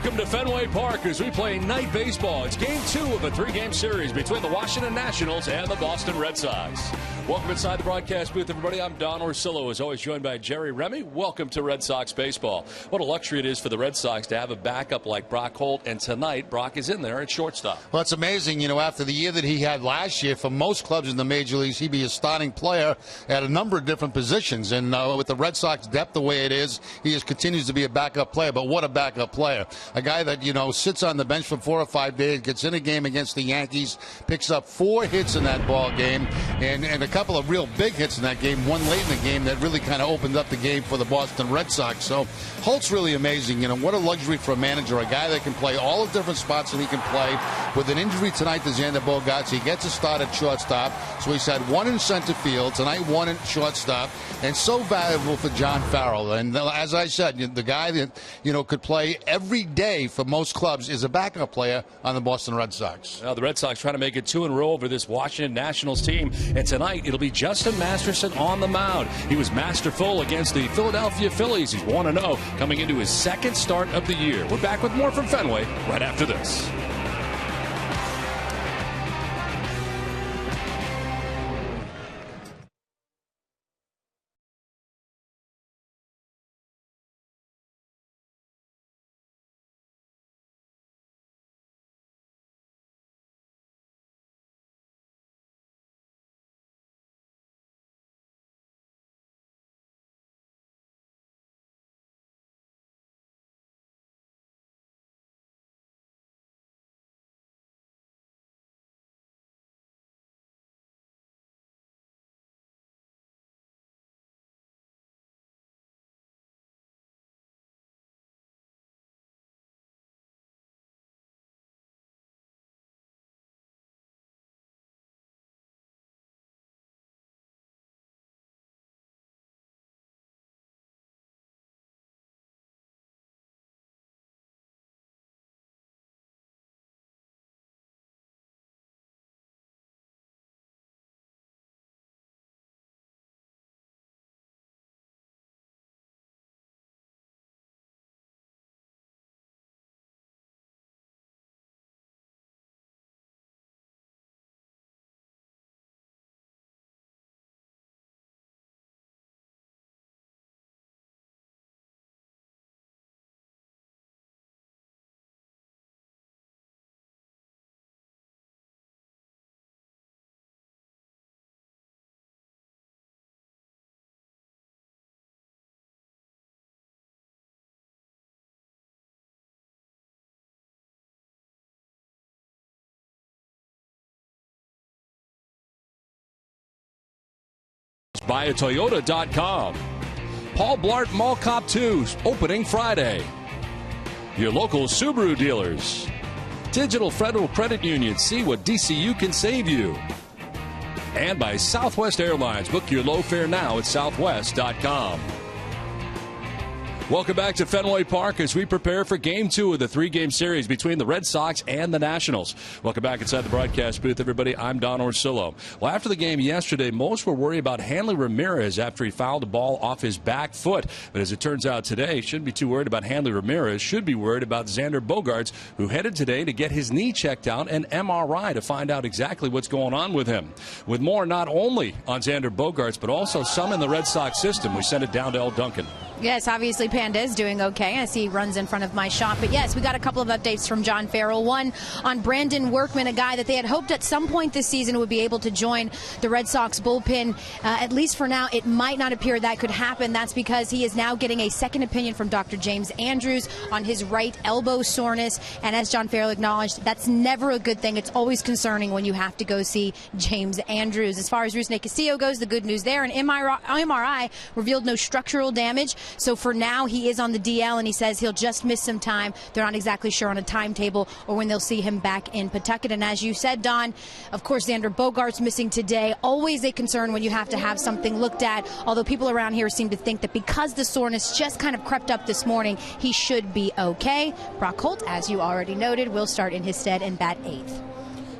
Welcome to Fenway Park as we play night baseball. It's game 2 of a 3-game series between the Washington Nationals and the Boston Red Sox. Welcome inside the broadcast booth, everybody. I'm Don Orsillo, as always, joined by Jerry Remy. Welcome to Red Sox baseball. What a luxury it is for the Red Sox to have a backup like Brock Holt, and tonight Brock is in there at shortstop. Well, it's amazing, after the year that he had last year, for most clubs in the major leagues, he'd be a starting player at a number of different positions. And with the Red Sox depth the way it is, he just continues to be a backup player. But what a backup player. A guy that, sits on the bench for 4 or 5 days, gets in a game against the Yankees, picks up 4 hits in that ball game, and a couple of real big hits in that game, one late in the game that really kind of opened up the game for the Boston Red Sox. So Holt's really amazing. What a luxury for a manager, a guy that can play all the different spots that he can play. With an injury tonight to Xander Bogaerts, he gets a start at shortstop. So he's had 1 in center field, tonight 1 in shortstop, and so valuable for John Farrell. And as I said, the guy that, could play every day for most clubs is a backup player on the Boston Red Sox. Well, the Red Sox trying to make it 2 in a row over this Washington Nationals team. And tonight it'll be Justin Masterson on the mound. He was masterful against the Philadelphia Phillies. He's 1-0 coming into his 2nd start of the year. We're back with more from Fenway right after this. BuyAToyota.com. Paul Blart Mall Cop 2 opening Friday. Your local Subaru dealers. Digital Federal Credit Union. See what DCU can save you. And by Southwest Airlines. Book your low fare now at Southwest.com. Welcome back to Fenway Park as we prepare for Game 2 of the 3-game series between the Red Sox and the Nationals. Welcome back inside the broadcast booth, everybody. I'm Don Orsillo. Well, after the game yesterday, most were worried about Hanley Ramirez after he fouled the ball off his back foot. But as it turns out today, shouldn't be too worried about Hanley Ramirez. Should be worried about Xander Bogaerts, who headed today to get his knee checked out and MRI to find out exactly what's going on with him. With more not only on Xander Bogaerts, but also some in the Red Sox system, we send it down to El Duncan. Yes, obviously Panda is doing okay. I see he runs in front of my shop. But yes, we got a couple of updates from John Farrell. One on Brandon Workman, a guy that they had hoped at some point this season would be able to join the Red Sox bullpen. At least for now, it might not appear that could happen. That's because he is now getting a second opinion from Dr. James Andrews on his right elbow soreness. And as John Farrell acknowledged, that's never a good thing. It's always concerning when you have to go see James Andrews. As far as Rusney Castillo goes, the good news there, an MRI revealed no structural damage. So for now, he is on the DL, and he says he'll just miss some time. They're not exactly sure on a timetable or when they'll see him back in Pawtucket. And as you said, Don, of course, Xander Bogaerts missing today. Always a concern when you have to have something looked at, although people around here seem to think that because the soreness just kind of crept up this morning, he should be okay. Brock Holt, as you already noted, will start in his stead and bat 8th.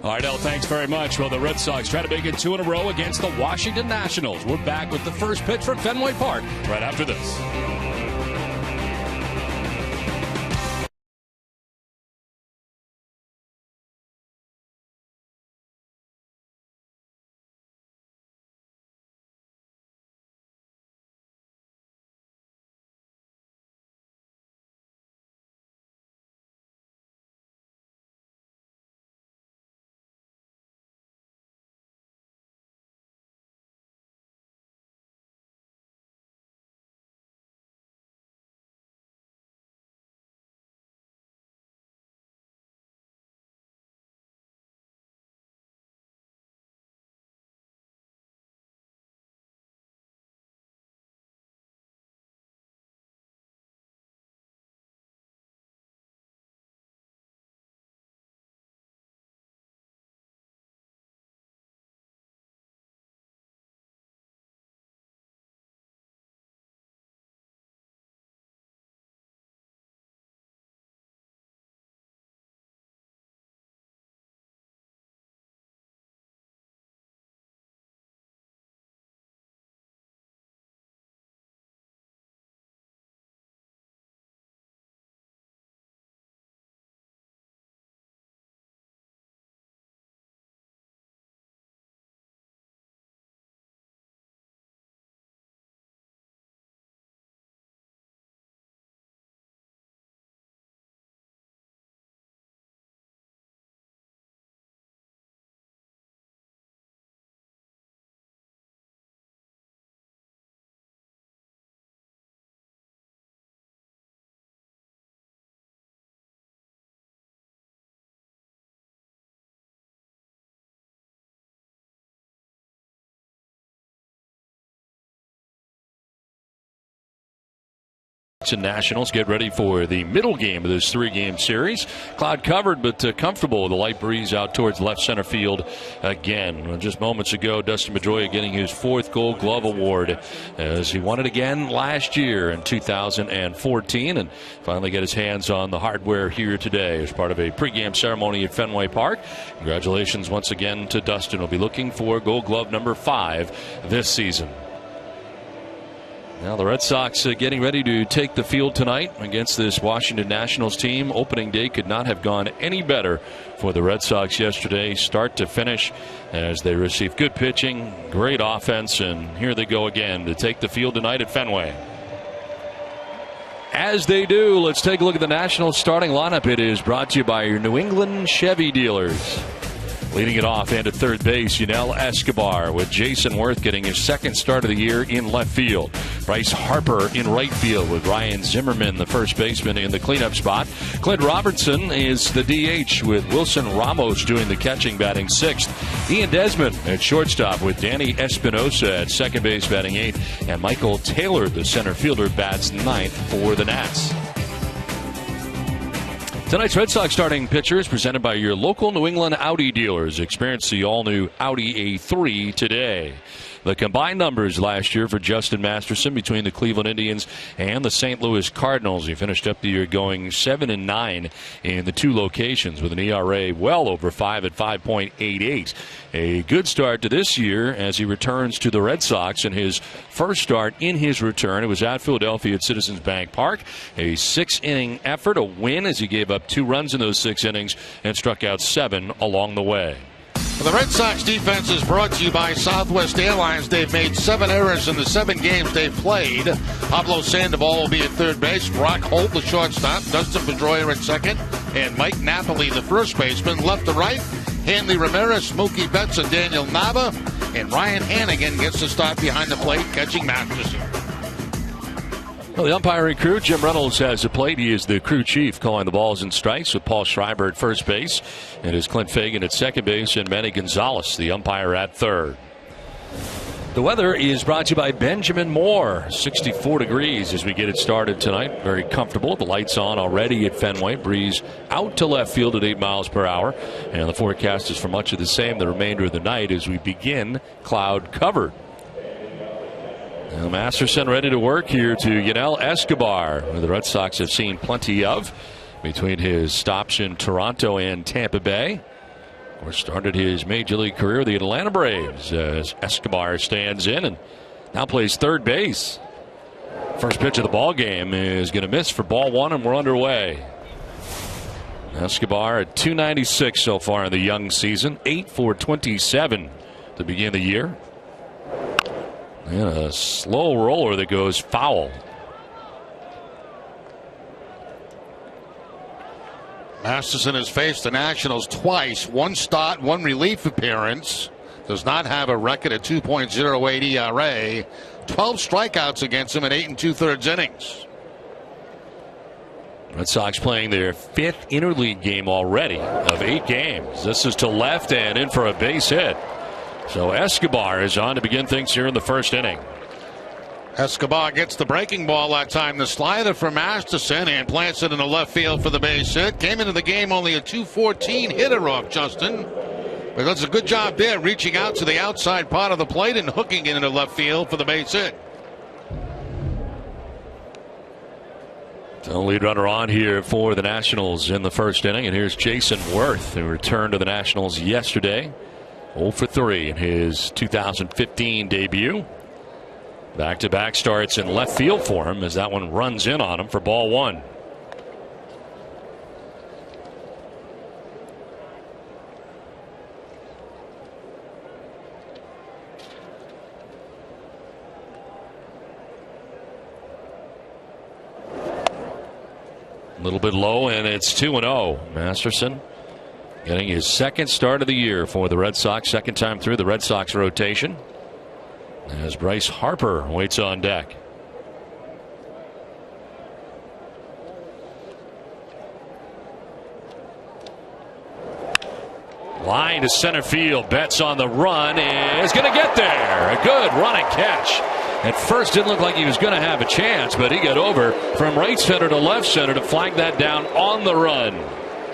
All right, El, thanks very much. Well, the Red Sox try to make it 2 in a row against the Washington Nationals. We're back with the first pitch from Fenway Park right after this. Sox and Nationals get ready for the middle game of this 3-game series. Cloud covered, but comfortable with a light breeze out towards left center field again. Just moments ago, Dustin Pedroia getting his 4th Gold Glove award, as he won it again last year in 2014, and finally get his hands on the hardware here today as part of a pregame ceremony at Fenway Park. Congratulations once again to Dustin. We'll be looking for Gold Glove number 5 this season. Now the Red Sox getting ready to take the field tonight against this Washington Nationals team. Opening day could not have gone any better for the Red Sox yesterday, start to finish, as they received good pitching, great offense, and here they go again to take the field tonight at Fenway. As they do, let's take a look at the Nationals starting lineup. It is brought to you by your New England Chevy dealers. Leading it off and at third base, Yunel Escobar, with Jason Worth getting his 2nd start of the year in left field. Bryce Harper in right field with Ryan Zimmerman, the first baseman, in the cleanup spot. Clint Robertson is the DH with Wilson Ramos doing the catching, batting 6th. Ian Desmond at shortstop with Danny Espinosa at second base, batting 8th. And Michael Taylor, the center fielder, bats 9th for the Nats. Tonight's Red Sox starting pitcher is presented by your local New England Audi dealers. Experience the all-new Audi A3 today. The combined numbers last year for Justin Masterson between the Cleveland Indians and the St. Louis Cardinals. He finished up the year going 7-9 in the 2 locations with an ERA well over 5 at 5.88. A good start to this year as he returns to the Red Sox in his first start in his return. It was at Philadelphia at Citizens Bank Park. A 6-inning effort, a win, as he gave up 2 runs in those 6 innings and struck out 7 along the way. The Red Sox defense is brought to you by Southwest Airlines. They've made 7 errors in the 7 games they've played. Pablo Sandoval will be at third base. Brock Holt, the shortstop. Dustin Pedroia at second. And Mike Napoli, the first baseman. Left to right, Hanley Ramirez, Mookie Betts, and Daniel Nava. And Ryan Hannigan gets the start behind the plate, catching Masterson. Well, the umpiring crew, Jim Reynolds has the plate. He is the crew chief, calling the balls and strikes, with Paul Schreiber at first base. And is Clint Fagan at second base, and Manny Gonzalez, the umpire, at third. The weather is brought to you by Benjamin Moore. 64 degrees as we get it started tonight. Very comfortable. The lights on already at Fenway. Breeze out to left field at 8 miles per hour. And the forecast is for much of the same the remainder of the night as we begin cloud covered. Now Masterson ready to work here to Yunel Escobar, who the Red Sox have seen plenty of between his stops in Toronto and Tampa Bay. Of course, started his major league career with the Atlanta Braves as Escobar stands in and now plays third base. First pitch of the ball game is going to miss for ball 1, and we're underway. Escobar at .296 so far in the young season, 8 for 27 to begin the year. And a slow roller that goes foul. Masterson has faced the Nationals twice. 1 start, 1 relief appearance. Does not have a record at 2.08 ERA. 12 strikeouts against him in 8 2/3 innings. Red Sox playing their 5th interleague game already of 8 games. This is to left and in for a base hit. So Escobar is on to begin things here in the first inning. Escobar gets the breaking ball that time. The slider for Masterson, and plants it in the left field for the base hit. Came into the game only a .214 hitter off Justin. But does a good job there, reaching out to the outside part of the plate and hooking it into left field for the base hit. The lead runner on here for the Nationals in the first inning. And here's Jason Worth, who returned to the Nationals yesterday. 0 for 3 in his 2015 debut. Back-to-back starts in left field for him as that one runs in on him for ball 1. A little bit low, and it's 2-0. Masterson getting his 2nd start of the year for the Red Sox, 2nd time through the Red Sox rotation, as Bryce Harper waits on deck. Line to center field. Betts on the run is going to get there. A good run and catch At first, didn't look like he was going to have a chance, but he got over from right center to left center to flag that down on the run.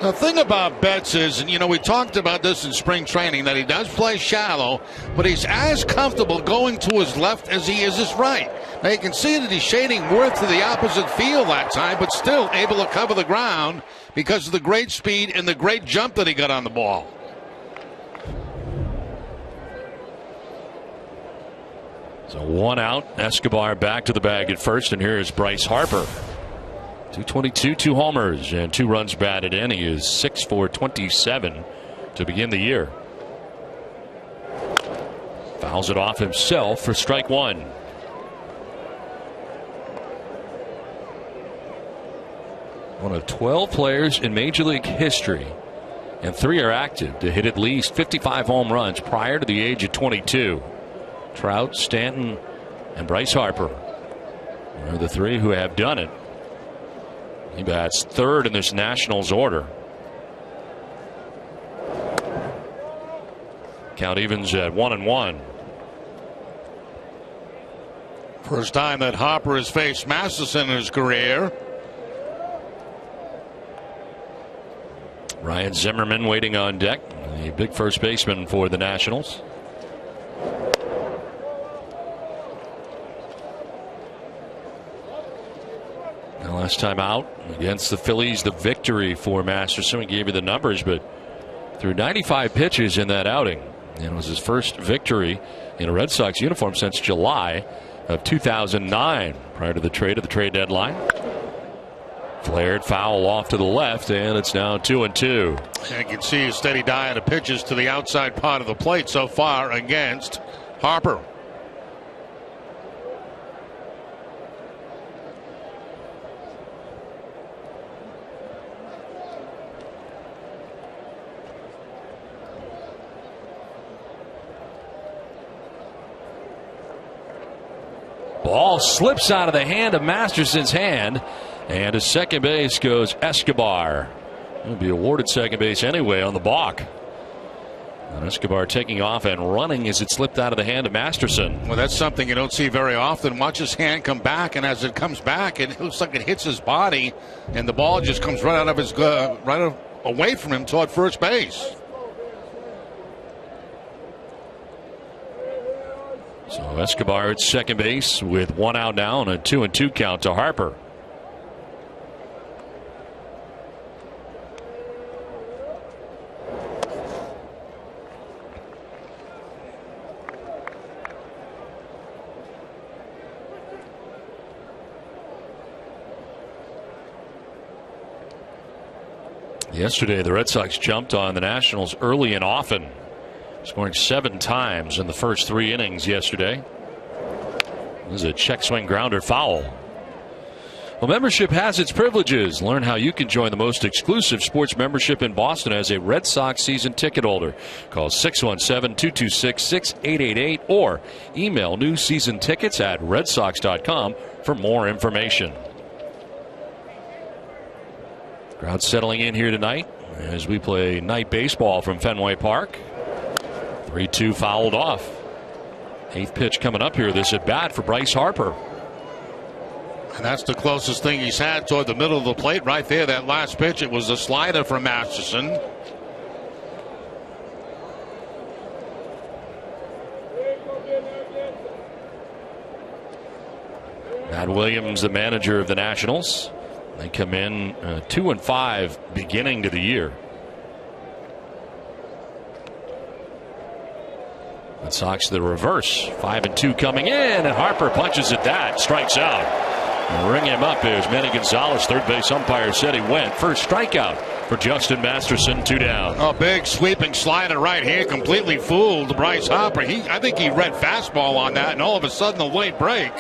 The thing about Betts is, and we talked about this in spring training, that he does play shallow, but he's as comfortable going to his left as he is his right. Now you can see that he's shading more to the opposite field that time, but still able to cover the ground because of the great speed and the great jump that he got on the ball. So 1 out. Escobar back to the bag at first, and here is Bryce Harper. 222, 2 homers, and 2 runs batted in. He is 6 for 27 to begin the year. Fouls it off himself for strike 1. One of 12 players in Major League history, and 3 are active, to hit at least 55 home runs prior to the age of 22. Trout, Stanton, and Bryce Harper are the 3 who have done it. He bats 3rd in this Nationals order. Count evens at 1-1. First time that Harper has faced Masterson in his career. Ryan Zimmerman waiting on deck, the big first baseman for the Nationals. Last time out against the Phillies, the victory for Masterson. We gave you the numbers, but threw 95 pitches in that outing. And it was his first victory in a Red Sox uniform since July of 2009, prior to the trade of the trade deadline. Flared foul off to the left, and it's now 2-2. And you can see a steady diet of pitches to the outside part of the plate so far against Harper. Ball slips out of the hand of Masterson's hand, and to second base goes Escobar. He'll be awarded second base anyway on the balk. And Escobar taking off and running as it slipped out of the hand of Masterson. Well, that's something you don't see very often. Watch his hand come back, and as it comes back, it looks like it hits his body, and the ball just comes right out of his away from him toward first base. So Escobar at second base with 1 out now and a 2-2 count to Harper. Yesterday, the Red Sox jumped on the Nationals early and often, scoring 7 times in the first 3 innings yesterday. This is a check swing grounder foul. Well, membership has its privileges. Learn how you can join the most exclusive sports membership in Boston as a Red Sox season ticket holder. Call 617-226-6888 or email new season tickets at redsox.com for more information. Crowd settling in here tonight as we play night baseball from Fenway Park. 3-2 fouled off. 8th pitch coming up here. This at bat for Bryce Harper. And that's the closest thing he's had toward the middle of the plate right there. That last pitch, it was a slider from Masterson. Matt Williams, the manager of the Nationals. They come in 2-5 beginning to the year. Red Sox the reverse. 5-2 coming in, and Harper punches at that, strikes out. And ring him up as Manny Gonzalez, third base umpire, said he went. First strikeout for Justin Masterson, 2 down. A big sweeping slider right here, completely fooled Bryce Harper. I think he read fastball on that, and all of a sudden the late break,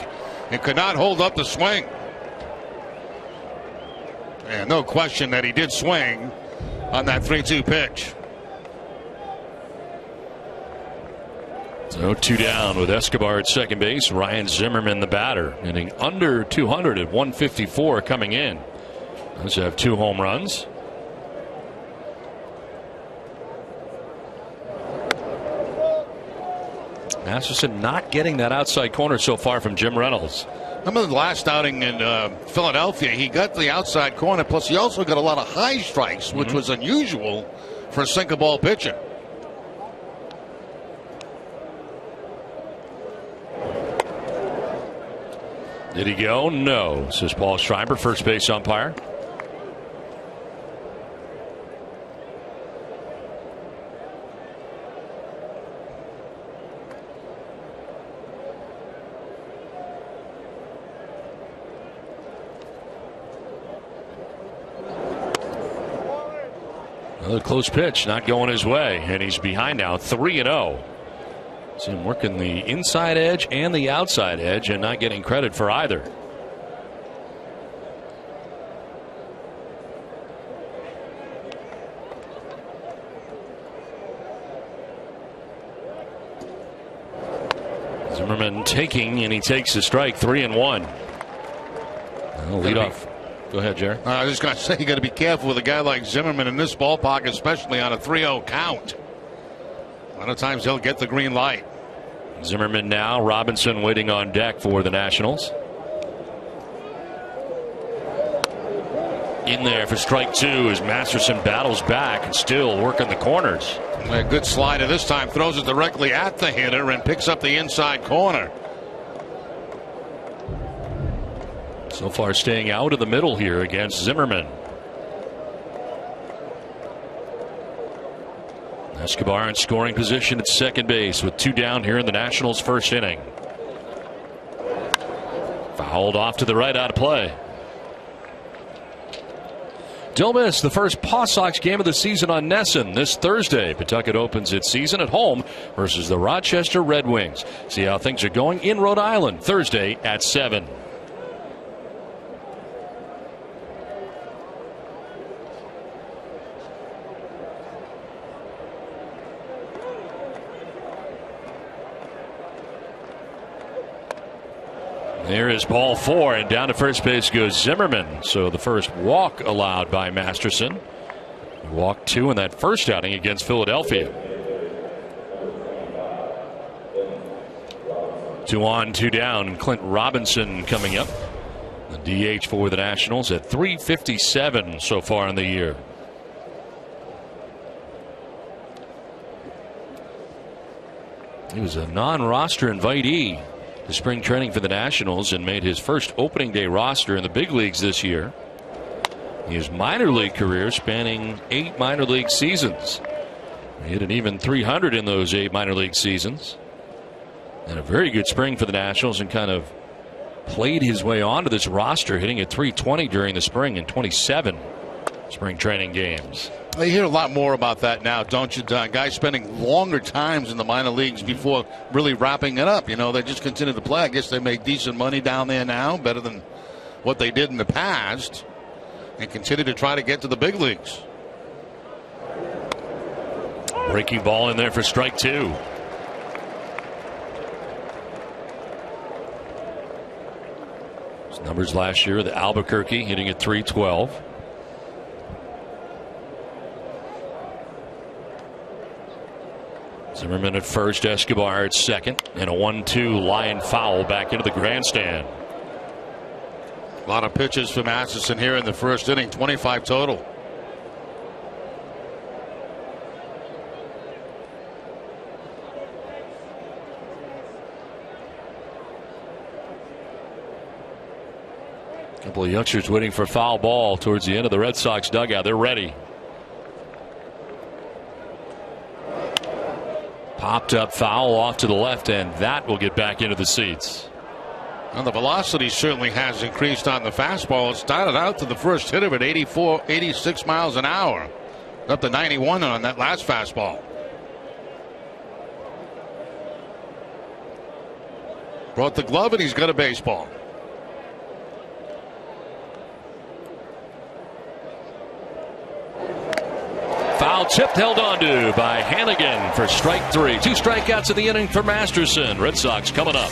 and could not hold up the swing. And no question that he did swing on that 3-2 pitch. So 2 down with Escobar at second base. Ryan Zimmerman the batter, hitting under 200 at 154 coming in. Those have 2 home runs. Masterson not getting that outside corner so far from Jim Reynolds. Remember the last outing in Philadelphia, he got the outside corner, plus he also got a lot of high strikes, which was unusual for a sinker ball pitcher. Did he go? No, says Paul Schreiber, first base umpire. Another close pitch, not going his way, and he's behind now, 3-0. See him working the inside edge and the outside edge and not getting credit for either. Zimmerman taking, and he takes a strike, 3-1. Lead off. Go ahead, Jerry. I was just going to say, you got to be careful with a guy like Zimmerman in this ballpark, especially on a 3-0 count. A lot of times he'll get the green light. Zimmerman now, Robinson waiting on deck for the Nationals. In there for strike two as Masterson battles back and still working the corners. A good slider this time, throws it directly at the hitter and picks up the inside corner. So far staying out of the middle here against Zimmerman. Escobar in scoring position at second base with two down here in the Nationals' first inning. Fouled off to the right, out of play. Don't miss the first Paw Sox game of the season on Nesson this Thursday. Pawtucket opens its season at home versus the Rochester Red Wings. See how things are going in Rhode Island Thursday at 7. There is ball 4, and down to first base goes Zimmerman. So the first walk allowed by Masterson. He walked 2 in that first outing against Philadelphia. 2 on, 2 down. Clint Robinson coming up. The DH for the Nationals at .357 so far in the year. He was a non-roster invitee to spring training for the Nationals and made his first opening day roster in the big leagues this year. His minor league career spanning 8 minor league seasons. He hit an even .300 in those 8 minor league seasons. And a very good spring for the Nationals, and kind of played his way onto this roster, hitting at .320 during the spring in 27 spring training games. You hear a lot more about that now, don't you, Don? Guys spending longer times in the minor leagues before really wrapping it up. You know, they just continue to play. I guess they make decent money down there now, better than what they did in the past, and continue to try to get to the big leagues. Breaking ball in there for strike 2. His numbers last year, the Albuquerque hitting at .312. Zimmerman at first, Escobar at second, and a 1-2 line foul back into the grandstand. A lot of pitches from Masterson here in the first inning, 25 total. A couple of youngsters waiting for foul ball towards the end of the Red Sox dugout. They're ready. Popped up foul off to the left, and that will get back into the seats. Well, the velocity certainly has increased on the fastball. It started out to the first hitter at 86 miles an hour. Up to 91 on that last fastball. Brought the glove, and he's got a baseball. Foul tipped, held onto by Hannigan for strike 3. 2 strikeouts in the inning for Masterson. Red Sox coming up.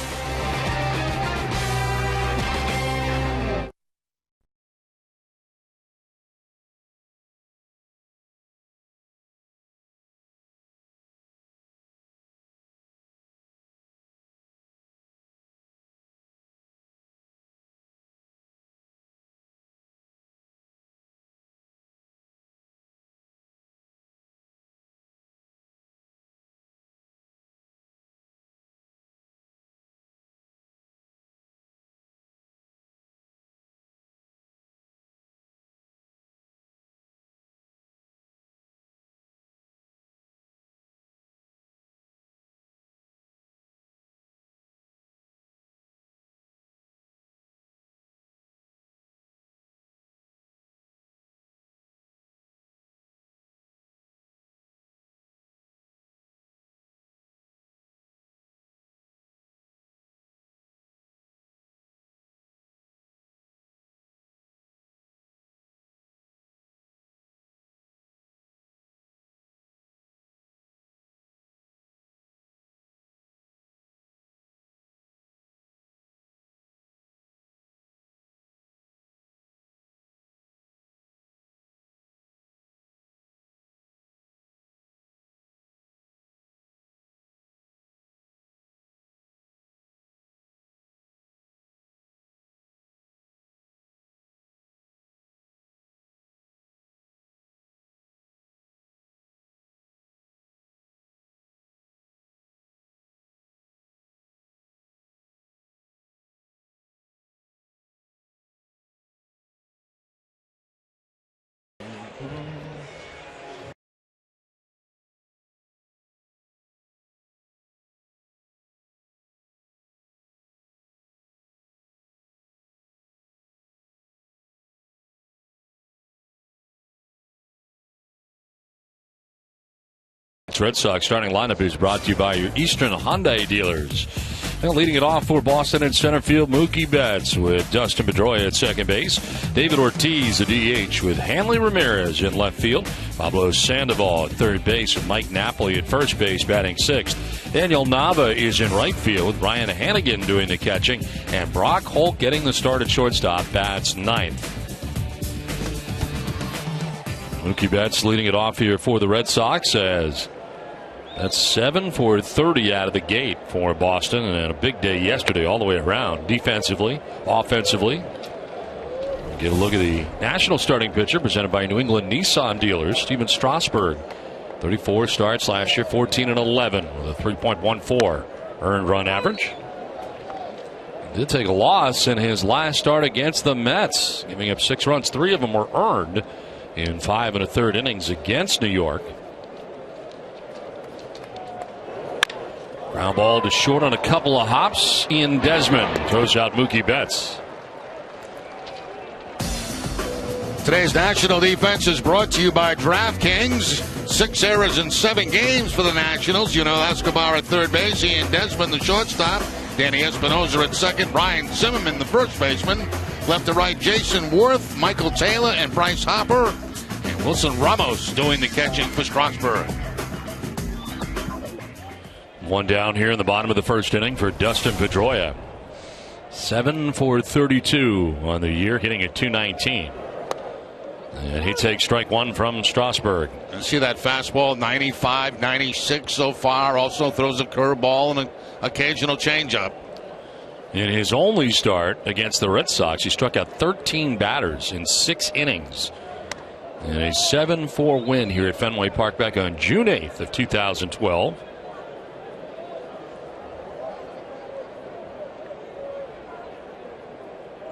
This Red Sox starting lineup is brought to you by your Eastern Hyundai dealers. And leading it off for Boston in center field, Mookie Betts with Dustin Pedroia at second base. David Ortiz, the DH, with Hanley Ramirez in left field. Pablo Sandoval at third base with Mike Napoli at first base batting sixth. Daniel Nava is in right field with Ryan Hannigan doing the catching. And Brock Holt getting the start at shortstop, bats ninth. Mookie Betts leading it off here for the Red Sox as that's 7 for 30 out of the gate for Boston, and a big day yesterday all the way around, defensively, offensively. Get a look at the national starting pitcher presented by New England Nissan dealers, Steven Strasburg. 34 starts last year, 14-11 with a 3.14 earned run average. Did take a loss in his last start against the Mets, giving up 6 runs. 3 of them were earned in 5 1/3 innings against New York. Ground ball to short on a couple of hops. Ian Desmond throws out Mookie Betts. Today's national defense is brought to you by DraftKings. 6 errors in 7 games for the Nationals. You know, Escobar at third base, Ian Desmond the shortstop, Danny Espinosa at second, Ryan Zimmerman the first baseman. Left to right, Jason Worth, Michael Taylor, and Bryce Hopper. And Wilson Ramos doing the catching for Strasburg. One down here in the bottom of the first inning for Dustin Pedroia. 7 for 32 on the year, hitting at .219. And he takes strike one from Strasburg. And see that fastball, 95, 96 so far. Also throws a curveball and an occasional changeup. In his only start against the Red Sox, he struck out 13 batters in 6 innings. And a 7-4 win here at Fenway Park back on June 8th of 2012.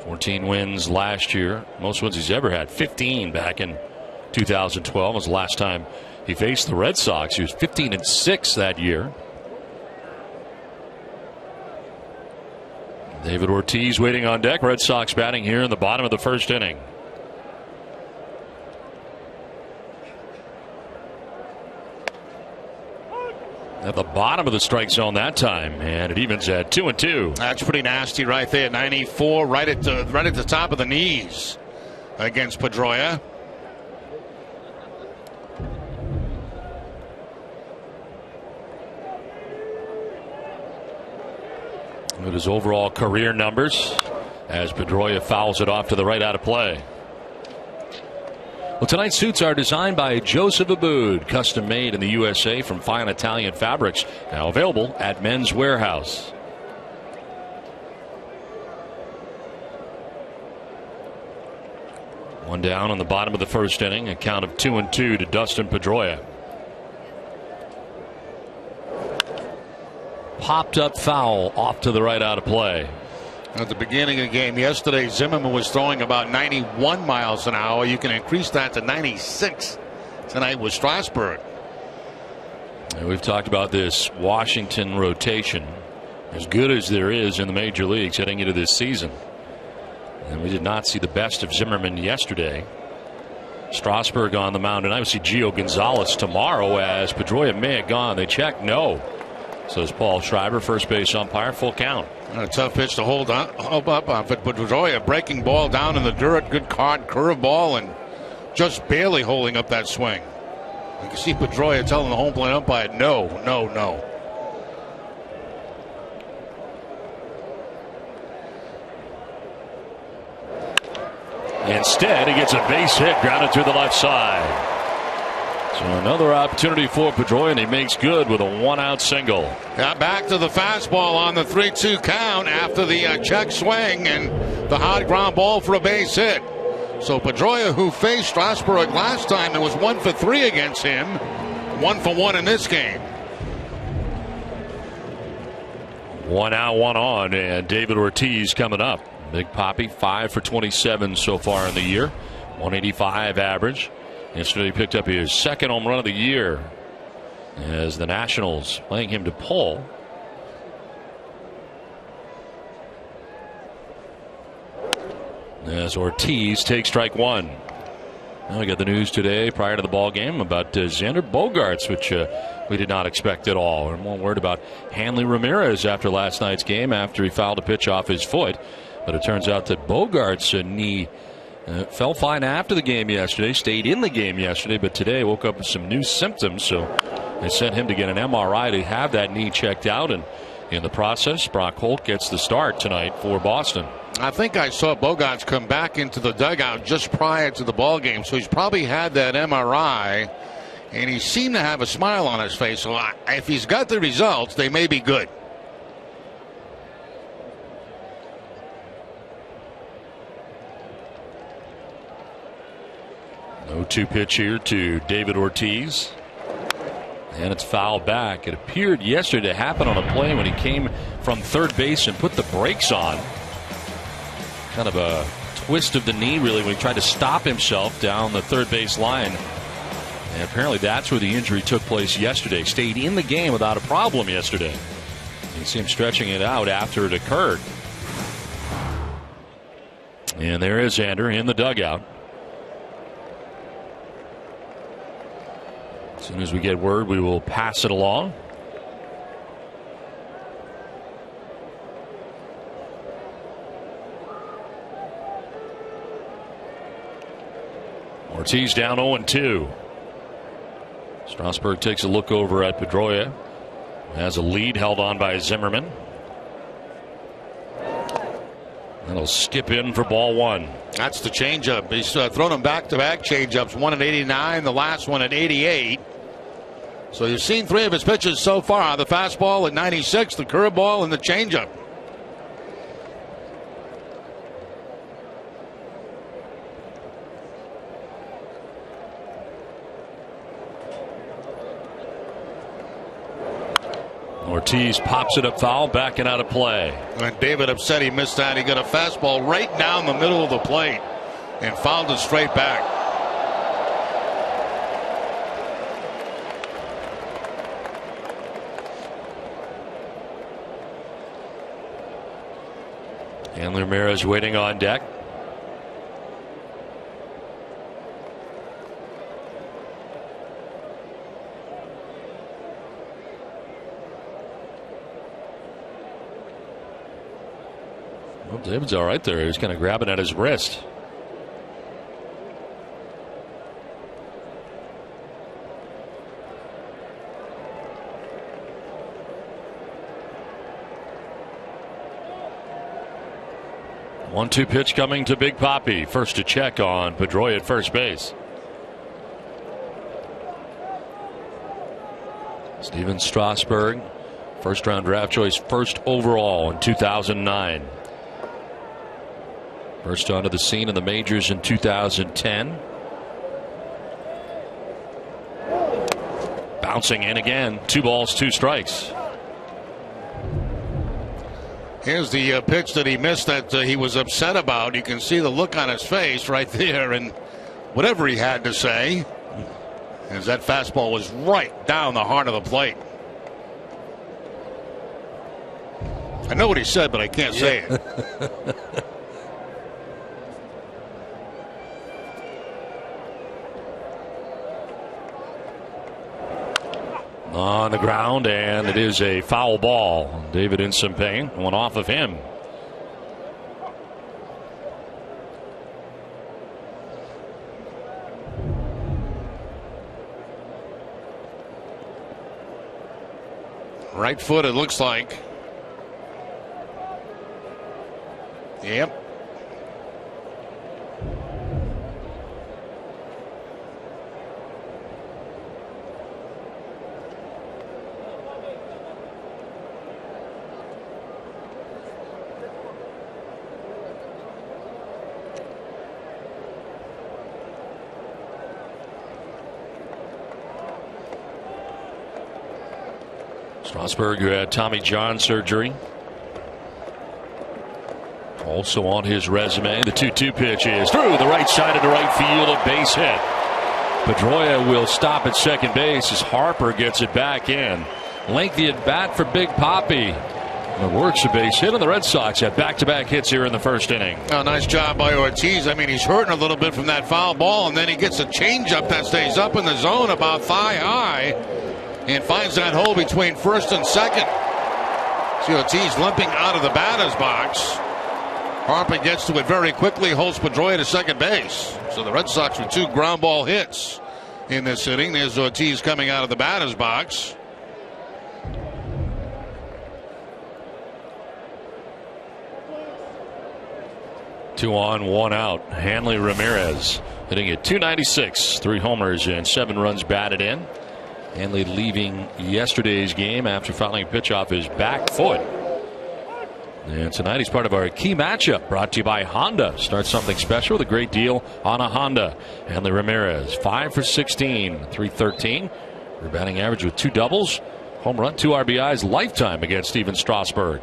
$14 wins last year. Most wins he's ever had. 15 back in 2012 was the last time he faced the Red Sox. He was 15-6 that year. David Ortiz waiting on deck. Red Sox batting here in the bottom of the first inning. At the bottom of the strike zone that time, and it evens at 2-2. That's pretty nasty right there. 94 right at the top of the knees against Pedroia. With his overall career numbers as Pedroia fouls it off to the right out of play. Well, tonight's suits are designed by Joseph Aboud, custom made in the USA from fine Italian fabrics. Now available at Men's Warehouse. One down on the bottom of the first inning. A count of 2-2 to Dustin Pedroia. Popped up foul off to the right out of play. At the beginning of the game yesterday, Zimmerman was throwing about 91 miles an hour. You can increase that to 96 tonight with Strasburg. And we've talked about this Washington rotation, as good as there is in the major leagues heading into this season. And we did not see the best of Zimmerman yesterday. Strasburg on the mound, and I will see Gio Gonzalez tomorrow as Pedroia may have gone. They checked, no. Says Paul Schreiber, first base umpire, full count. A tough pitch to hold up on, but Pedroia breaking ball down in the dirt, good card curveball, and just barely holding up that swing. You can see Pedroia telling the home plate umpire, no, no, no. Instead, he gets a base hit, grounded through the left side. So another opportunity for Pedroia, and he makes good with a 1-out single. Got back to the fastball on the 3-2 count after the check swing and the hard ground ball for a base hit. So Pedroia, who faced Strasburg last time, it was 1 for 3 against him. 1 for 1 in this game. 1 out, 1 on, and David Ortiz coming up. Big Poppy, 5 for 27 so far in the year. 185 average. Yesterday he picked up his second home run of the year as the Nationals playing him to pull. As Ortiz takes strike one. Well, we got the news today prior to the ball game about Xander Bogaerts, which we did not expect at all. And one word about Hanley Ramirez after last night's game after he fouled a pitch off his foot. But it turns out that Bogaerts' knee fell fine after the game yesterday, stayed in the game yesterday, but today woke up with some new symptoms. So they sent him to get an MRI to have that knee checked out. And in the process, Brock Holt gets the start tonight for Boston. I think I saw Bogaerts come back into the dugout just prior to the ball game, so he's probably had that MRI, and he seemed to have a smile on his face. So if he's got the results, they may be good. No 2 pitch here to David Ortiz. And it's fouled back. It appeared yesterday to happen on a play when he came from third base and put the brakes on. Kind of a twist of the knee, really, when he tried to stop himself down the third base line. And apparently that's where the injury took place yesterday. Stayed in the game without a problem yesterday. You see him stretching it out after it occurred. And there is Xander in the dugout. As soon as we get word, we will pass it along. Ortiz down 0-2. Strasburg takes a look over at Pedroia. Has a lead held on by Zimmerman. That'll skip in for ball 1. That's the changeup. He's thrown them back-to-back changeups. One at 89, the last one at 88. So you've seen 3 of his pitches so far. The fastball at 96, the curveball, and the changeup. Ortiz pops it up foul, backing out of play. And David upset he missed that. He got a fastball right down the middle of the plate and fouled it straight back. And Ramirez waiting on deck. Well, David's all right there. He's kind of grabbing at his wrist. One-two pitch coming to Big Papi. First to check on Pedroia at first base. Steven Strasburg, first-round draft choice, first overall in 2009. First onto the scene in the majors in 2010. Bouncing in again. 2 balls, 2 strikes. Here's the pitch that he missed that he was upset about. You can see the look on his face right there, and whatever he had to say, as that fastball was right down the heart of the plate. I know what he said, but I can't say it. On the ground, and it is a foul ball. David in some pain. One off of him. Right foot, it looks like. Yep. Strasburg, who had Tommy John surgery. Also on his resume, the 2-2 pitch is through the right side of the right field, a base hit. Pedroia will stop at second base as Harper gets it back in. Lengthy at bat for Big Papi. Works a base hit, and the Red Sox have back-to-back hits here in the first inning. Oh, nice job by Ortiz. I mean, he's hurting a little bit from that foul ball, and then he gets a changeup that stays up in the zone about thigh high and finds that hole between first and second. See Ortiz limping out of the batter's box. Harper gets to it very quickly, holds Pedroia to second base. So the Red Sox with 2 ground ball hits in this inning. There's Ortiz coming out of the batter's box. Two on, one out. Hanley Ramirez hitting at .296, 3 homers and 7 runs batted in. Hanley leaving yesterday's game after fouling a pitch off his back foot. And tonight he's part of our key matchup brought to you by Honda. Start something special with a great deal on a Honda. Hanley Ramirez 5 for 16, .313. Her batting average with 2 doubles, home run, 2 RBIs lifetime against Steven Strasburg.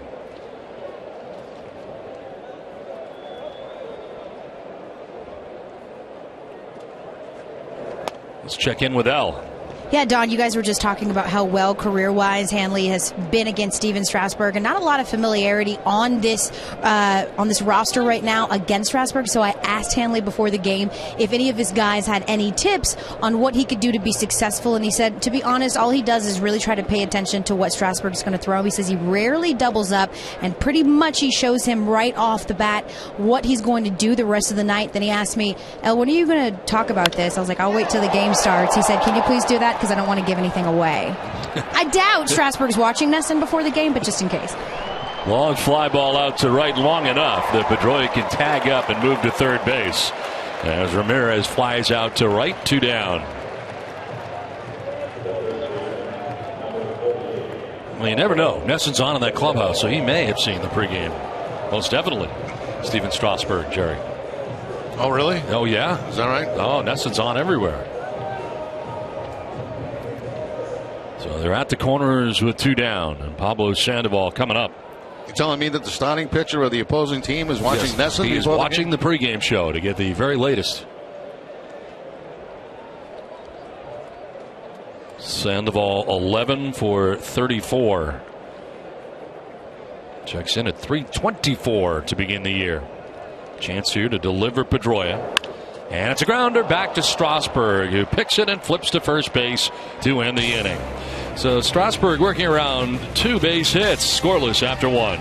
Let's check in with L. Yeah, Don, you guys were just talking about how well career-wise Hanley has been against Steven Strasburg, and not a lot of familiarity on this roster right now against Strasburg. So I asked Hanley before the game if any of his guys had any tips on what he could do to be successful, and he said, to be honest, all he does is really try to pay attention to what Strasburg's going to throw. He says he rarely doubles up, and pretty much he shows him right off the bat what he's going to do the rest of the night. Then he asked me, El, when are you going to talk about this? I was like, I'll wait till the game starts. He said, can you please do that? Because I don't want to give anything away. I doubt Strasburg's watching Nesson before the game, but just in case. Long fly ball out to right long enough that Pedroia can tag up and move to third base as Ramirez flies out to right, 2 down. Well, you never know. Nesson's on in that clubhouse, so he may have seen the pregame. Most definitely. Steven Strasburg, Jerry. Oh, really? Oh, yeah. Is that right? Oh, Nesson's on everywhere. So they're at the corners with 2 down, and Pablo Sandoval coming up. You're telling me that the starting pitcher of the opposing team is watching Nesson? He is watching the pregame show to get the very latest. Sandoval 11 for 34. Checks in at .324 to begin the year. Chance here to deliver Pedroia. And it's a grounder back to Strasburg, who picks it and flips to first base to end the inning. So Strasburg working around 2 base hits, scoreless after 1.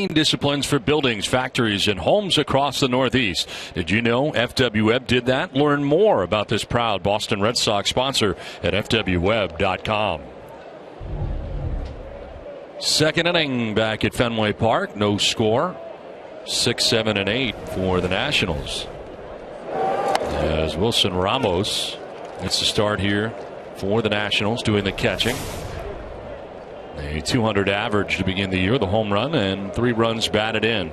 cleaning disciplines for buildings, factories, and homes across the Northeast. Did you know FWWeb did that? Learn more about this proud Boston Red Sox sponsor at FWWeb.com. Second inning back at Fenway Park. No score. 6, 7, and 8 for the Nationals. As Wilson Ramos gets the start here for the Nationals, doing the catching. A 200 average to begin the year, the home run, and 3 runs batted in.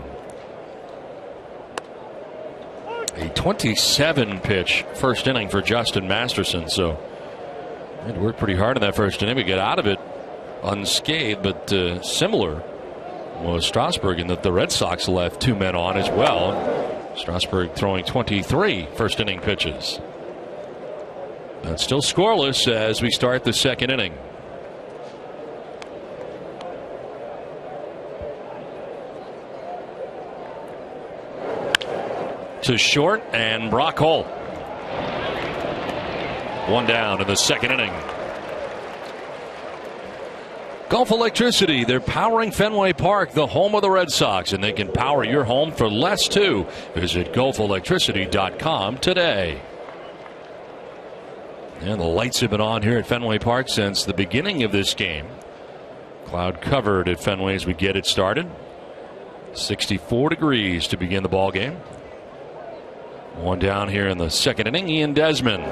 A 27 pitch first inning for Justin Masterson. So had to work pretty hard in that first inning. We get out of it unscathed, but similar was Strasburg in that the Red Sox left 2 men on as well. Strasburg throwing 23 first inning pitches. That's still scoreless as we start the second inning. To short and Brock Holt. 1 down in the second inning. Gulf Electricity, they're powering Fenway Park, the home of the Red Sox, and they can power your home for less too. Visit GulfElectricity.com today. And the lights have been on here at Fenway Park since the beginning of this game. Cloud covered at Fenway as we get it started. 64 degrees to begin the ball game. 1 down here in the second inning. Ian Desmond.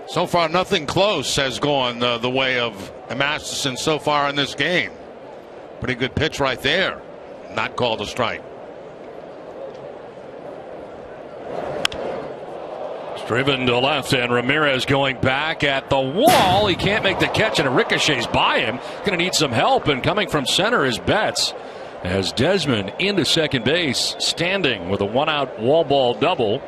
So far, nothing close has gone the way of Masterson so far in this game. Pretty good pitch right there. Not called a strike. It's driven to left, and Ramirez going back at the wall. He can't make the catch, and it ricochets by him. Going to need some help, and coming from center is Betts. As Desmond into second base, standing with a 1-out wall ball double.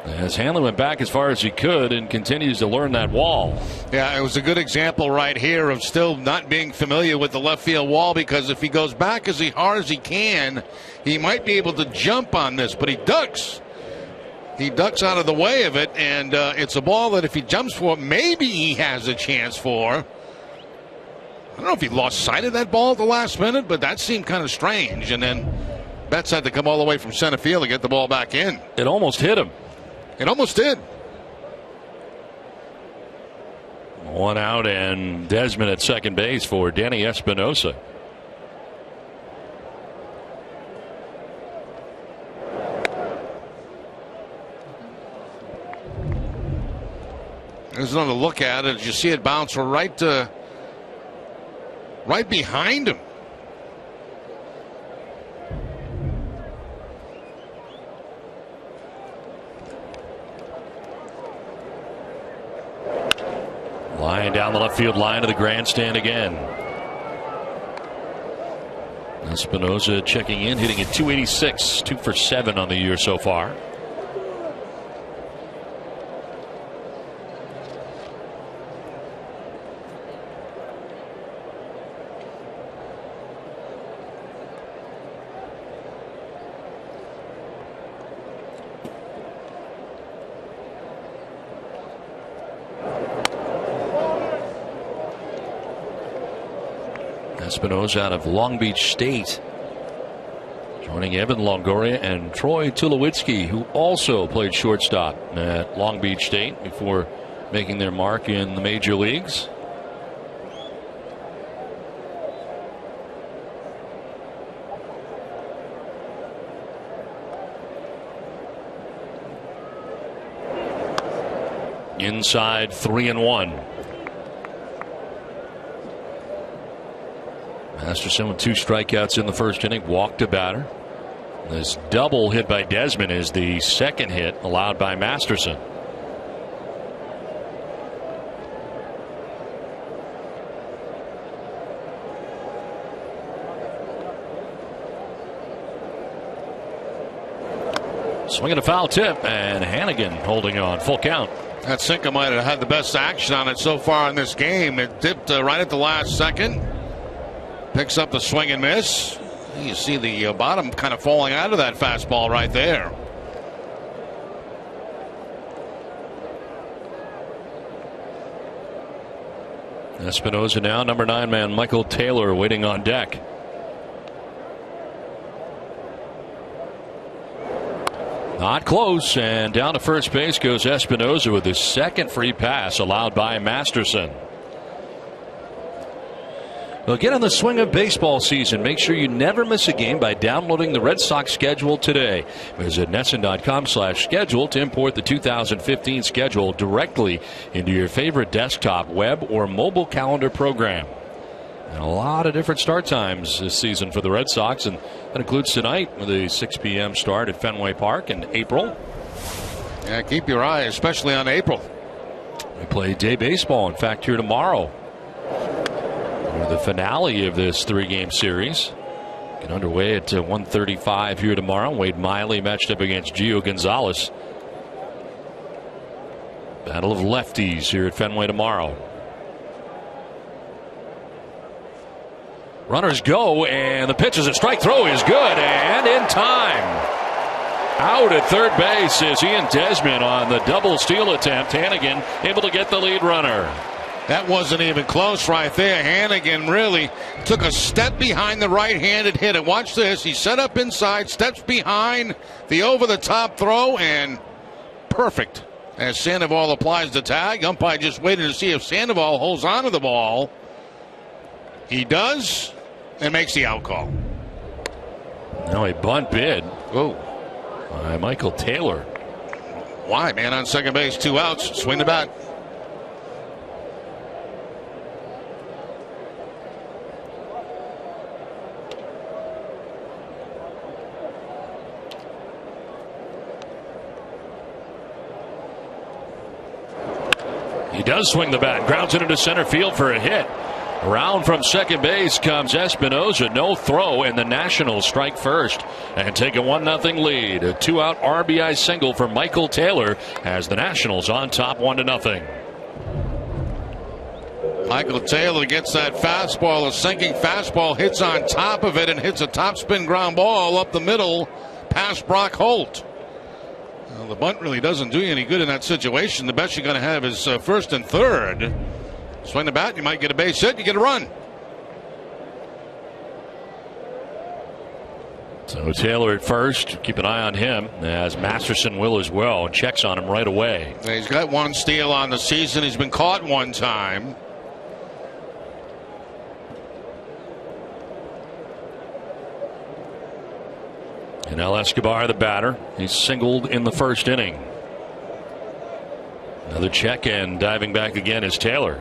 As Hanley went back as far as he could and continues to learn that wall. Yeah, it was a good example right here of still not being familiar with the left field wall, because if he goes back as hard as he can, he might be able to jump on this, but he ducks. He ducks out of the way of it, and it's a ball that if he jumps for, maybe he has a chance for. I don't know if he lost sight of that ball at the last minute, but that seemed kind of strange. And then Betts had to come all the way from center field to get the ball back in. It almost hit him. It almost did. 1 out, and Desmond at second base for Danny Espinosa. There's another look at it. You see it bounce right behind him. Line down the left field line of the grandstand again. Espinosa checking in, hitting at 286, 2 for 7 on the year so far. Espinosa out of Long Beach State, joining Evan Longoria and Troy Tulowitzki, who also played shortstop at Long Beach State before making their mark in the major leagues. Inside 3-1. Masterson with 2 strikeouts in the first inning, walked a batter. This double hit by Desmond is the second hit allowed by Masterson. Swinging a foul tip, and Hannigan holding on. Full count. That sinker might have had the best action on it so far in this game. It dipped right at the last second. Picks up the swing and miss. You see the bottom kind of falling out of that fastball right there. Espinosa now, number 9 man Michael Taylor waiting on deck. Not close, and down to first base goes Espinosa with his second free pass allowed by Masterson. Well, get on the swing of baseball season. Make sure you never miss a game by downloading the Red Sox schedule today. Visit NESN.com/schedule to import the 2015 schedule directly into your favorite desktop, web, or mobile calendar program. And a lot of different start times this season for the Red Sox, and that includes tonight with a 6 p.m. start at Fenway Park in April. Yeah, keep your eye especially on April. We play day baseball, in fact, here tomorrow. The finale of this 3-game series. Get underway at 1:35 here tomorrow. Wade Miley matched up against Gio Gonzalez. Battle of lefties here at Fenway tomorrow. Runners go, and the pitch is a strike. Throw is good and in time. Out at third base is Ian Desmond on the double steal attempt. Hannigan able to get the lead runner. That wasn't even close right there. Hannigan really took a step behind the right-handed hitter. Watch this. He set up inside, steps behind the over-the-top throw, and perfect. As Sandoval applies the tag, umpire just waited to see if Sandoval holds on to the ball. He does, and makes the out call. Now a bunt bid. Oh, by Michael Taylor. Why, man, on second base, 2 outs. Swing the bat. He does swing the bat, grounds it into center field for a hit. Around from second base comes Espinosa. No throw, and the Nationals strike first and take a 1-0 lead. A 2-out RBI single for Michael Taylor has the Nationals on top 1-0. Michael Taylor gets that fastball, a sinking fastball, hits on top of it and hits a topspin ground ball up the middle past Brock Holt. Well, the bunt really doesn't do you any good in that situation. The best you're going to have is first and third. Swing the bat, you might get a base hit, you get a run. So Taylor at first, keep an eye on him, as Masterson will as well, and checks on him right away. He's got 1 steal on the season. He's been caught 1 time. And El Escobar, the batter, he's singled in the first inning. Another check, and diving back again is Taylor.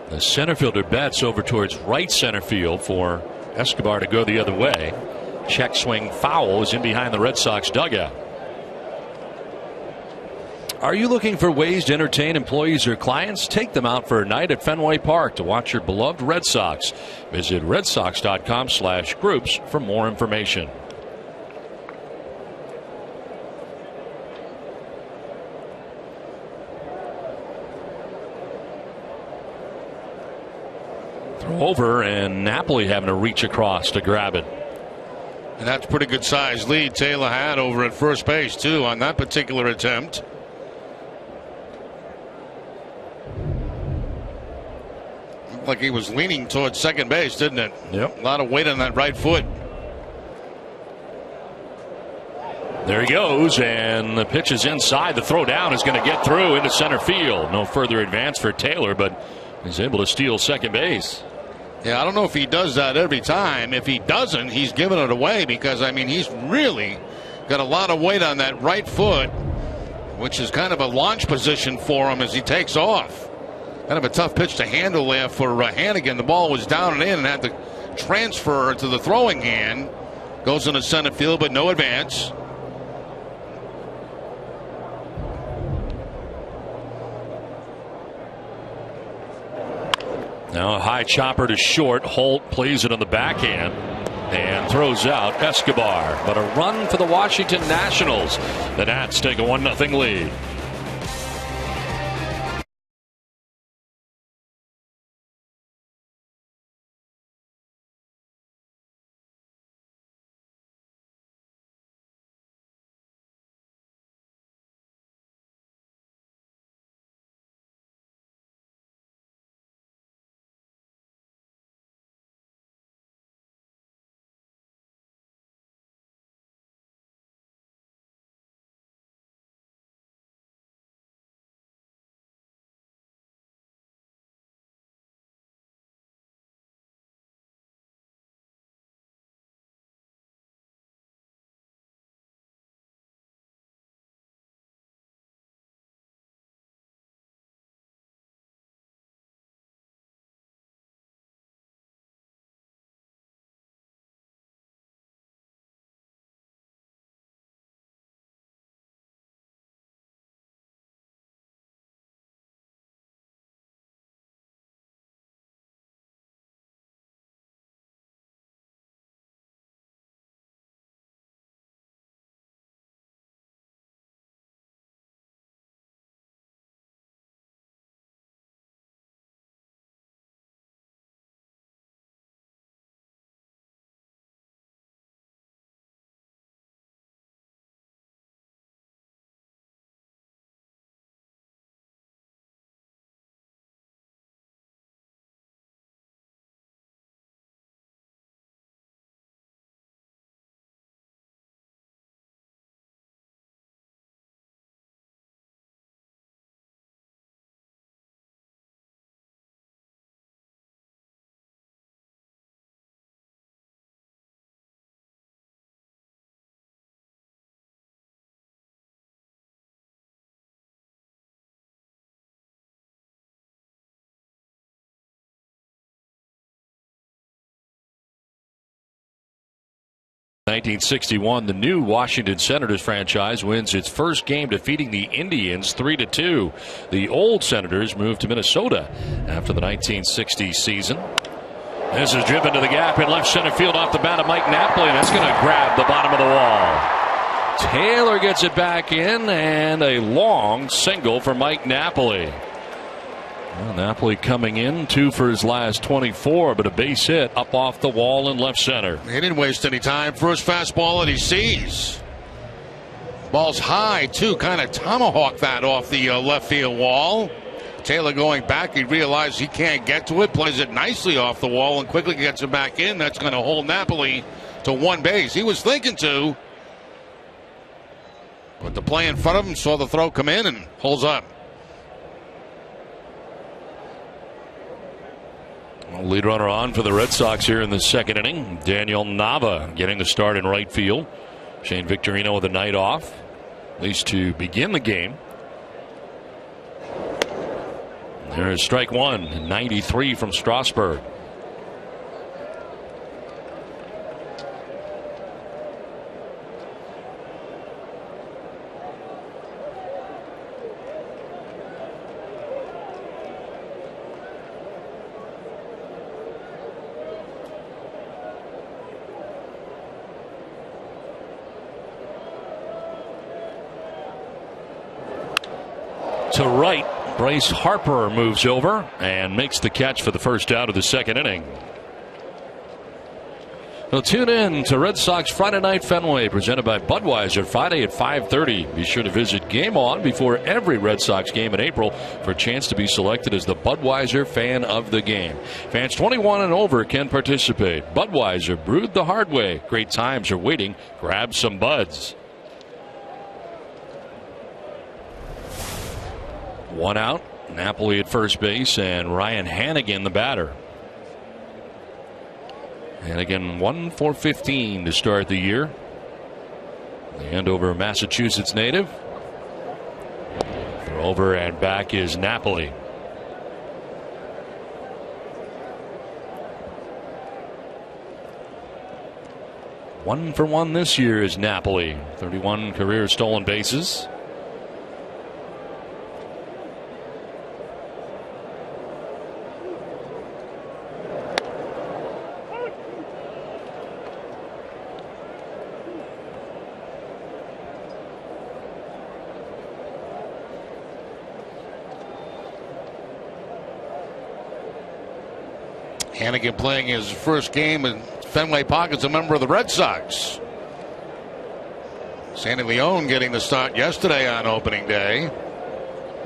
The center fielder bets over towards right center field for Escobar to go the other way. Check swing foul is in behind the Red Sox dugout. Are you looking for ways to entertain employees or clients? Take them out for a night at Fenway Park to watch your beloved Red Sox. Visit redsox.com/groups for more information. Throw over, and Napoli having to reach across to grab it. And that's a pretty good size lead Taylor had over at first base, too, on that particular attempt. Looked like he was leaning towards second base, didn't it? Yep. A lot of weight on that right foot. There he goes, and the pitch is inside. The throw down is going to get through into center field. No further advance for Taylor, but he's able to steal second base. Yeah, I don't know if he does that every time. If he doesn't, he's giving it away because, I mean, he's really got a lot of weight on that right foot, which is kind of a launch position for him as he takes off. Kind of a tough pitch to handle there for Hannigan. The ball was down and in and had to transfer to the throwing hand. Goes into center field, but no advance. Now a high chopper to short. Holt plays it on the backhand and throws out Escobar. But a run for the Washington Nationals. The Nats take a 1-0 lead. ...1961, the new Washington Senators franchise wins its first game defeating the Indians 3-2. The old Senators moved to Minnesota after the 1960 season. This is driven to the gap in left center field off the bat of Mike Napoli, and that's going to grab the bottom of the wall. Taylor gets it back in, and a long single for Mike Napoli. Well, Napoli coming in 2 for his last 24, but a base hit up off the wall in left center. He didn't waste any time. First fastball that he sees. Ball's high too, kind of tomahawk that off the left field wall. Taylor going back, he realized he can't get to it, plays it nicely off the wall and quickly gets it back in. That's going to hold Napoli to one base. He was thinking to, but the play in front of him saw the throw come in and holds up. Lead runner on for the Red Sox here in the second inning. Daniel Nava getting the start in right field. Shane Victorino with a night off, at least to begin the game. There's strike one, 93 from Strasburg. To right, Bryce Harper moves over and makes the catch for the first out of the second inning. Well, tune in to Red Sox Friday Night Fenway, presented by Budweiser, Friday at 5:30. Be sure to visit Game On before every Red Sox game in April for a chance to be selected as the Budweiser Fan of the Game. Fans 21 and over can participate. Budweiser, brewed the hard way. Great times are waiting. Grab some buds. One out, Napoli at first base, and Ryan Hannigan the batter. Hannigan 1 for 15 to start the year. The Andover, Massachusetts native. Throw over and back is Napoli. One for one this year is Napoli. 31 career stolen bases. Hannigan playing his first game in Fenway Park as a member of the Red Sox. Sandy Leon getting the start yesterday on opening day.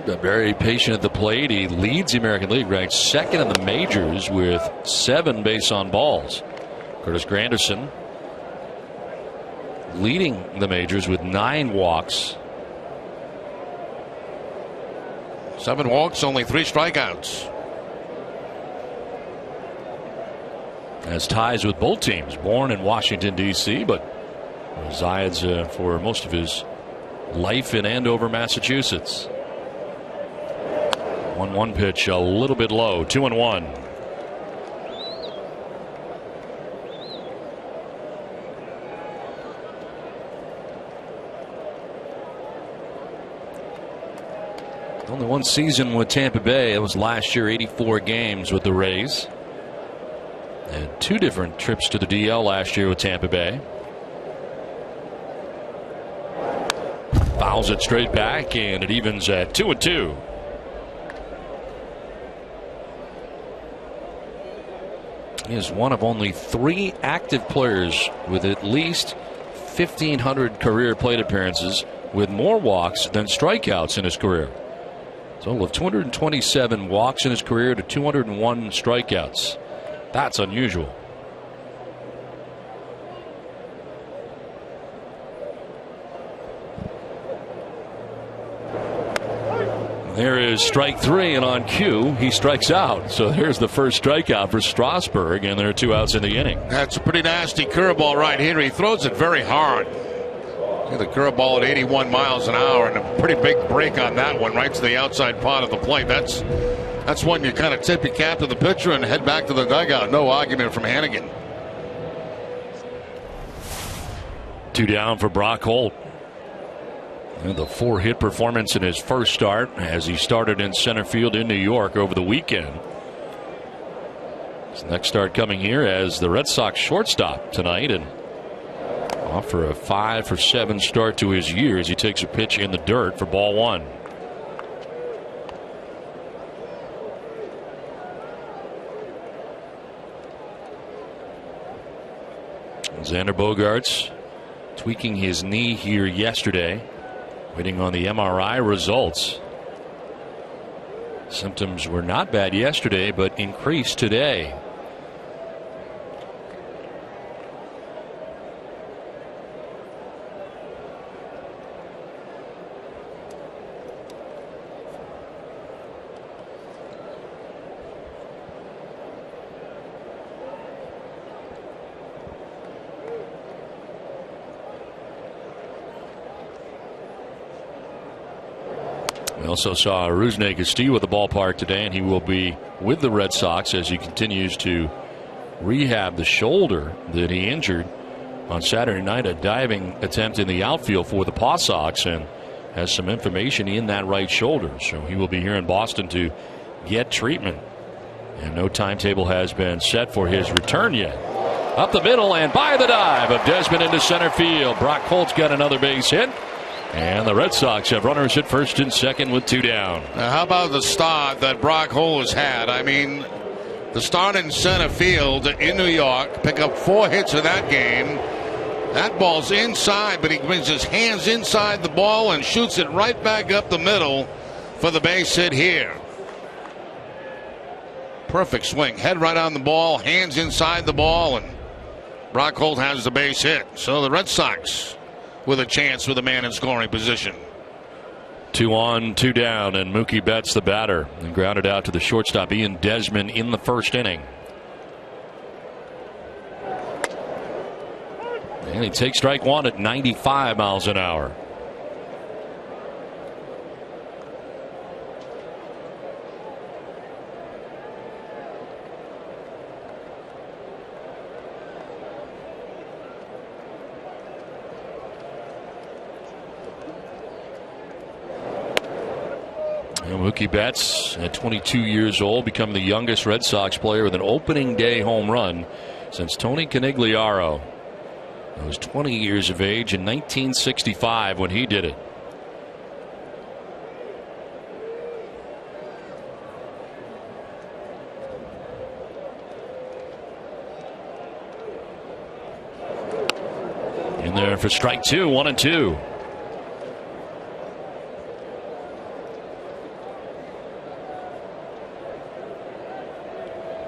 Very patient at the plate. He leads the American League, ranked second in the majors with 7 base on balls. Curtis Granderson leading the majors with 9 walks. 7 walks, only 3 strikeouts. Has ties with both teams. Born in Washington, D.C., but resides for most of his life in Andover, Massachusetts. 1-1 pitch, a little bit low. 2-1. Only one season with Tampa Bay. It was last year, 84 games with the Rays. And 2 different trips to the DL last year with Tampa Bay. Fouls it straight back, and it evens at 2-2. He is one of only 3 active players with at least 1,500 career plate appearances with more walks than strikeouts in his career. Total of 227 walks in his career to 201 strikeouts. That's unusual. There is strike 3, and on cue, he strikes out. So there's the first strikeout for Strasburg, and there are 2 outs in the inning. That's a pretty nasty curveball right here. He throws it very hard. See the curveball at 81 miles an hour, and a pretty big break on that one, right to the outside part of the plate. That's one you kind of tip your cap to the pitcher and head back to the dugout. No argument from Hannigan. 2 down for Brock Holt. And the 4-hit performance in his first start as he started in center field in New York over the weekend. His next start coming here as the Red Sox shortstop tonight, and off for a 5-for-7 start to his year as he takes a pitch in the dirt for ball 1. Xander Bogaerts tweaking his knee here yesterday, waiting on the MRI results. Symptoms were not bad yesterday, but increased today. We also saw Rusney Castillo at the ballpark today, and he will be with the Red Sox as he continues to rehab the shoulder that he injured on Saturday night. A diving attempt in the outfield for the Paw Sox, and has some information in that right shoulder. So he will be here in Boston to get treatment. And no timetable has been set for his return yet. Up the middle and by the dive of Desmond into center field. Brock Holt's got another base hit. And the Red Sox have runners at first and second with 2 down. Now, how about the start that Brock Holt has had? I mean, the start in center field in New York, pick up 4 hits in that game. That ball's inside, but he brings his hands inside the ball and shoots it right back up the middle for the base hit here. Perfect swing. Head right on the ball, hands inside the ball, and Brock Holt has the base hit. So the Red Sox with a chance with a man in scoring position. 2 on, 2 down, and Mookie Betts the batter, and grounded out to the shortstop Ian Desmond in the first inning. And he takes strike 1 at 95 miles an hour. Mookie Betts, at 22 years old, becoming the youngest Red Sox player with an opening day home run since Tony Conigliaro. He was 20 years of age in 1965 when he did it. In there for strike 2, 1-2.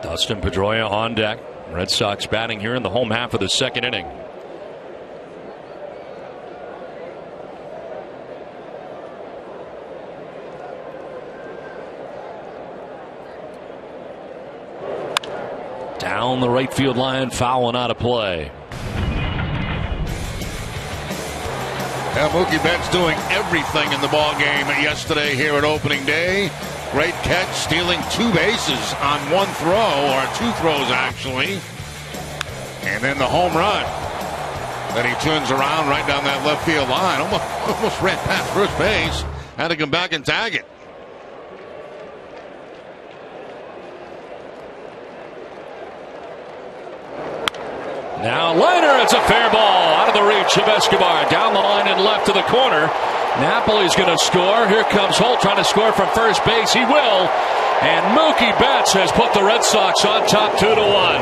Dustin Pedroia on deck. Red Sox batting here in the home half of the second inning. Down the right field line, foul and out of play. Yeah, Mookie Betts doing everything in the ball game yesterday here at opening day. Great catch, stealing 2 bases on 1 throw, or 2 throws actually. And then the home run. Then he turns around right down that left field line. Almost ran past first base. Had to come back and tag it. Now liner, it's a fair ball out of the reach of Escobar. Down the line and left to the corner. Napoli's going to score. Here comes Holt trying to score from first base. He will. And Mookie Betts has put the Red Sox on top 2-1.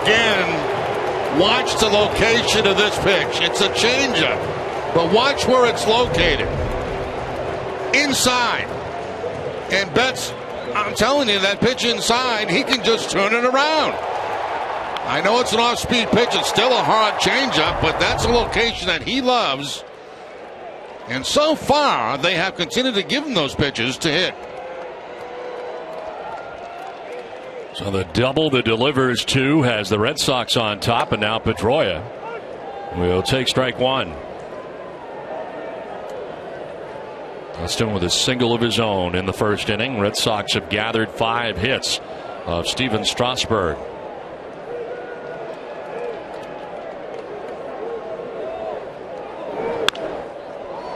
Again, watch the location of this pitch. It's a changeup, but watch where it's located. Inside. And Betts, I'm telling you, that pitch inside, he can just turn it around. I know it's an off-speed pitch. It's still a hard changeup, but that's a location that he loves. And so far, they have continued to give him those pitches to hit. So the double that delivers 2 has the Red Sox on top, and now Pedroia will take strike 1. Dustin with a single of his own in the first inning. Red Sox have gathered 5 hits of Steven Strasburg.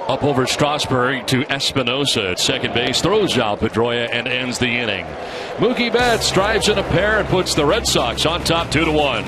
Up over Strasburg to Espinosa at second base. Throws out Pedroia and ends the inning. Mookie Betts drives in a pair and puts the Red Sox on top 2-1.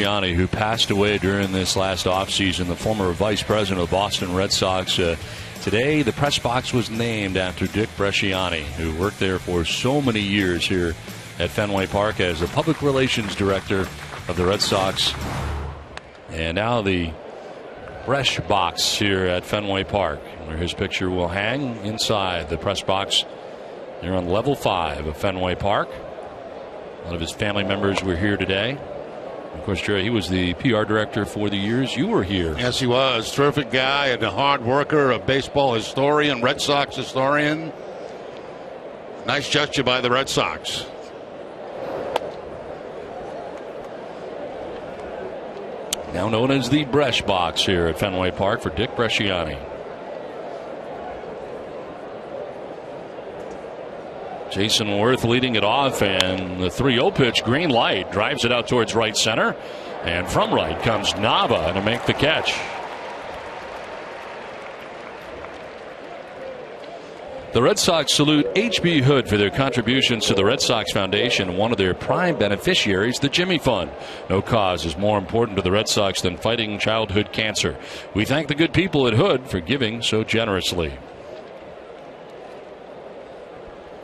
Who passed away during this last offseason, the former vice president of the Boston Red Sox. Today, the press box was named after Dick Bresciani, who worked there for so many years here at Fenway Park as the public relations director of the Red Sox. And now the press box here at Fenway Park, where his picture will hang inside the press box here on level 5 of Fenway Park. A lot of his family members were here today. Of course, Jerry, he was the PR director for the years you were here. Yes, he was. Terrific guy and a hard worker, a baseball historian, Red Sox historian. Nice gesture by the Red Sox. Now known as the Bresh Box here at Fenway Park for Dick Bresciani. Jason Worth leading it off, and the 3-0 pitch, green light, drives it out towards right center, and from right comes Nava to make the catch. The Red Sox salute H.B. Hood for their contributions to the Red Sox Foundation, one of their prime beneficiaries, the Jimmy Fund. No cause is more important to the Red Sox than fighting childhood cancer. We thank the good people at Hood for giving so generously.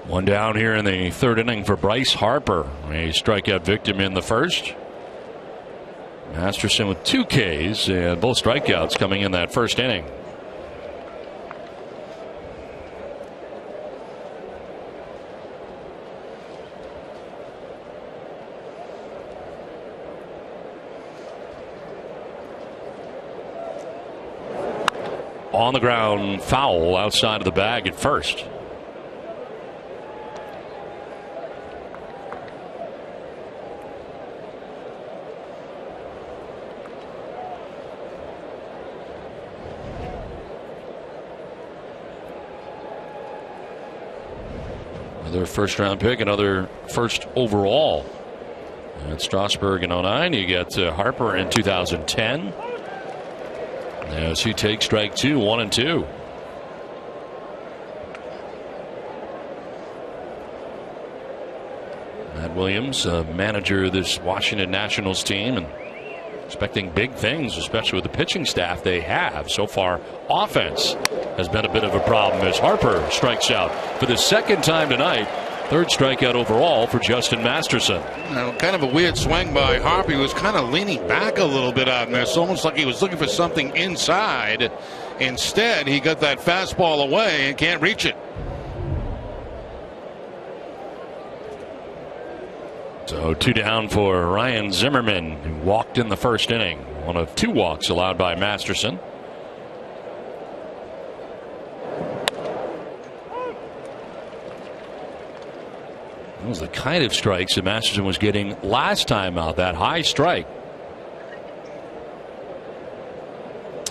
One down here in the third inning for Bryce Harper, a strikeout victim in the first. Masterson with 2 Ks and both strikeouts coming in that first inning. On the ground, foul outside of the bag at first. Another first round pick, another first overall. At Strasburg in 09. You get Harper in 2010. As he takes strike 2, 1-2. Matt Williams, manager of this Washington Nationals team, and expecting big things, especially with the pitching staff they have. So far, offense has been a bit of a problem as Harper strikes out for the second time tonight. Third strikeout overall for Justin Masterson. Kind of a weird swing by Harper. He was kind of leaning back a little bit on this, almost like he was looking for something inside. Instead, he got that fastball away and can't reach it. So 2 down for Ryan Zimmerman, who walked in the first inning. One of 2 walks allowed by Masterson. That was the kind of strikes that Masterson was getting last time out, that high strike.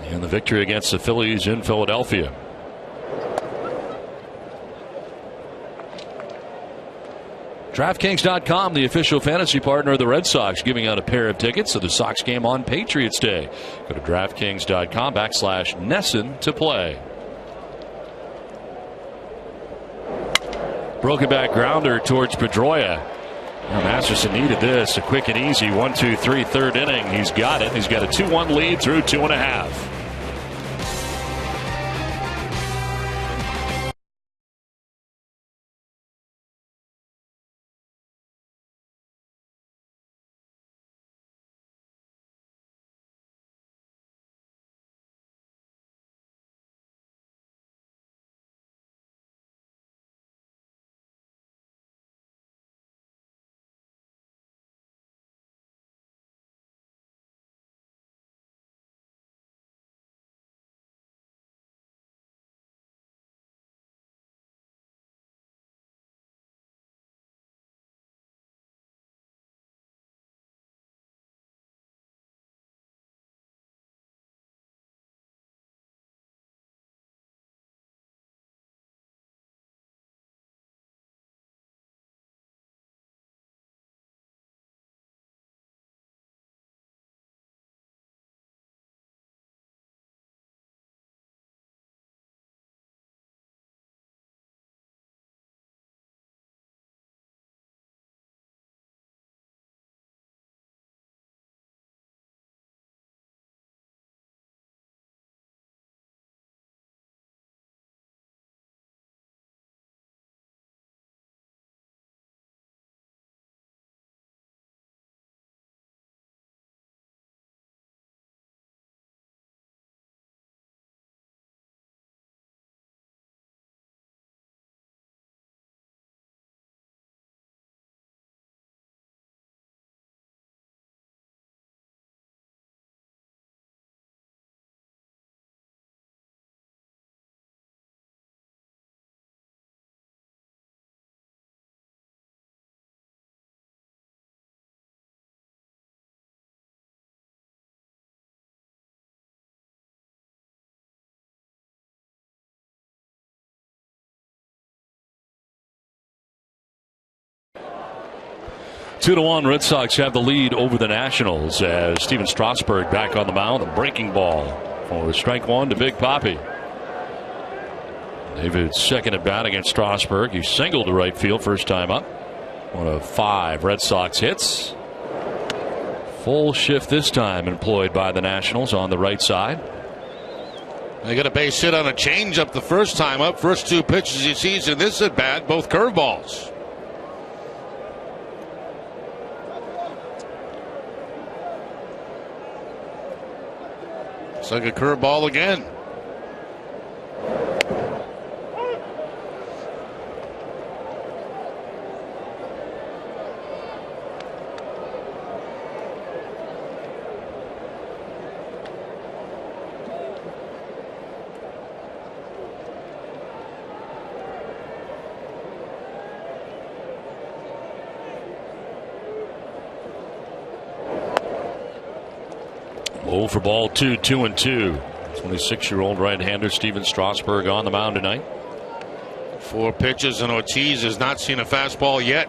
And the victory against the Phillies in Philadelphia. DraftKings.com, the official fantasy partner of the Red Sox, giving out a pair of tickets to the Sox game on Patriots Day. Go to DraftKings.com/Nesson to play. Broken back grounder towards Pedroia. Well, Masterson needed this. A quick and easy 1-2-3 third inning. He's got it. He's got a 2-1 lead through 2.5. 2-1, Red Sox have the lead over the Nationals as Steven Strasburg back on the mound. A breaking ball for strike one to Big Papi. David's second at bat against Strasburg. He singled to right field first time up. One of 5 Red Sox hits. Full shift this time employed by the Nationals on the right side. They got a base hit on a changeup the first time up. First 2 pitches he sees in this at bat, both curveballs. It's like a curveball again. Oh, for ball 2, 2-2. 26-year-old right-hander Steven Strasburg on the mound tonight. 4 pitches, and Ortiz has not seen a fastball yet.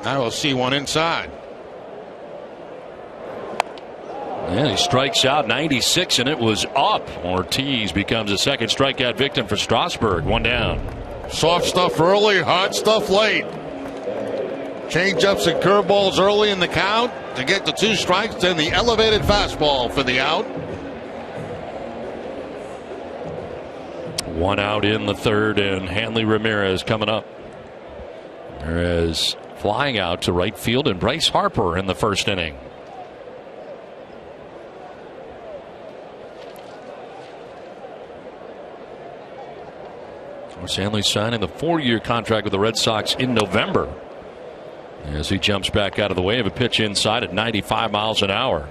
Now we'll see one inside. And he strikes out 96, and it was up. Ortiz becomes a second strikeout victim for Strasburg. 1 down. Soft stuff early, hard stuff late. Change-ups and curveballs early in the count to get the 2 strikes, then the elevated fastball for the out. 1 out in the third, and Hanley Ramirez coming up. Ramirez flying out to right field, and Bryce Harper in the first inning. Hanley signing the 4-year contract with the Red Sox in November as he jumps back out of the way of a pitch inside at 95 miles an hour.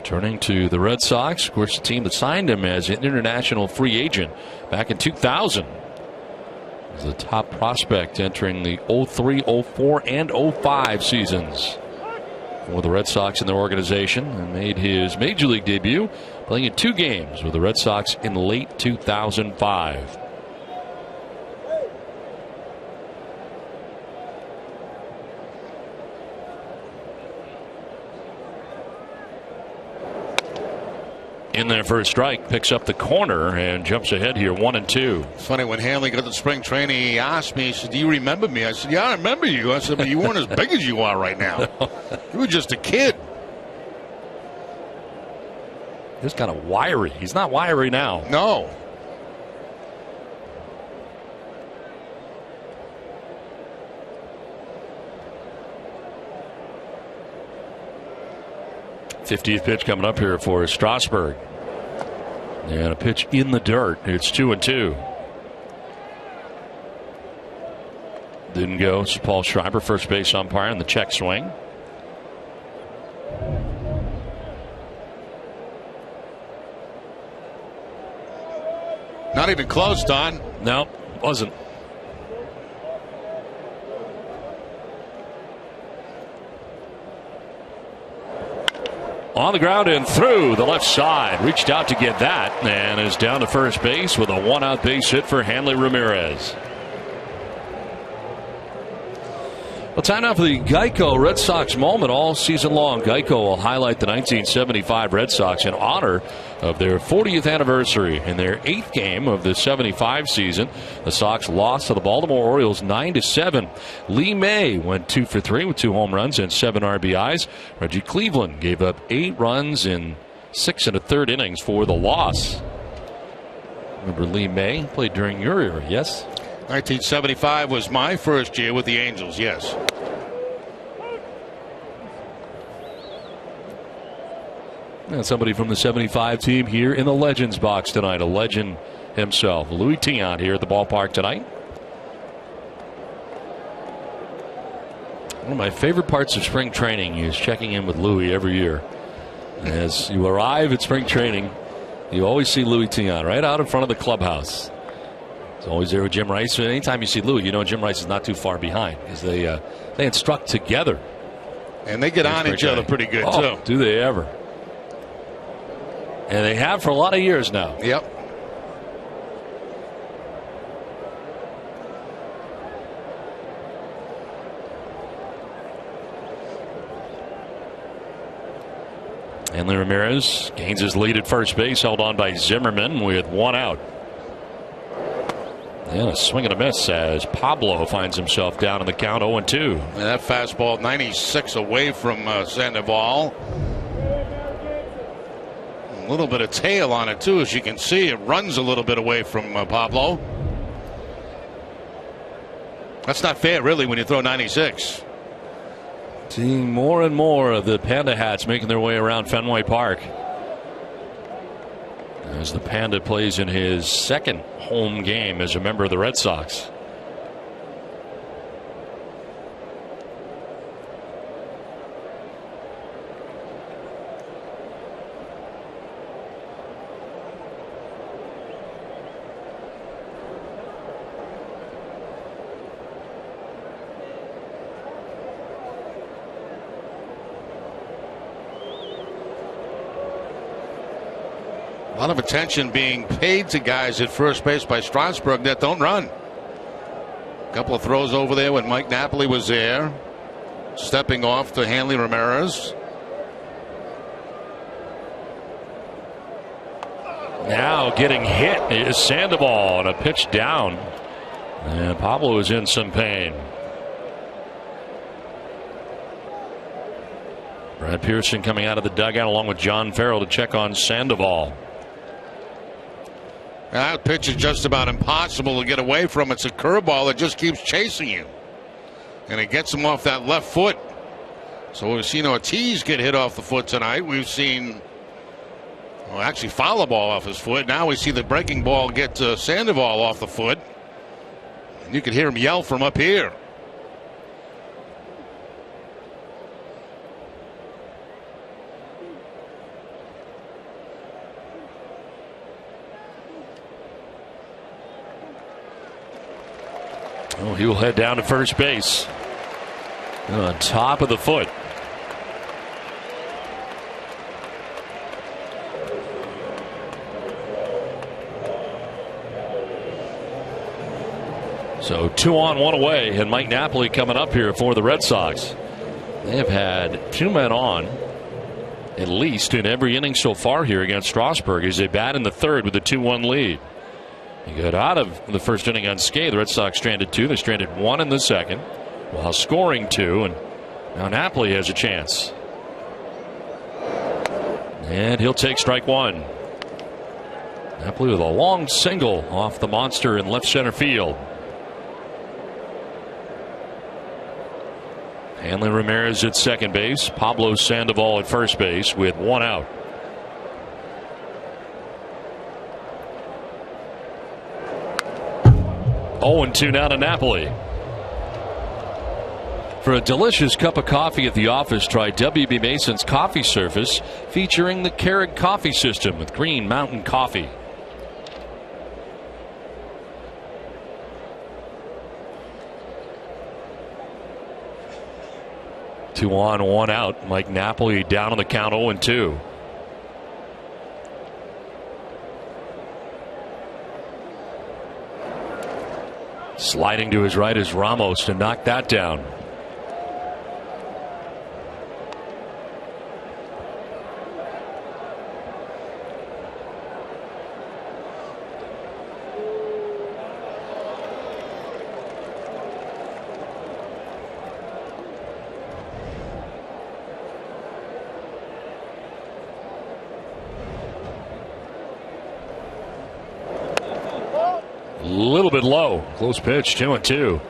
Turning to the Red Sox, of course, the team that signed him as an international free agent back in 2000. He's the top prospect entering the 03, 04, and 05 seasons for the Red Sox in their organization, and made his major league debut playing in 2 games with the Red Sox in late 2005. In there for a strike, picks up the corner and jumps ahead here, 1-2. It's funny, when Hanley got to spring training, he asked me, he said, "Do you remember me?" I said, "Yeah, I remember you." I said, "But you weren't as big as you are right now. You were just a kid." He's kind of wiry. He's not wiry now. No. '50th pitch coming up here for Strasburg. And a pitch in the dirt. It's 2-2. Didn't go. It's Paul Schreiber, first base umpire, in the check swing. Not even close, Don. No, wasn't. On the ground and through the left side. Reached out to get that and is down to first base with a 1-out base hit for Hanley Ramirez. Well, time now for the Geico Red Sox moment all season long. Geico will highlight the 1975 Red Sox in honor of their 40th anniversary. In their 8th game of the 75 season, the Sox lost to the Baltimore Orioles 9-7. Lee May went 2 for 3 with 2 home runs and 7 RBIs. Reggie Cleveland gave up 8 runs in 6 1/3 innings for the loss. Remember Lee May played during your era, yes? 1975 was my first year with the Angels, yes. And somebody from the 75 team here in the Legends box tonight. A legend himself. Louis Tiant here at the ballpark tonight. One of my favorite parts of spring training is checking in with Louis every year. As you arrive at spring training, you always see Louis Tiant right out in front of the clubhouse. He's always there with Jim Rice. Anytime you see Louis, you know Jim Rice is not too far behind because they instruct together. And they get on each other pretty good, too. Do they ever? And they have for a lot of years now. Yep. Hanley Ramirez gains his lead at first base, held on by Zimmerman with one out. And a swing and a miss as Pablo finds himself down in the count 0-2. And that fastball 96 away from Sandoval. A little bit of tail on it too, as you can see. It runs a little bit away from Pablo. That's not fair, really, when you throw 96. Seeing more and more of the Panda hats making their way around Fenway Park as the Panda plays in his second home game as a member of the Red Sox. A lot of attention being paid to guys at first base by Strasburg that don't run. A couple of throws over there when Mike Napoli was there. Stepping off to Hanley Ramirez. Now getting hit is Sandoval on a pitch down. And Pablo is in some pain. Brad Pearson coming out of the dugout along with John Farrell to check on Sandoval. That pitch is just about impossible to get away from. It's a curveball that just keeps chasing you. And it gets him off that left foot. So we've seen Ortiz get hit off the foot tonight. We've seen, well, actually foul a ball off his foot. Now we see the breaking ball get Sandoval off the foot. And you can hear him yell from up here. Oh, he will head down to first base on top of the foot. So 2 on, 1 away, and Mike Napoli coming up here for the Red Sox. They have had 2 men on at least in every inning so far here against Strasburg as they bat in the third with a 2-1 lead. He got out of the first inning unscathed. The Red Sox stranded 2. They stranded 1 in the second while scoring 2. And now Napoli has a chance. And he'll take strike 1. Napoli with a long single off the monster in left center field. Hanley Ramirez at second base. Pablo Sandoval at first base with 1 out. Oh, and 2 now to Napoli. For a delicious cup of coffee at the office, try W.B. Mason's Coffee Surface, featuring the Keurig coffee system with Green Mountain Coffee. Two on, 1 out. Mike Napoli down on the count 0-2. Sliding to his right is Ramos to knock that down. A little bit low. Close pitch, 2-2.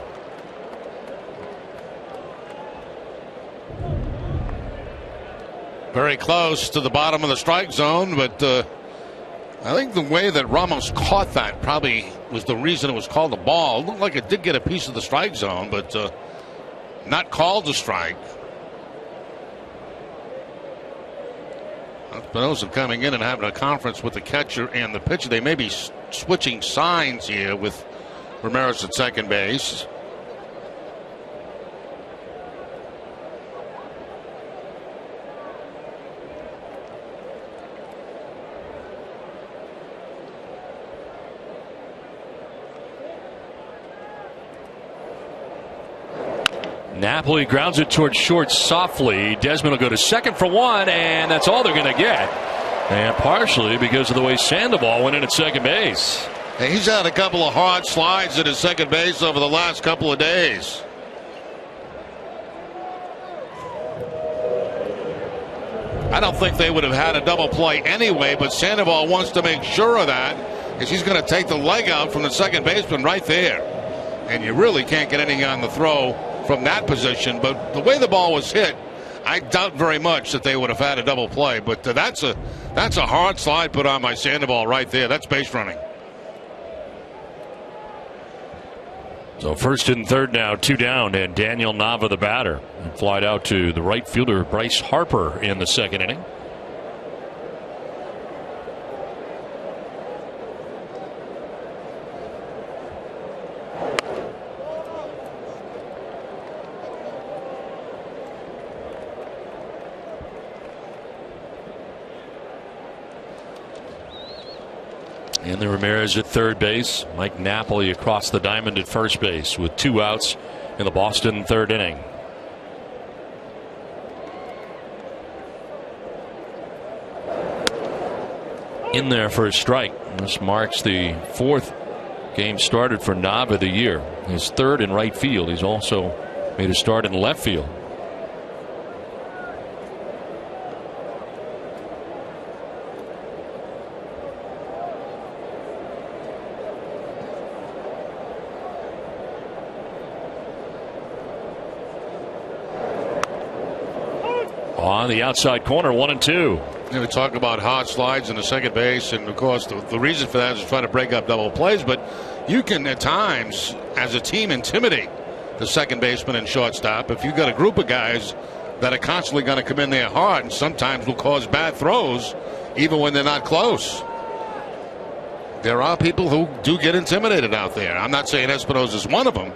Very close to the bottom of the strike zone, but I think the way that Ramos caught that probably was the reason it was called a ball. It looked like it did get a piece of the strike zone, but not called a strike. Espinosa coming in and having a conference with the catcher and the pitcher. They may be switching signs here with Ramirez at second base. Napoli grounds it towards short softly. Desmond will go to second for one, and that's all they're going to get. And partially because of the way Sandoval went in at second base. Hey, he's had a couple of hard slides at his second base over the last couple of days. I don't think they would have had a double play anyway, but Sandoval wants to make sure of that, because he's going to take the leg out from the second baseman right there. And you really can't get anything on the throw from that position. But the way the ball was hit, I doubt very much that they would have had a double play. But that's a hard slide put on by Sandoval right there. That's base running. So first and third now, 2 down, and Daniel Nava the batter. And flied out to the right fielder Bryce Harper in the second inning. And the Ramirez at third base. Mike Napoli across the diamond at first base with 2 outs in the Boston third inning. In there for a strike. This marks the 4th game started for Nava of the year. His 3rd in right field. He's also made a start in left field. On the outside corner, 1-2. We talk about hard slides in the second base, and of course the reason for that is trying to break up double plays. But you can at times, as a team, intimidate the second baseman and shortstop if you've got a group of guys that are constantly going to come in there hard, and sometimes will cause bad throws even when they're not close. There are people who do get intimidated out there. I'm not saying Espinosa is one of them.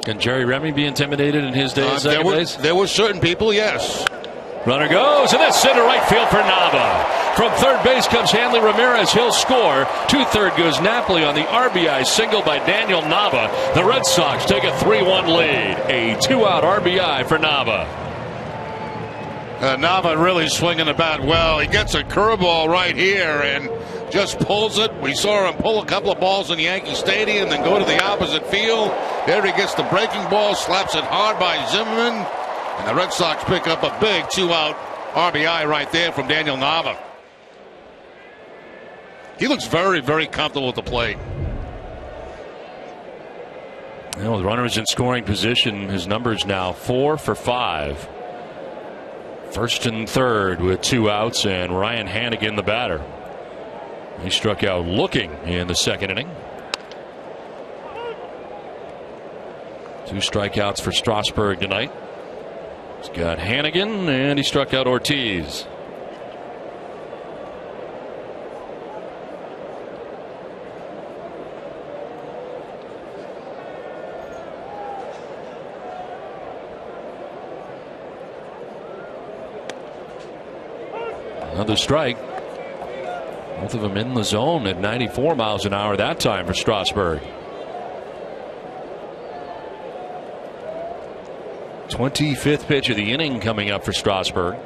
Can Jerry Remy be intimidated in his days? There were certain people, yes. Runner goes, and that's center right field for Nava. From third base comes Hanley Ramirez. He'll score. To third goes Napoli on the RBI single by Daniel Nava. The Red Sox take a 3-1 lead. A 2-out RBI for Nava. Nava really swinging the bat well. He gets a curveball right here and just pulls it. We saw him pull a couple of balls in Yankee Stadium, then go to the opposite field. There he gets the breaking ball, slaps it hard by Zimmerman, and the Red Sox pick up a big 2-out RBI right there from Daniel Nava. He looks very, very comfortable at the plate. You know, the runner is in scoring position. His numbers now 4 for 5. First and third with 2 outs, and Ryan Hannigan the batter. He struck out looking in the second inning. 2 strikeouts for Strasburg tonight. He's got Hannigan, and he struck out Ortiz. Another strike. Both of them in the zone at 94 miles an hour that time for Strasburg. 25th pitch of the inning coming up for Strasburg.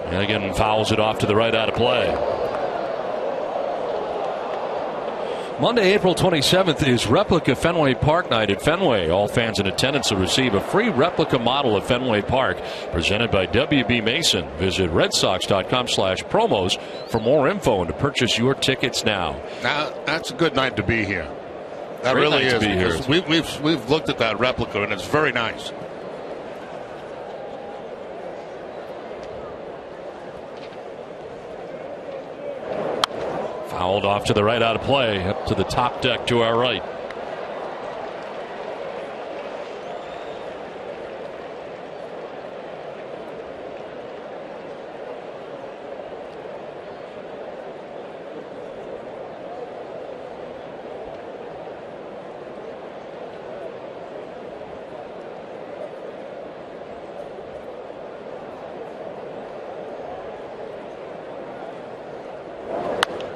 And again fouls it off to the right out of play. Monday, April 27th is Replica Fenway Park Night at Fenway. All fans in attendance will receive a free replica model of Fenway Park presented by W.B. Mason. Visit redsox.com/promos for more info and to purchase your tickets now. Now, that's a good night to be here. That Great really night to is. be here. We've looked at that replica, and it's very nice. Fouled off to the right out of play, up to the top deck to our right.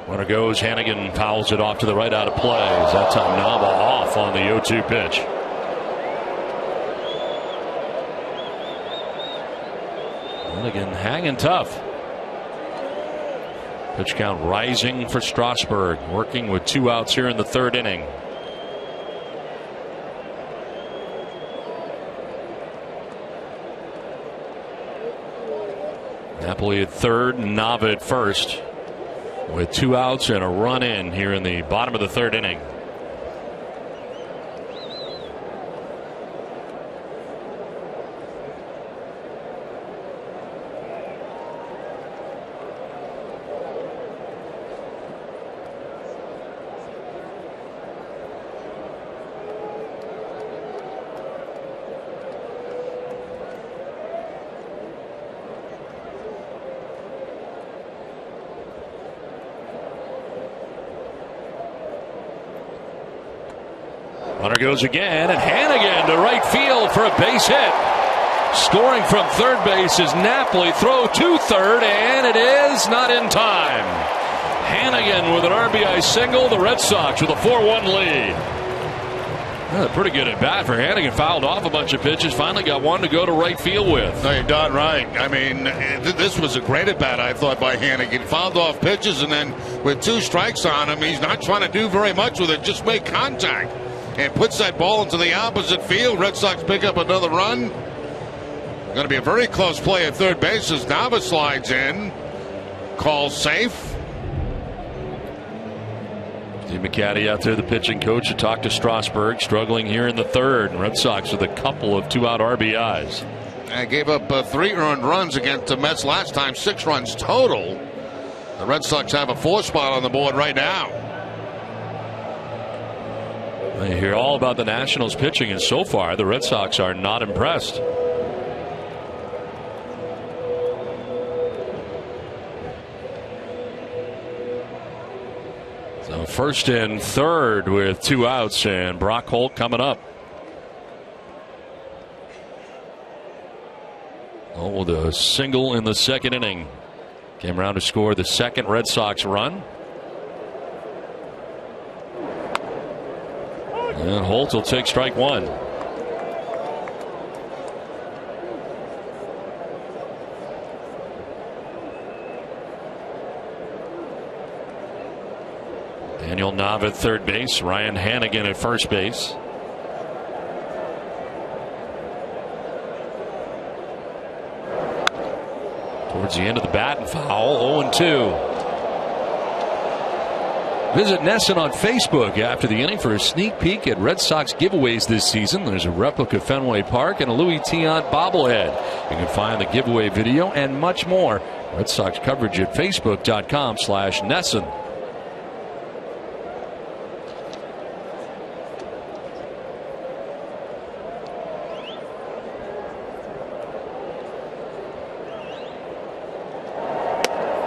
Runner goes. Hannigan fouls it off to the right, out of play. That time Nava off on the 0-2 pitch. Hannigan hanging tough. Pitch count rising for Strasburg, working with 2 outs here in the 3rd inning. Napoli at 3rd, Nava at 1st, with 2 outs and a run in here in the bottom of the 3rd inning. Runner goes again, and Hannigan to right field for a base hit. Scoring from 3rd base is Napoli. Throw to 3rd, and it is not in time. Hannigan with an RBI single. The Red Sox with a 4-1 lead. Pretty good at bat for Hannigan. Fouled off a bunch of pitches. Finally got one to go to right field with. No, you're darn right. I mean, this was a great at bat, I thought, by Hannigan. Fouled off pitches, and then with 2 strikes on him, he's not trying to do very much with it. Just make contact. And puts that ball into the opposite field. Red Sox pick up another run. Going to be a very close play at 3rd base as Nava slides in. Call safe. Steve McCaddy out there, the pitching coach, to talk to Strasburg. Struggling here in the 3rd. Red Sox with a couple of 2-out RBIs. And gave up 3 earned runs against the Mets last time. 6 runs total. The Red Sox have a 4 spot on the board right now. You hear all about the Nationals pitching, and so far the Red Sox are not impressed. So 1st and 3rd with 2 outs, and Brock Holt coming up. Oh, the single in the 2nd inning. Came around to score the 2nd Red Sox run. And Holt will take strike 1. Daniel Nava at 3rd base. Ryan Hannigan at 1st base. Towards the end of the bat, and foul. 0-2. Visit NESN on Facebook after the inning for a sneak peek at Red Sox giveaways this season. There's a replica Fenway Park and a Louis Tiant bobblehead. You can find the giveaway video and much more. Red Sox coverage at facebook.com/NESN.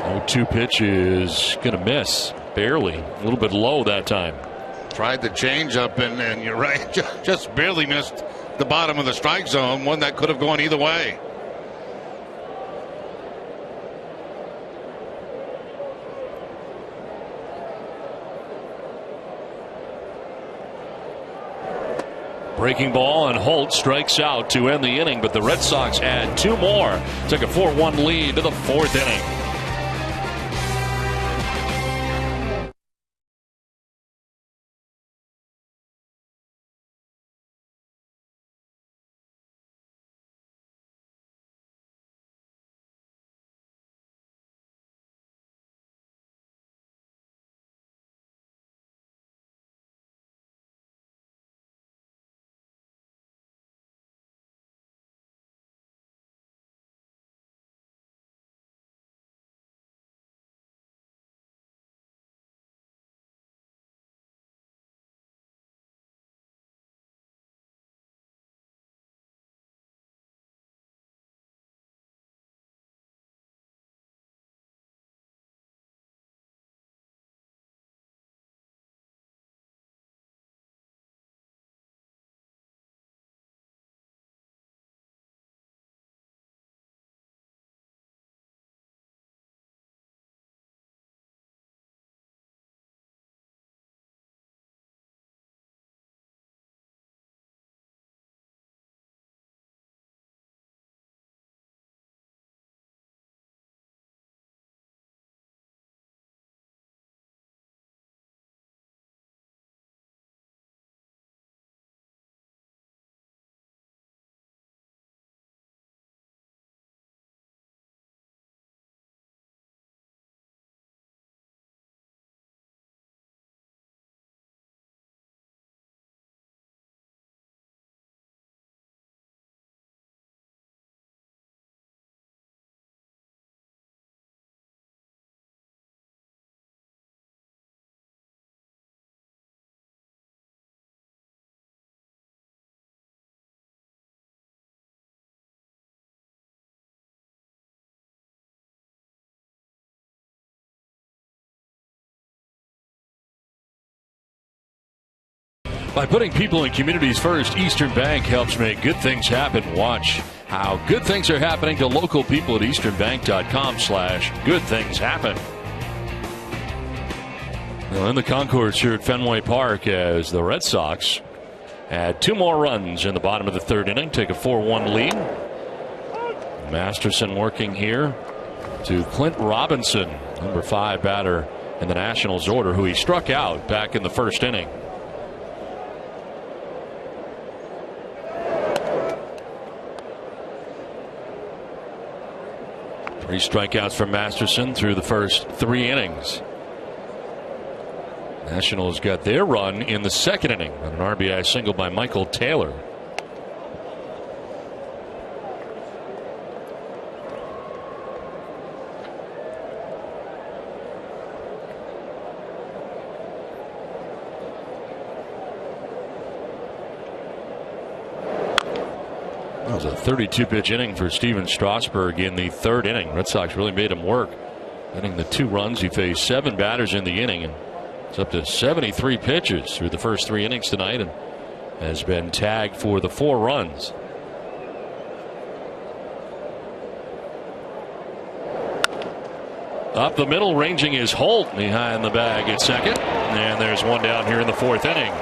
No 2 pitch is going to miss. Barely. A little bit low that time. Tried the changeup, and you're right. Just barely missed the bottom of the strike zone. One that could have gone either way. Breaking ball, and Holt strikes out to end the inning, but the Red Sox add 2 more. Took a 4-1 lead to the 4th inning. By putting people and communities first, Eastern Bank helps make good things happen. Watch how good things are happening to local people at easternbank.com/goodthingshappen. Well, in the concourse here at Fenway Park, as the Red Sox add 2 more runs in the bottom of the 3rd inning, take a 4-1 lead. Masterson working here to Clint Robinson, number 5 batter in the Nationals order, who he struck out back in the 1st inning. Three strikeouts from Masterson through the first 3 innings. Nationals got their run in the 2nd inning on an RBI single by Michael Taylor. That was a 32-pitch inning for Steven Strasburg in the 3rd inning. Red Sox really made him work, getting the 2 runs. He faced 7 batters in the inning, and it's up to 73 pitches through the first 3 innings tonight, and has been tagged for the 4 runs. Up the middle, ranging is Holt behind the bag at second, and there's one down here in the 4th inning.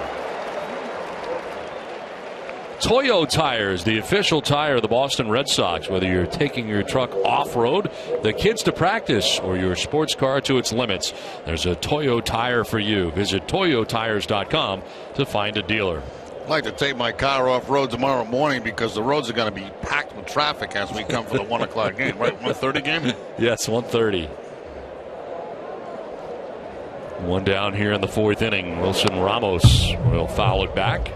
Toyo Tires, the official tire of the Boston Red Sox. Whether you're taking your truck off-road, the kids to practice, or your sports car to its limits, there's a Toyo Tire for you. Visit toyotires.com to find a dealer. I'd like to take my car off-road tomorrow morning because the roads are going to be packed with traffic as we come for the 1 o'clock game. Right, 1:30 game? Yes, 1:30. One down here in the 4th inning. Wilson Ramos will foul it back.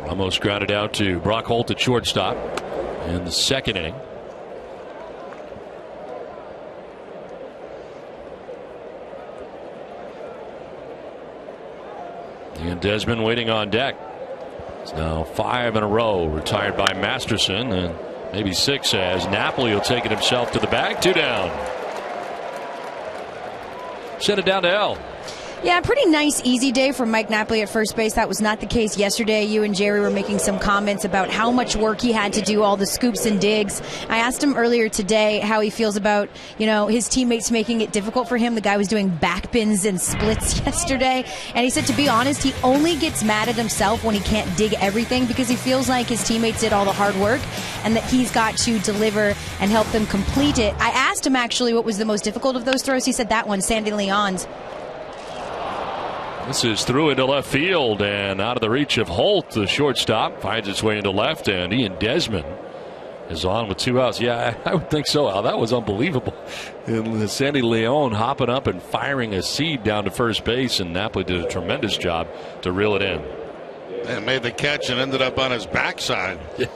Ramos grounded out to Brock Holt at shortstop in the 2nd inning. And Desmond waiting on deck. It's now 5 in a row retired by Masterson, and maybe 6 as Napoli will take it himself to the bag. 2 down. Send it down to L. Yeah, pretty nice, easy day for Mike Napoli at first base. That was not the case yesterday. You and Jerry were making some comments about how much work he had to do, all the scoops and digs. I asked him earlier today how he feels about, his teammates making it difficult for him. The guy was doing backbends and splits yesterday. And he said, to be honest, he only gets mad at himself when he can't dig everything because he feels like his teammates did all the hard work and that he's got to deliver and help them complete it. I asked him actually what was the most difficult of those throws. He said that one, Sandy Leon's. This is through into left field and out of the reach of Holt. The shortstop finds its way into left, and Ian Desmond is on with 2 outs. Yeah, I would think so, Al. That was unbelievable. And Sandy Leon hopping up and firing a seed down to first base, and Napoli did a tremendous job to reel it in. And made the catch and ended up on his backside. Yeah.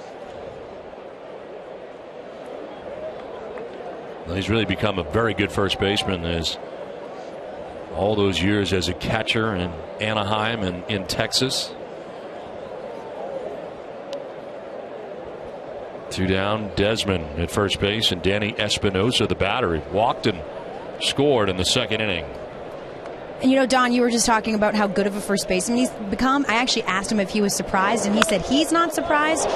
Well, he's really become a very good first baseman as all those years as a catcher in Anaheim and in Texas. 2 down, Desmond at first base, and Danny Espinosa, the batter, walked and scored in the 2nd inning. And Don, you were just talking about how good of a first baseman he's become. I actually asked him if he was surprised, and he said he's not surprised,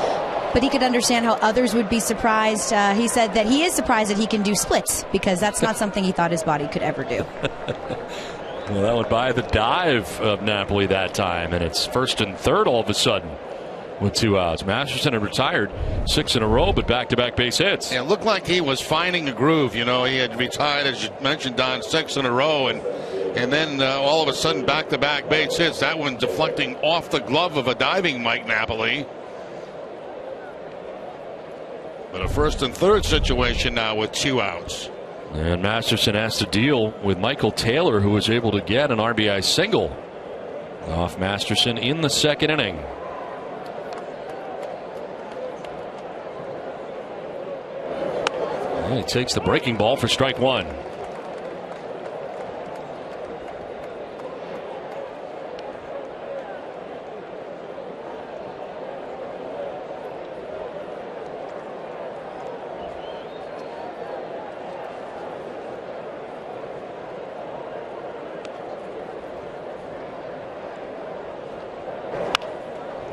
but he could understand how others would be surprised. He said that he is surprised that he can do splits because that's not something he thought his body could ever do. Well, that would buy the dive of Napoli that time, and it's 1st and 3rd all of a sudden with 2 outs. Masterson had retired 6 in a row, but back-to-back base hits. Yeah, it looked like he was finding a groove. He had retired, as you mentioned, Don, 6 in a row, and then all of a sudden back-to-back base hits. That one deflecting off the glove of a diving Mike Napoli. But a 1st and 3rd situation now with 2 outs. And Masterson has to deal with Michael Taylor, who was able to get an RBI single off Masterson in the 2nd inning. And he takes the breaking ball for strike 1.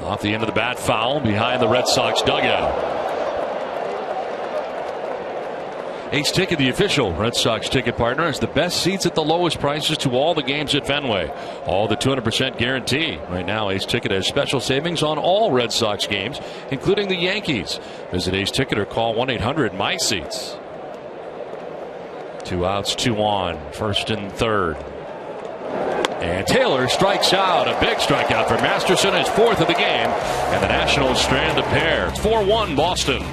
Off the end of the bat, foul behind the Red Sox dugout. Ace Ticket, the official Red Sox ticket partner, has the best seats at the lowest prices to all the games at Fenway. All the 200% guarantee. Right now, Ace Ticket has special savings on all Red Sox games, including the Yankees. Visit Ace Ticket or call 1-800-MY-SEATS. 2 outs, 2 on, first and third. And Taylor strikes out. A big strikeout for Masterson, his 4th of the game. And the Nationals strand a pair. 4-1 Boston.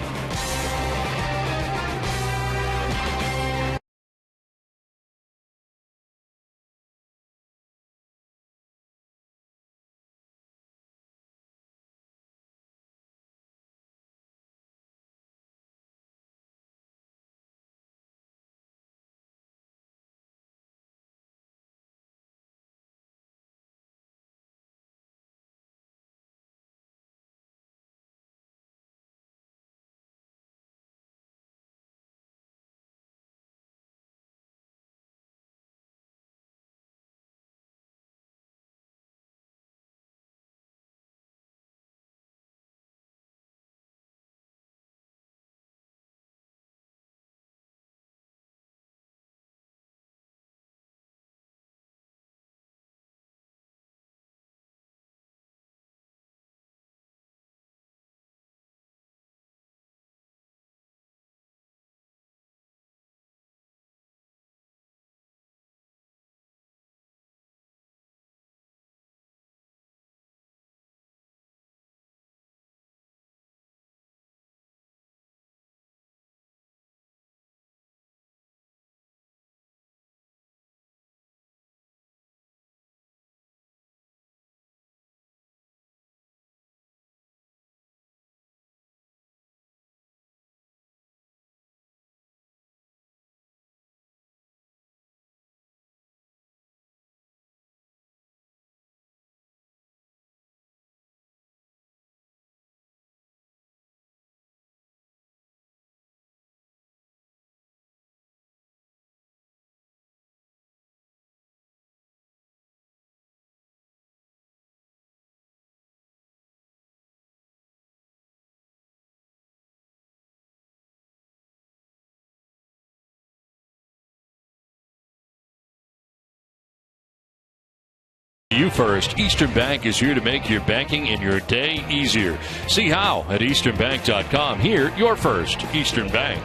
You first. Eastern Bank is here to make your banking and your day easier. See how at easternbank.com. Here, your first. Eastern Bank.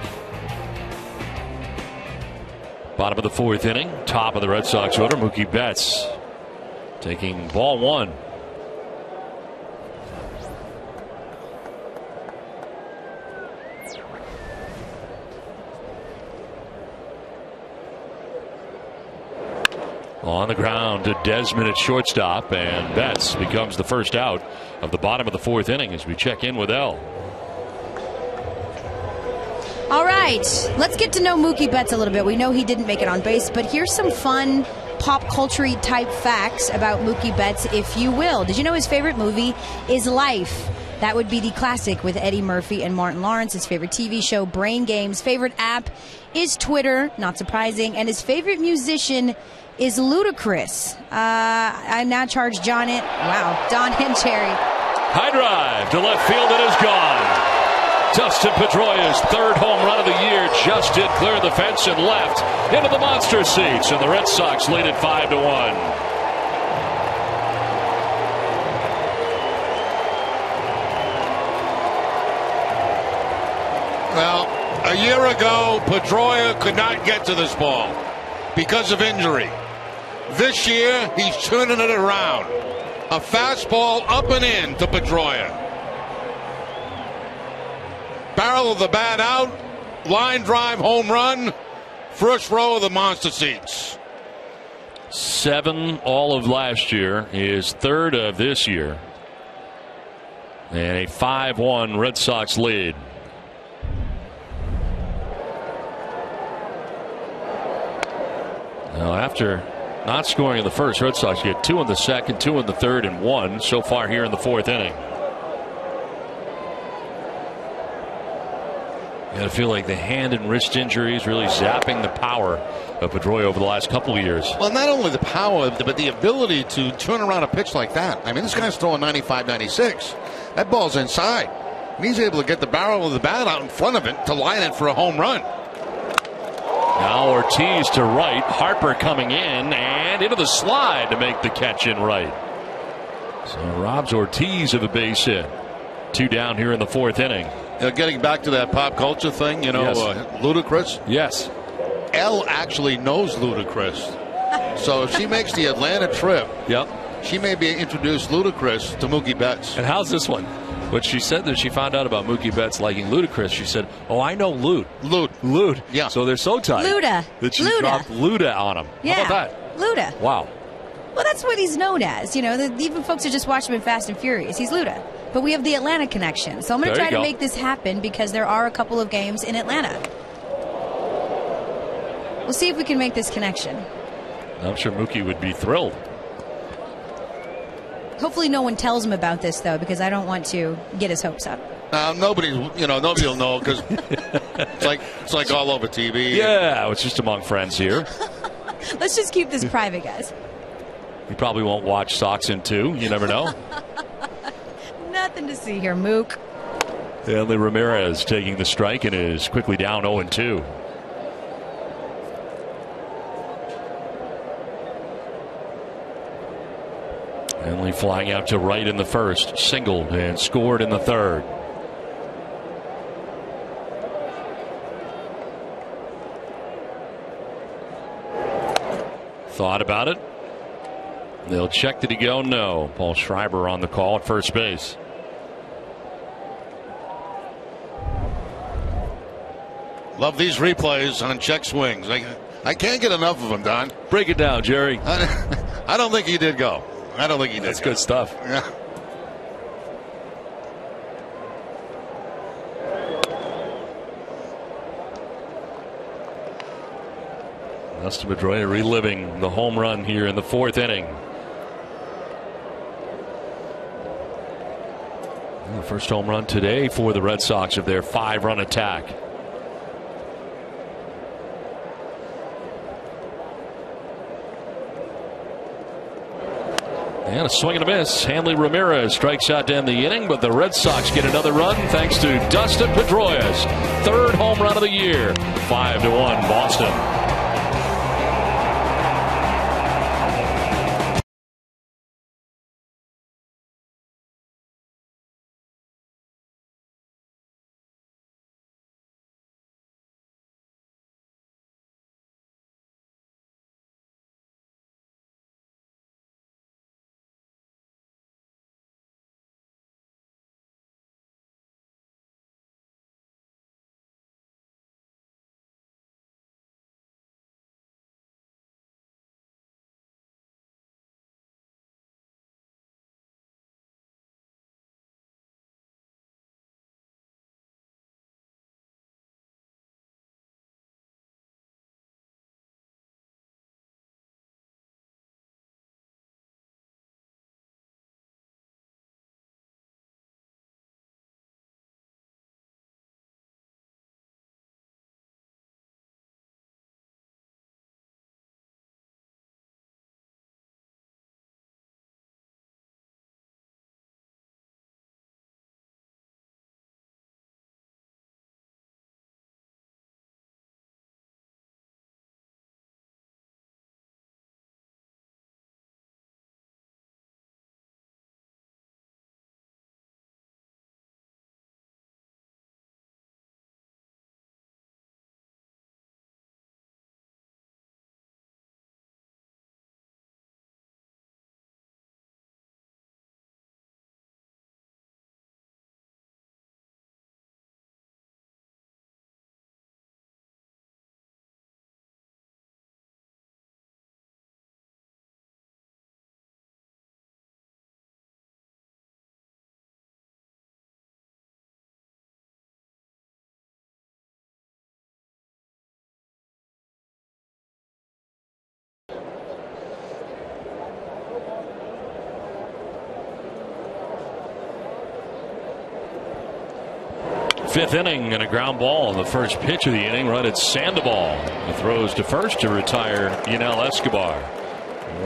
Bottom of the 4th inning. Top of the Red Sox order. Mookie Betts taking ball 1. On the ground to Desmond at shortstop, and Betts becomes the first out of the bottom of the 4th inning as we check in with Elle. All right, let's get to know Mookie Betts a little bit. We know he didn't make it on base, but here's some fun pop culture-y type facts about Mookie Betts, if you will. Did you know his favorite movie is Life? That would be the classic with Eddie Murphy and Martin Lawrence. His favorite TV show, Brain Games. Favorite app is Twitter, not surprising. And his favorite musician is Ludacris. I now charge Don Hincheri. High drive to left field, it is gone. Dustin Pedroia's 3rd home run of the year just did clear the fence and left into the monster seats, and the Red Sox lead it 5-1. Well, a year ago, Pedroia could not get to this ball because of injury. This year, he's turning it around. A fastball up and in to Pedroia. Barrel of the bat out. Line drive home run. First row of the monster seats. 7 all of last year. His 3rd of this year. And a 5-1 Red Sox lead. Now, after not scoring in the first, Red Sox get 2 in the second, 2 in the third, and 1 so far here in the 4th inning. You gotta feel like the hand and wrist injuries really zapping the power of Pedroia over the last couple of years. Well, not only the power, but the ability to turn around a pitch like that. I mean, this guy's throwing 95, 96. That ball's inside. And he's able to get the barrel of the bat out in front of it to line it for a home run. Now Ortiz to right. Harper coming in and into the slide to make the catch in right. So robs Ortiz of a base hit. 2 down here in the 4th inning. Getting back to that pop culture thing, you know, Yes. Ludacris. Yes. Elle actually knows Ludacris. So if she makes the Atlanta trip, Yep. she may be introduced Ludacris to Mookie Betts. And how's this one? But she said that she found out about Mookie Betts liking Ludacris. She said, "Oh, I know Lud. Yeah. So they're so tight Luda. that she Luda. dropped Luda on him. Yeah. How about that? Luda. Wow. Well, that's what he's known as. You know, even folks who just watch him in Fast and Furious, he's Luda. But we have the Atlanta connection. So I'm going to There try you to go. make this happen because there are a couple of games in Atlanta. We'll see if we can make this connection. I'm sure Mookie would be thrilled. Hopefully no one tells him about this, though, because I don't want to get his hopes up. Nobody will know because it's like all over TV. Yeah, it's just among friends here. Let's just keep this private, guys. He probably won't watch Sox in 2. You never know. Nothing to see here, Mook. Hanley Ramirez taking the strike and is quickly down 0-2. Hanley flying out to right in the 1st, singled and scored in the 3rd. Thought about it. They'll check. Did he go? No. Paul Schreiber on the call at first base. Love these replays on check swings. I can't get enough of them, Don. Break it down, Jerry. I don't think he did go. I don't think he did. That's good stuff. Yeah. Dustin Pedroia reliving the home run here in the 4th inning. The first home run today for the Red Sox of their 5-run attack. And a swing and a miss. Hanley Ramirez strikes out to end the inning, but the Red Sox get another run thanks to Dustin Pedroia's 3rd home run of the year. 5-1 Boston. Fifth inning and a ground ball. The first pitch of the inning right at Sandoval. He throws to first to retire Yanel Escobar.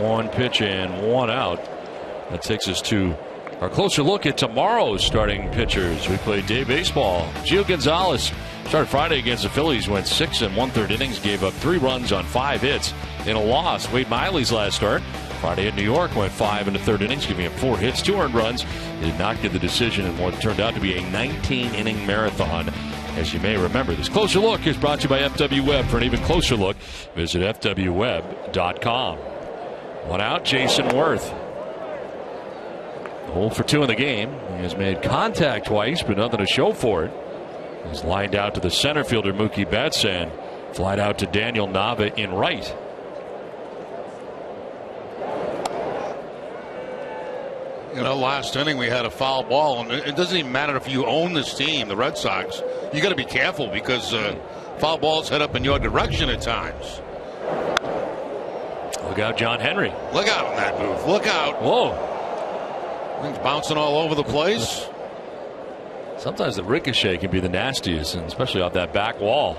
1 pitch and 1 out. That takes us to Our closer look at tomorrow's starting pitchers. We played day baseball. Gio Gonzalez started Friday against the Phillies, went 6 1/3 innings, gave up 3 runs on 5 hits in a loss. Wade Miley's last start Friday in New York went 5 1/3 innings, giving up 4 hits, 2 earned runs. He did not get the decision in what turned out to be a 19-inning marathon. As you may remember, this closer look is brought to you by FW Web. For an even closer look, visit FWWeb.com. 1 out, Jason Worth. 0 for 2 in the game. He has made contact twice, but nothing to show for it. He's lined out to the center fielder, Mookie Betts, and flied out to Daniel Nava in right. You know, last inning we had a foul ball, and it doesn't even matter if you own this team, the Red Sox. You got to be careful because foul balls head up in your direction at times. Look out, John Henry. Look out in that booth. Look out. Whoa. Things bouncing all over the place. Sometimes the ricochet can be the nastiest, and especially off that back wall.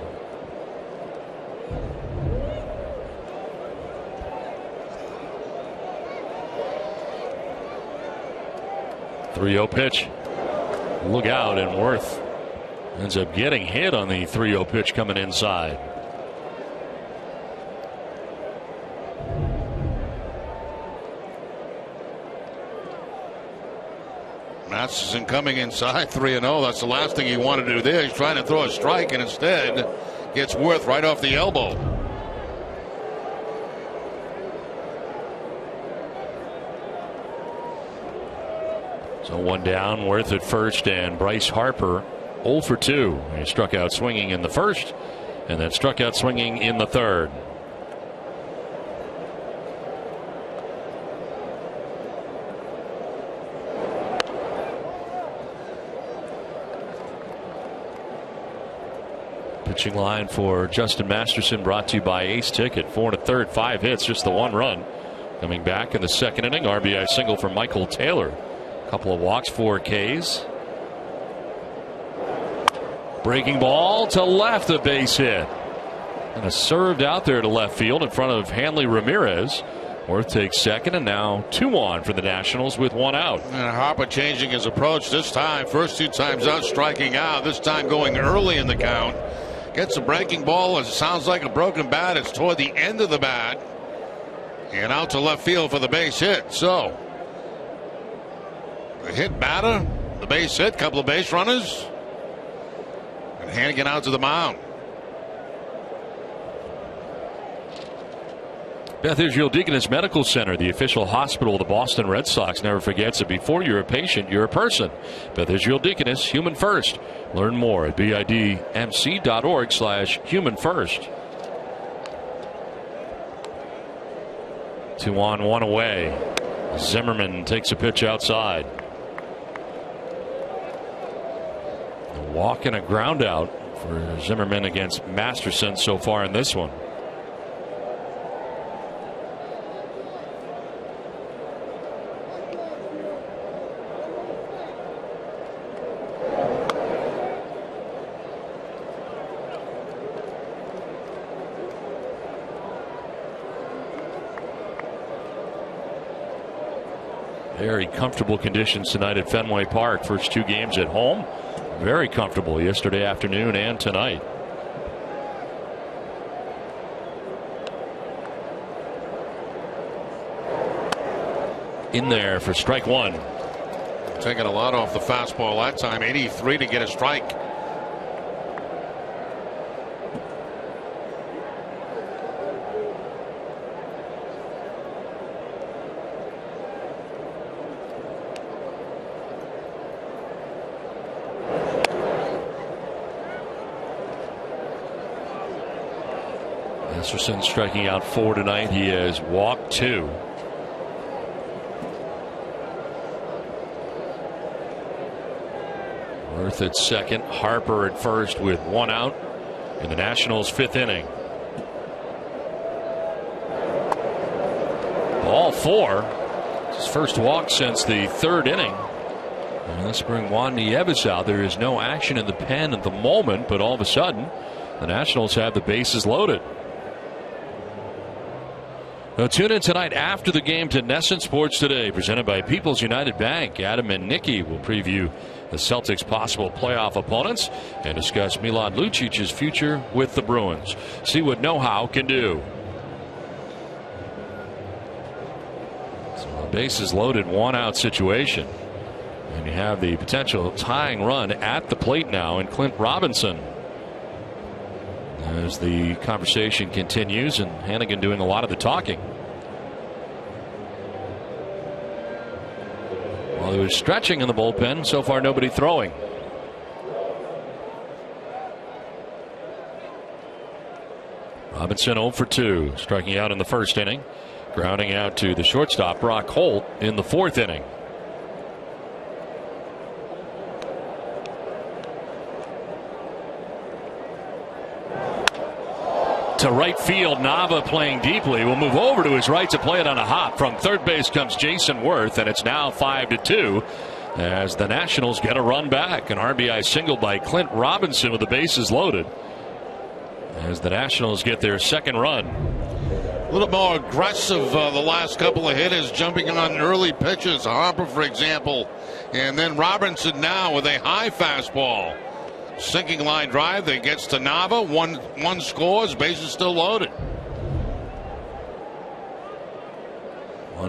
.3-0 pitch. Look out, and Worth ends up getting hit on the 3-0 pitch coming inside. Masterson coming inside 3-0. That's the last thing he wanted to do there. He's trying to throw a strike and instead gets Worth right off the elbow. So 1 down, Worth at first, and Bryce Harper 0 for 2. He struck out swinging in the first and then struck out swinging in the third. Pitching line for Justin Masterson brought to you by Ace Ticket. 4 1/3, 5 hits, just the 1 run. Coming back in the second inning, RBI single for Michael Taylor. A couple of walks, 4 Ks. Breaking ball to left, a base hit. And a served out there to left field in front of Hanley Ramirez. Worth takes second, and now 2 on for the Nationals with 1 out. And Harper changing his approach this time. First 2 times out, striking out. This time going early in the count. Gets a breaking ball. It sounds like a broken bat. It's toward the end of the bat. And out to left field for the base hit. So, the hit batter, the base hit, couple of base runners. And Hannigan out to the mound. Beth Israel Deaconess Medical Center, the official hospital of the Boston Red Sox, never forgets that before you're a patient, you're a person. Beth Israel Deaconess, human first. Learn more at bidmc.org/human first. 2 on, 1 away. Zimmerman takes a pitch outside. A walk and a ground out for Zimmerman against Masterson so far in this one. Very comfortable conditions tonight at Fenway Park. First 2 games at home. Very comfortable yesterday afternoon and tonight. In there for strike 1. Taking a lot off the fastball that time. 83 to get a strike. Masterson striking out 4 tonight. He has walked 2. Worth at second, Harper at first with 1 out in the Nationals' 5th inning. Ball 4. It's his first walk since the 3rd inning. And let's bring Juan Nieves out. There is no action in the pen at the moment, but all of a sudden the Nationals have the bases loaded. Well, tune in tonight after the game to Nesson Sports Today, presented by People's United Bank. Adam and Nikki will preview the Celtics' possible playoff opponents and discuss Milan Lucic's future with the Bruins. See what know-how can do. So a bases loaded, one-out situation. And you have the potential tying run at the plate now in Clint Robinson. As the conversation continues, and Hannigan doing a lot of the talking. Well, he was stretching in the bullpen. So far, nobody throwing. Robinson 0 for 2, striking out in the first inning, grounding out to the shortstop, Brock Holt, in the fourth inning. To right field, Nava playing deeply will move over to his right to play it on a hop. From third base comes Jason Worth, and it's now 5-2 as the Nationals get a run back. An RBI single by Clint Robinson with the bases loaded as the Nationals get their second run. A little more aggressive the last couple of hitters, jumping on early pitches. Harper, for example, and then Robinson now with a high fastball. Sinking line drive that gets to Nava. One scores, bases still loaded.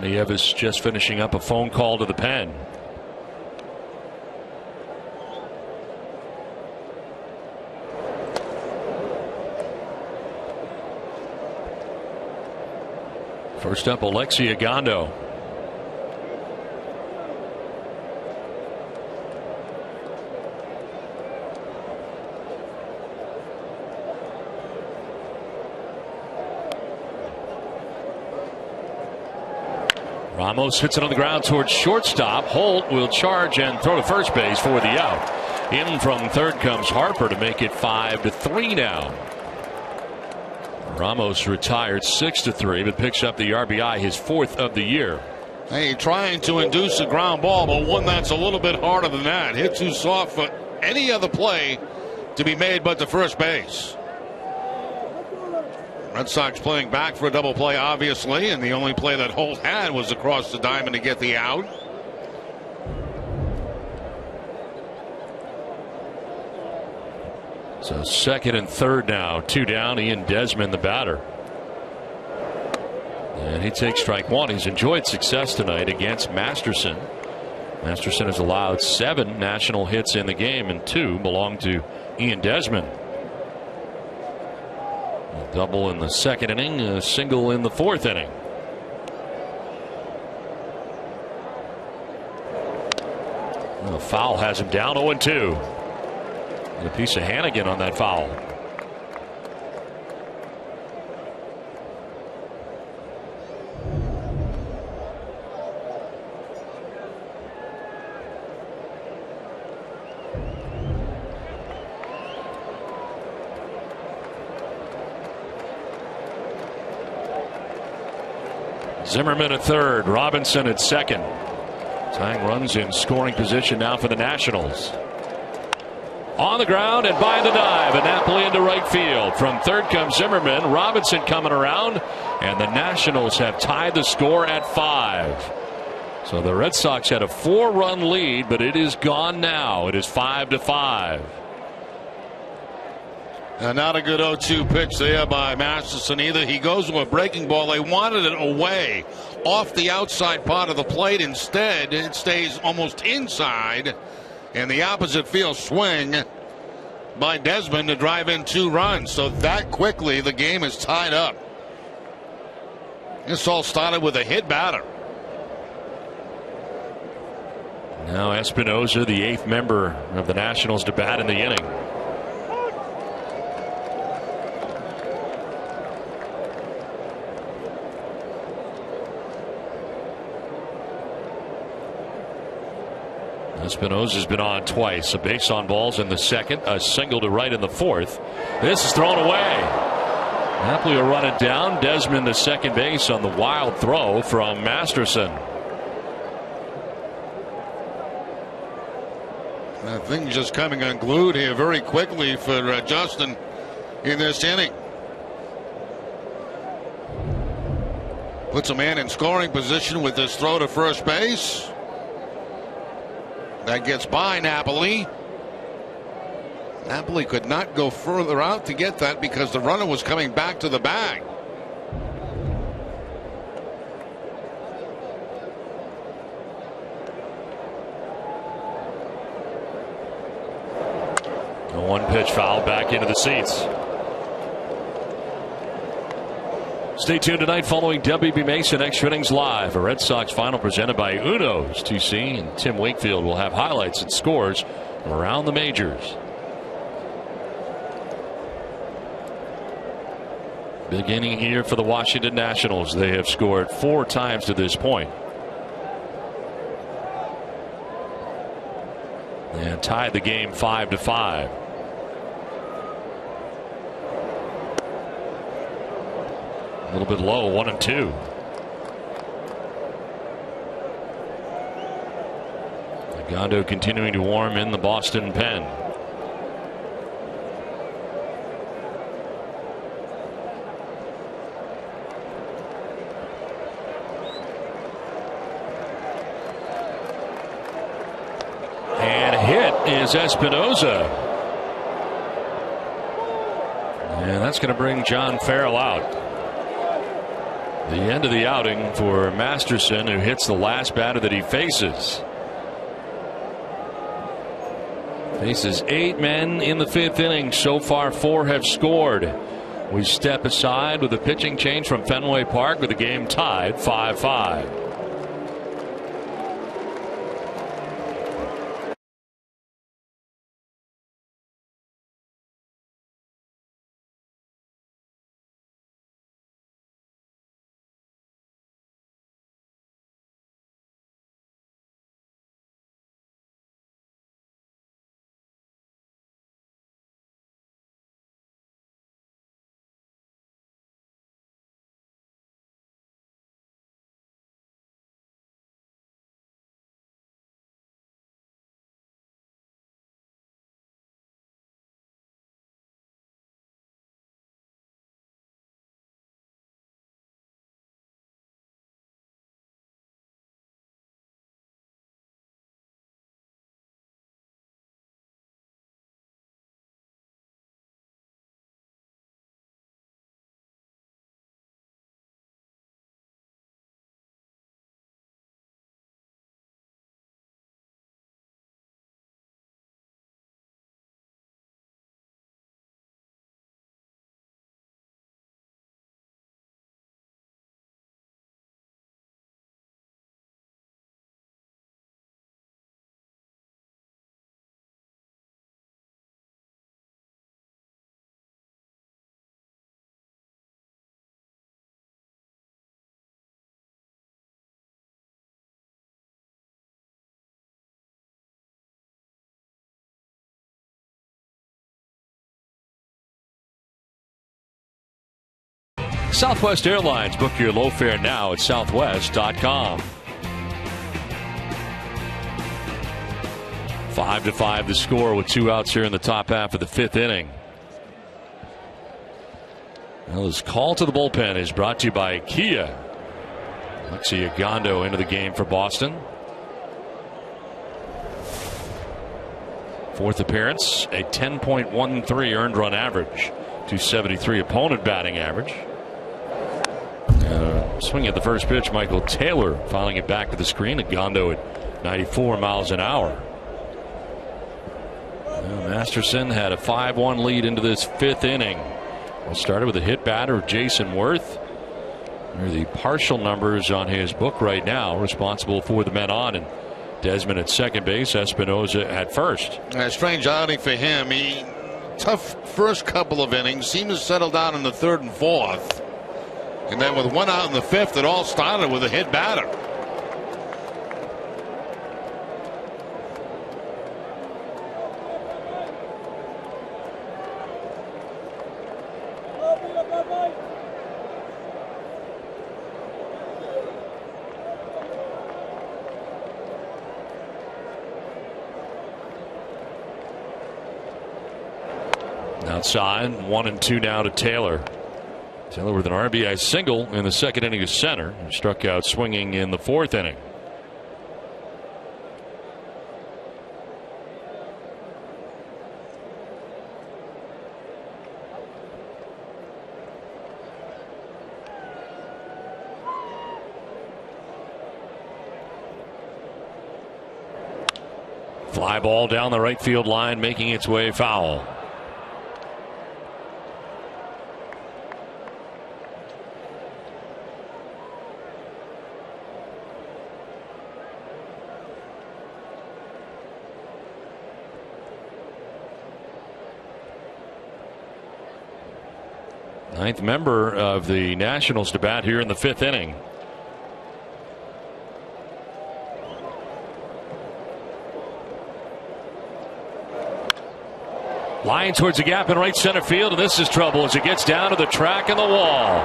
Nieves just finishing up a phone call to the pen. First up, Alexi Ogando. Ramos hits it on the ground towards shortstop. Holt will charge and throw to first base for the out. In from third comes Harper to make it 5-3 now. Ramos retired 6-3, but picks up the RBI, his fourth of the year. Hey, trying to induce a ground ball, but one that's a little bit harder than that. Hit too soft for any other play to be made but the first base. Red Sox playing back for a double play, obviously, and the only play that Holt had was across the diamond to get the out. So second and third now, 2 down. Ian Desmond, the batter. And he takes strike one. He's enjoyed success tonight against Masterson. Masterson has allowed 7 national hits in the game, and 2 belong to Ian Desmond. A double in the second inning, a single in the fourth inning. The foul has him down 0-2. And a piece of Hannigan on that foul. Zimmerman at third, Robinson at second. Tying runs in scoring position now for the Nationals. On the ground and by the dive, and Napoli into right field. From third comes Zimmerman, Robinson coming around, and the Nationals have tied the score at 5. So the Red Sox had a 4-run lead, but it is gone now. It is 5-5. Not a good 0-2 pitch there by Masterson either. He goes to a breaking ball. They wanted it away off the outside part of the plate. Instead, it stays almost inside. And the opposite field swing by Desmond to drive in 2 runs. So that quickly the game is tied up. This all started with a hit batter. Now Espinosa, the 8th member of the Nationals, to bat in the inning. Espinosa's been on twice. A base on balls in the second, a single to right in the fourth. This is thrown away. Napoli will run it down. Desmond to second base on the wild throw from Masterson. Things just coming unglued here very quickly for Justin in this inning. Puts a man in scoring position with this throw to first base. That gets by Napoli. Napoli could not go further out to get that because the runner was coming back to the bag. The one pitch foul back into the seats. Stay tuned tonight following WB Mason Extra Innings Live, a Red Sox final presented by Uno's TC, and Tim Wakefield will have highlights and scores from around the majors. Big inning here for the Washington Nationals. They have scored 4 times to this point and tied the game 5-5. A little bit low, 1-2. Gondo continuing to warm in the Boston pen. And hit is Espinoza. And that's going to bring John Farrell out. The end of the outing for Masterson, who hits the last batter that he faces. Faces 8 men in the 5th inning. So far 4 have scored. We step aside with a pitching change from Fenway Park with the game tied 5-5. Southwest Airlines. Book your low fare now at southwest.com. 5-5 the score with 2 outs here in the top half of the 5th inning. Well, this call to the bullpen is brought to you by Kia. Alexi Gondo into the game for Boston. 4th appearance, a 10.13 earned run average, 273 opponent batting average. Swinging at the first pitch, Michael Taylor filing it back to the screen. Gondo at 94 miles an hour. Masterson had a 5-1 lead into this 5th inning. Well, started with a hit batter, Jason Worth. There are the partial numbers on his book right now, responsible for the men on, and Desmond at second base, Espinoza at first. A strange outing for him. Tough first couple of innings, seemed to settle down in the 3rd and 4th. And then with 1 out in the 5th, it all started with a hit batter. Outside, 1-2 now to Taylor. Taylor with an RBI single in the second inning of center. He struck out swinging in the fourth inning. Fly ball down the right field line, making its way foul. Ninth member of the Nationals to bat here in the fifth inning. Line towards the gap in right center field, and this is trouble as it gets down to the track and the wall.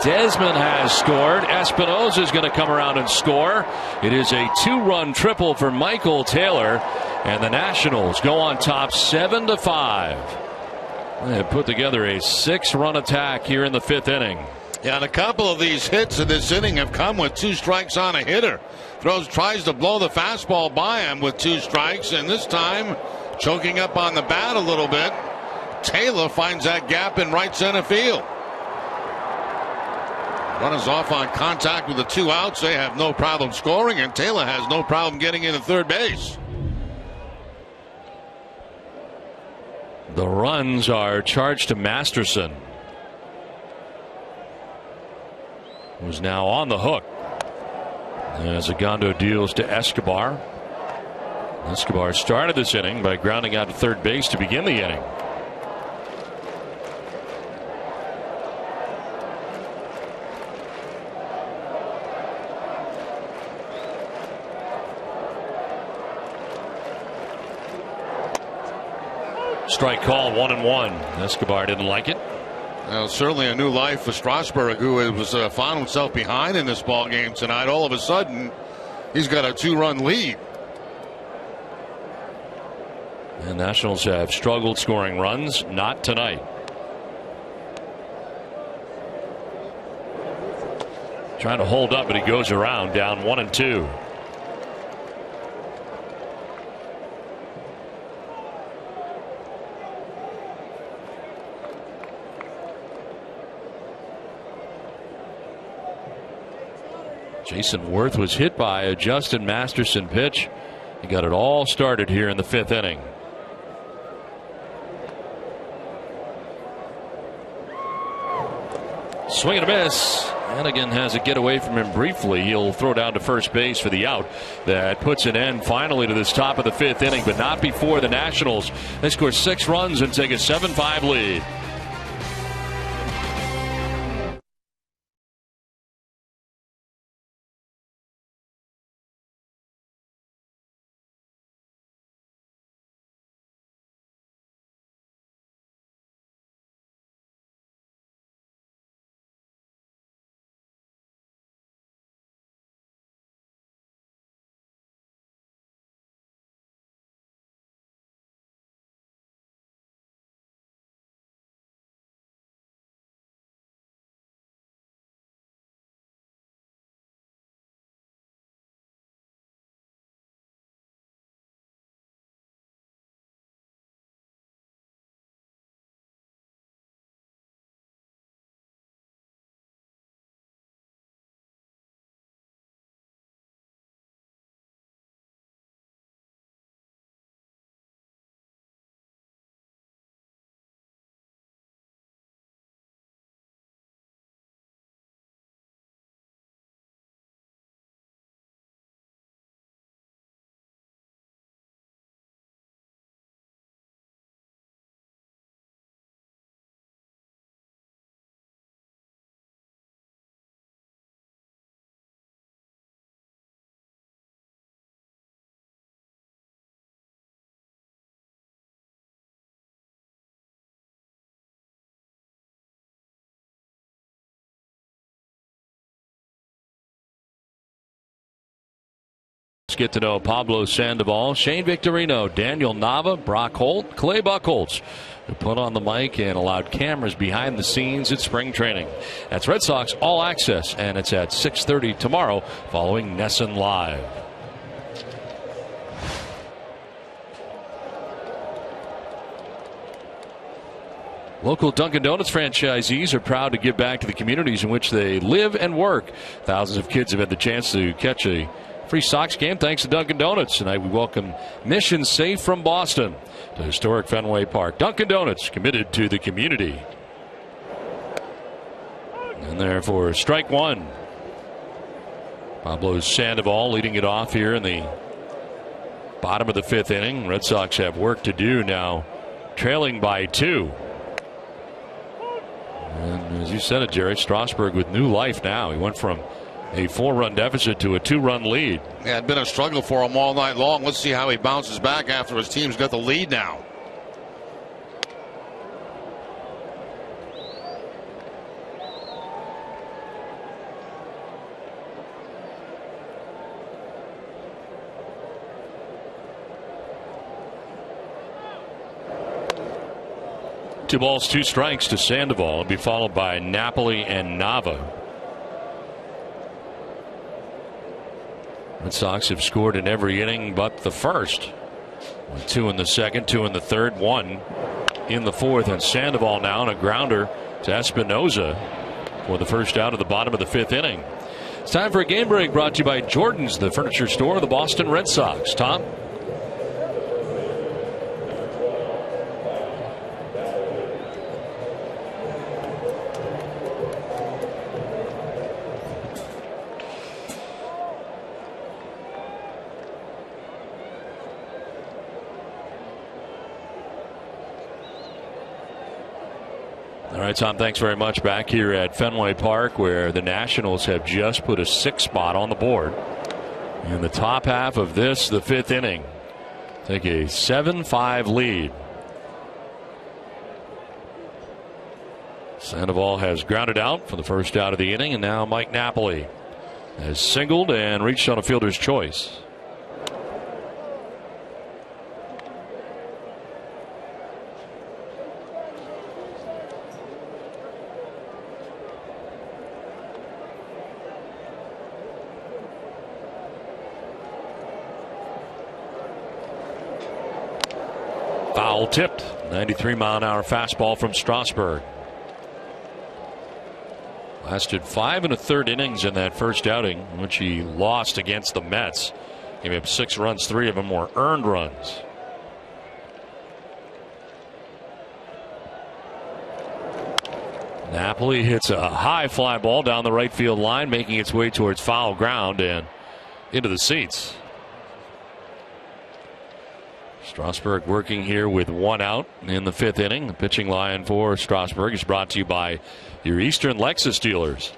Desmond has scored. Espinosa is going to come around and score. It is a 2-run triple for Michael Taylor, and the Nationals go on top 7-5. They have put together a 6-run attack here in the fifth inning. Yeah, and a couple of these hits in this inning have come with 2 strikes on a hitter. Tries to blow the fastball by him with 2 strikes, and this time choking up on the bat a little bit. Taylor finds that gap in right center field. Runners off on contact with the 2 outs. They have no problem scoring, and Taylor has no problem getting into third base. The runs are charged to Masterson, who's now on the hook as Agondo deals to Escobar. Escobar started this inning by grounding out to third base to begin the inning. Strike call, 1-1. Escobar didn't like it. Well, certainly a new life for Strasburg, who was found himself behind in this ball game tonight. All of a sudden, he's got a 2-run lead. The Nationals have struggled scoring runs, not tonight. Trying to hold up, but he goes around, down 1-2. Jason Worth was hit by a Justin Masterson pitch. He got it all started here in the fifth inning. Swing and a miss. Hannigan has it get away from him briefly. He'll throw down to first base for the out. That puts an end finally to this top of the fifth inning, but not before the Nationals. They score 6 runs and take a 7-5 lead. get to know Pablo Sandoval, Shane Victorino, Daniel Nava, Brock Holt, Clay Buchholz, who put on the mic and allowed cameras behind the scenes at spring training. That's Red Sox All Access, and it's at 6:30 tomorrow following NESN Live. Local Dunkin' Donuts franchisees are proud to give back to the communities in which they live and work. Thousands of kids have had the chance to catch a free Sox game thanks to Dunkin' Donuts. Tonight we welcome Mission Safe from Boston to historic Fenway Park. Dunkin' Donuts, committed to the community. And there for strike one. Pablo Sandoval leading it off here in the bottom of the 5th inning. Red Sox have work to do now, trailing by 2. And as you said it, Jerry, Strasburg with new life now. He went from a 4-run deficit to a 2-run lead. Yeah, it's been a struggle for him all night long. Let's see how he bounces back after his team's got the lead now. Two balls, 2 strikes to Sandoval. It'll be followed by Napoli and Nava. Red Sox have scored in every inning but the first. 2 in the second, 2 in the third, 1 in the fourth. And Sandoval now on a grounder to Espinoza for the first out of the bottom of the 5th inning. It's time for a game break brought to you by Jordan's, the furniture store of the Boston Red Sox. Tom? All right, Tom, thanks very much. Back here at Fenway Park, where the Nationals have just put a 6 spot on the board. In the top half of this, the 5th inning, take a 7-5 lead. Sandoval has grounded out for the first out of the inning, and now Mike Napoli has singled and reached on a fielder's choice. Foul tipped. 93-mile-an-hour fastball from Strasburg. Lasted 5 1/3 innings in that first outing, in which he lost against the Mets. Gave up 6 runs, 3 of them were earned runs. Napoli hits a high fly ball down the right field line, making its way towards foul ground and into the seats. Strasburg working here with 1 out in the 5th inning. The pitching line for Strasburg is brought to you by your Eastern Lexus dealers.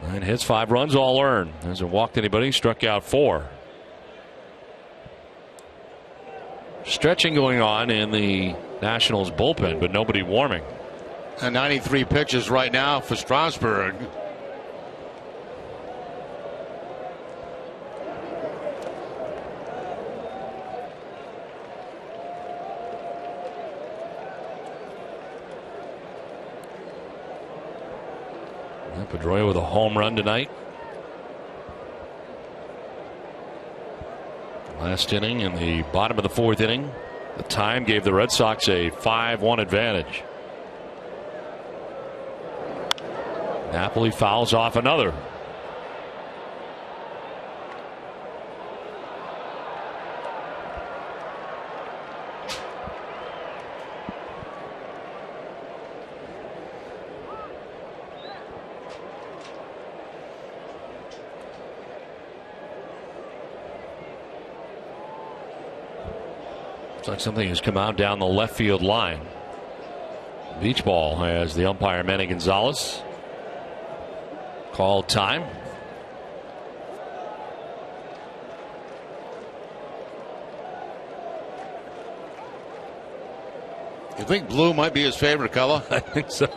9 hits, 5 runs, all earned. Hasn't walked anybody, struck out 4. Stretching going on in the Nationals bullpen, but nobody warming. And 93 pitches right now for Strasburg. Pedroia with a home run tonight. Last inning in the bottom of the 4th inning. The time gave the Red Sox a 5-1 advantage. Napoli fouls off another. Looks like something has come out down the left field line. Beach ball has the umpire Manny Gonzalez called time. You think blue might be his favorite color? I think so.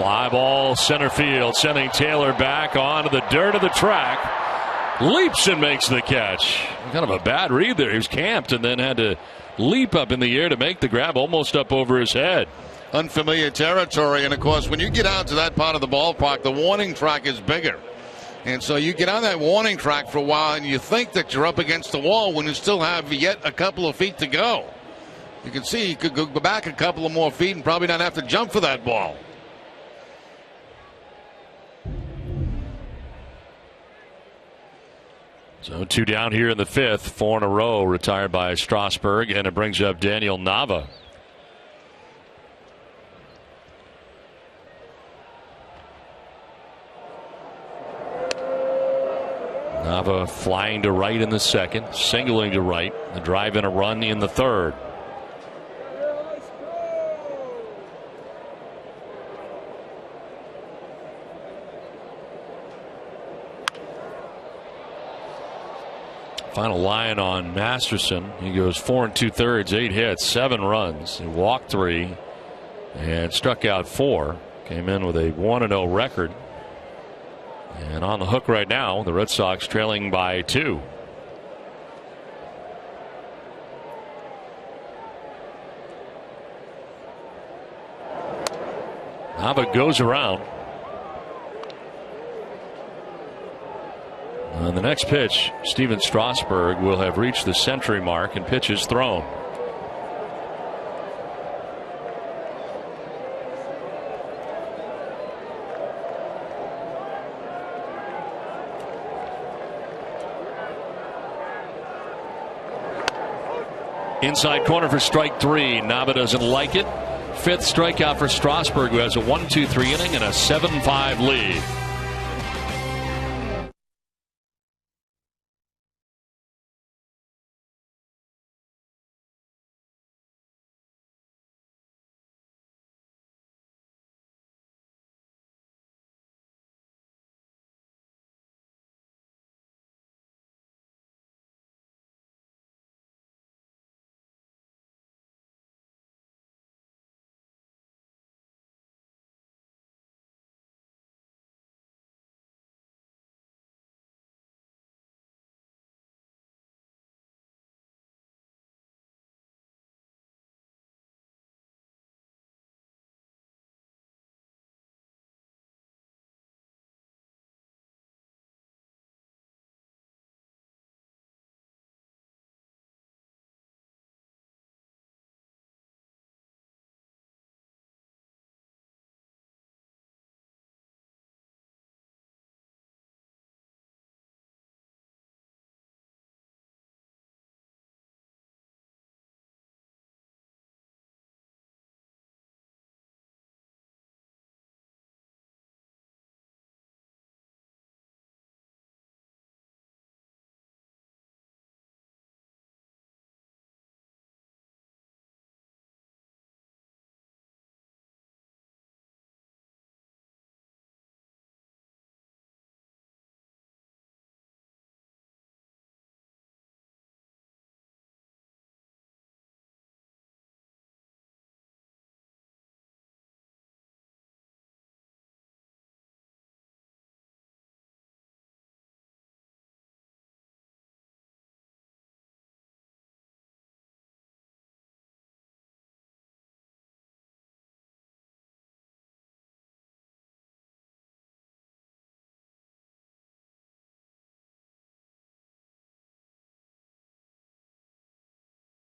Fly ball center field, sending Taylor back onto the dirt of the track. Leaps and makes the catch. Kind of a bad read there. He was camped and then had to leap up in the air to make the grab, almost up over his head. Unfamiliar territory, and of course when you get out to that part of the ballpark, the warning track is bigger, and so you get on that warning track for a while and you think that you're up against the wall when you still have yet a couple of feet to go. You can see you could go back a couple of more feet and probably not have to jump for that ball. So 2 down here in the 5th, 4 in a row retired by Strasburg, and it brings up Daniel Nava. Nava flying to right in the 2nd, singling to right, the drive in a run in the 3rd. Final line on Masterson. He goes 4 2/3, 8 hits, 7 runs. He walked 3 and struck out 4. Came in with a 1-0 record. And on the hook right now, the Red Sox trailing by 2. Nava goes around. On the next pitch, Steven Strasburg will have reached the century mark and pitch is thrown. Inside corner for strike 3. Nava doesn't like it. 5th strikeout for Strasburg, who has a 1-2-3 inning and a 7-5 lead.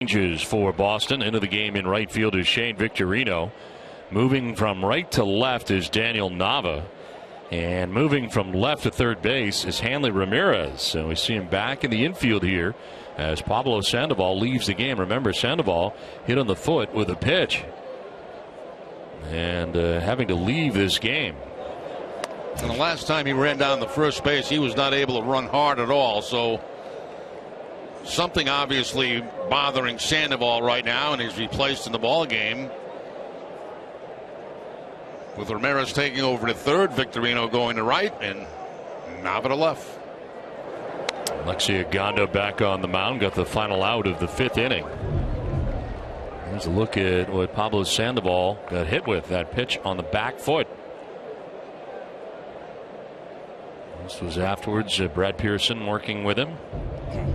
Changes for Boston. Into the game in right field is Shane Victorino. Moving from right to left is Daniel Nava. And moving from left to third base is Hanley Ramirez. So we see him back in the infield here as Pablo Sandoval leaves the game. Remember, Sandoval hit on the foot with a pitch and having to leave this game. And the last time he ran down the first base, he was not able to run hard at all. So something obviously bothering Sandoval right now, and he's replaced in the ball game. With Ramirez taking over to third, Victorino going to right, and Nava to left. Alexi Agondo back on the mound, got the final out of the 5th inning. Here's a look at what Pablo Sandoval got hit with, that pitch on the back foot. This was afterwards. Brad Pearson working with him. Okay.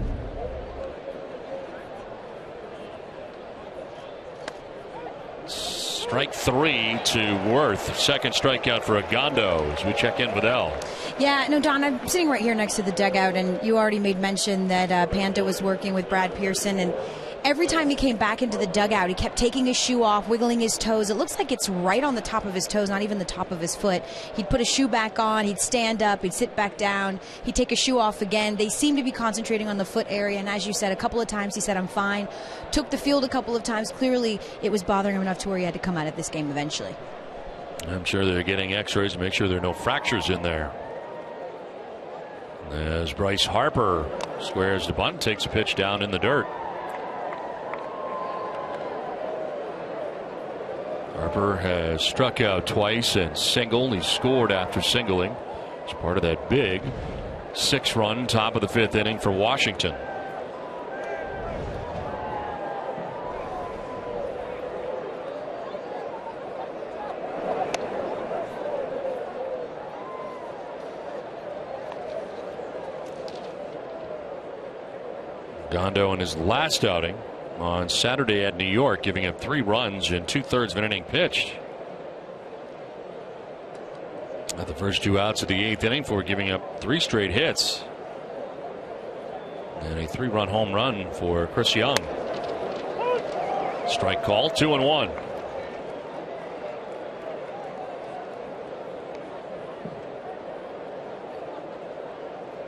Strike 3 to Worth. Second strikeout for Agondo as we check in with Al. Yeah, no, Don, I'm sitting right here next to the dugout, and you already made mention that Panta was working with Brad Pearson, and every time he came back into the dugout, he kept taking his shoe off, wiggling his toes. It looks like it's right on the top of his toes, not even the top of his foot. He'd put his shoe back on, he'd stand up, he'd sit back down, he'd take his shoe off again. They seem to be concentrating on the foot area, and as you said, a couple of times he said, I'm fine. Took the field a couple of times. Clearly, it was bothering him enough to where he had to come out of this game eventually. I'm sure they're getting x-rays to make sure there are no fractures in there. As Bryce Harper squares the bunt, takes a pitch down in the dirt. Harper has struck out twice and singled. He scored after singling. It's part of that big 6-run top of the 5th inning for Washington. Gondo in his last outing on Saturday at New York, giving up 3 runs in 2/3 of an inning pitched. At the first 2 outs of the 8th inning for giving up 3 straight hits. And a 3-run home run for Chris Young. Strike call, 2-1.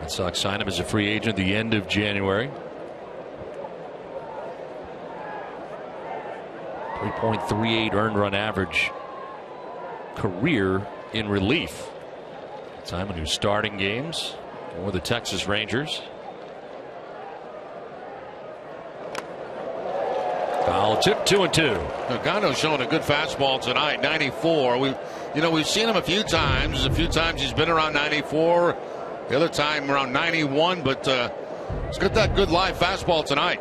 Red Sox signed him as a free agent at the end of January. 3.38 earned run average career in relief. Time when he was starting games for the Texas Rangers. Foul tip, 2-2. Agondo's showing a good fastball tonight, 94. We've seen him a few times. A few times he's been around 94. The other time around 91, but he's got that good live fastball tonight.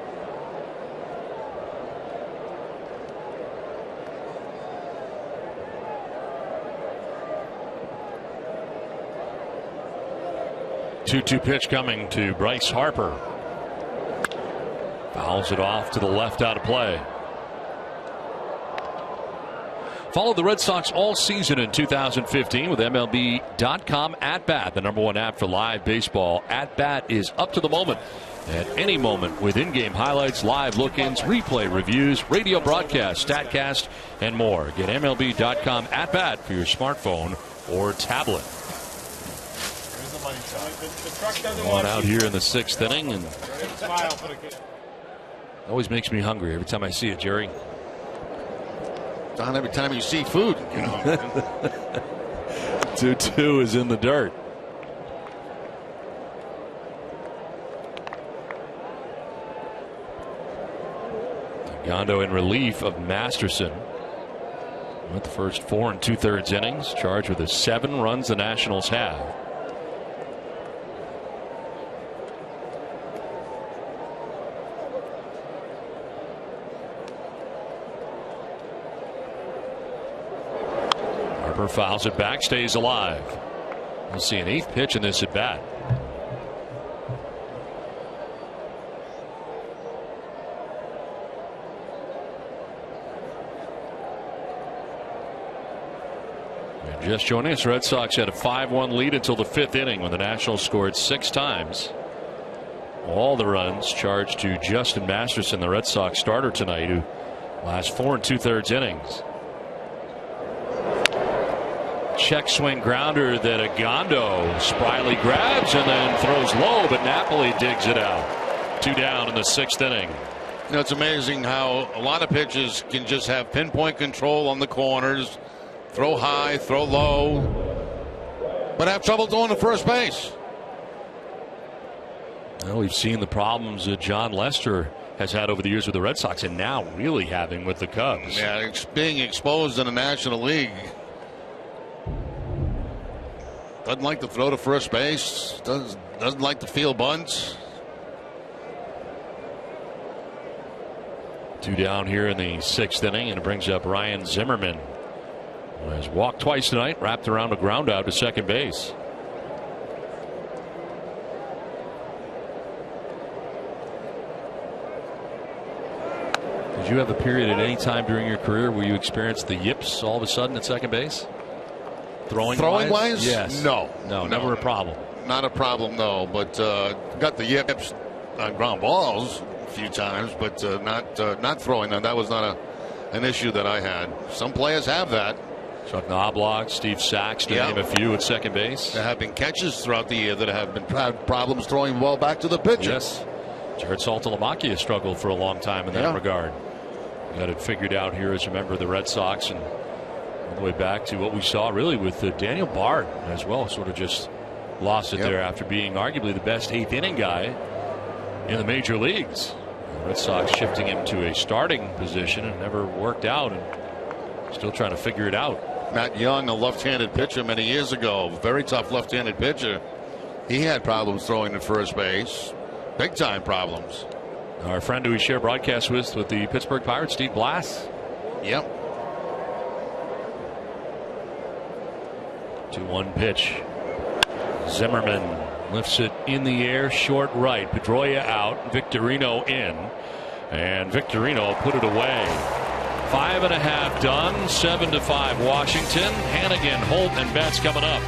Two pitch coming to Bryce Harper. Fouls it off to the left, out of play. Follow the Red Sox all season in 2015 with MLB.com At Bat, the #1 app for live baseball. At Bat is up to the moment at any moment with in-game highlights, live look-ins, replay reviews, radio broadcasts, StatCast, and more. Get MLB.com At Bat for your smartphone or tablet. On out here in the 6th inning, and always makes me hungry every time I see it, Jerry. Don, every time you see food, 2-2 is in the dirt. Gondo in relief of Masterson. With the first 4 2/3 innings, charged with the 7 runs the Nationals have. Harper fouls it back, stays alive. We'll see an 8th pitch in this at bat. Just joining us, Red Sox had a 5-1 lead until the 5th inning when the Nationals scored 6 times. All the runs charged to Justin Masterson, the Red Sox starter tonight, who last 4 2/3 innings. Check swing grounder that Agondo spryly grabs and then throws low, but Napoli digs it out. 2 down in the 6th inning. It's amazing how a lot of pitches can just have pinpoint control on the corners. Throw high, throw low, but have trouble going to first base. Well, we've seen the problems that John Lester has had over the years with the Red Sox, and now really having with the Cubs. Yeah, it's being exposed in the National League. Doesn't like to throw to first base. Doesn't like to field bunts. 2 down here in the 6th inning, and it brings up Ryan Zimmerman, who has walked twice tonight, wrapped around a ground out to second base. Did you have a period at any time during your career where you experienced the yips all of a sudden at second base? Throwing wise? Yes. No, never a problem. Not a problem, no. But got the yips on ground balls a few times, but not throwing them. That was not an issue that I had. Some players have that. Chuck Knobloch, Steve Sachs, to name a few at second base. There have been catches throughout the year that have had problems throwing the ball back to the pitcher. Yes. Jared Saltalamacchia struggled for a long time in that regard. Got it figured out here as a member of the Red Sox, and all the way back to what we saw really with Daniel Bard as well. Sort of just lost it there after being arguably the best 8th inning guy in the major leagues. The Red Sox shifting him to a starting position and never worked out, and still trying to figure it out. Matt Young, a left-handed pitcher many years ago, very tough left-handed pitcher. He had problems throwing at first base, big time problems. Our friend who we share broadcast with the Pittsburgh Pirates, Steve Blass. Yep. 2-1 pitch. Zimmerman lifts it in the air, short right. Pedroia out, Victorino in, and Victorino put it away. 5.5 done, 7-5 Washington. Hannigan, Holt, and Betts coming up.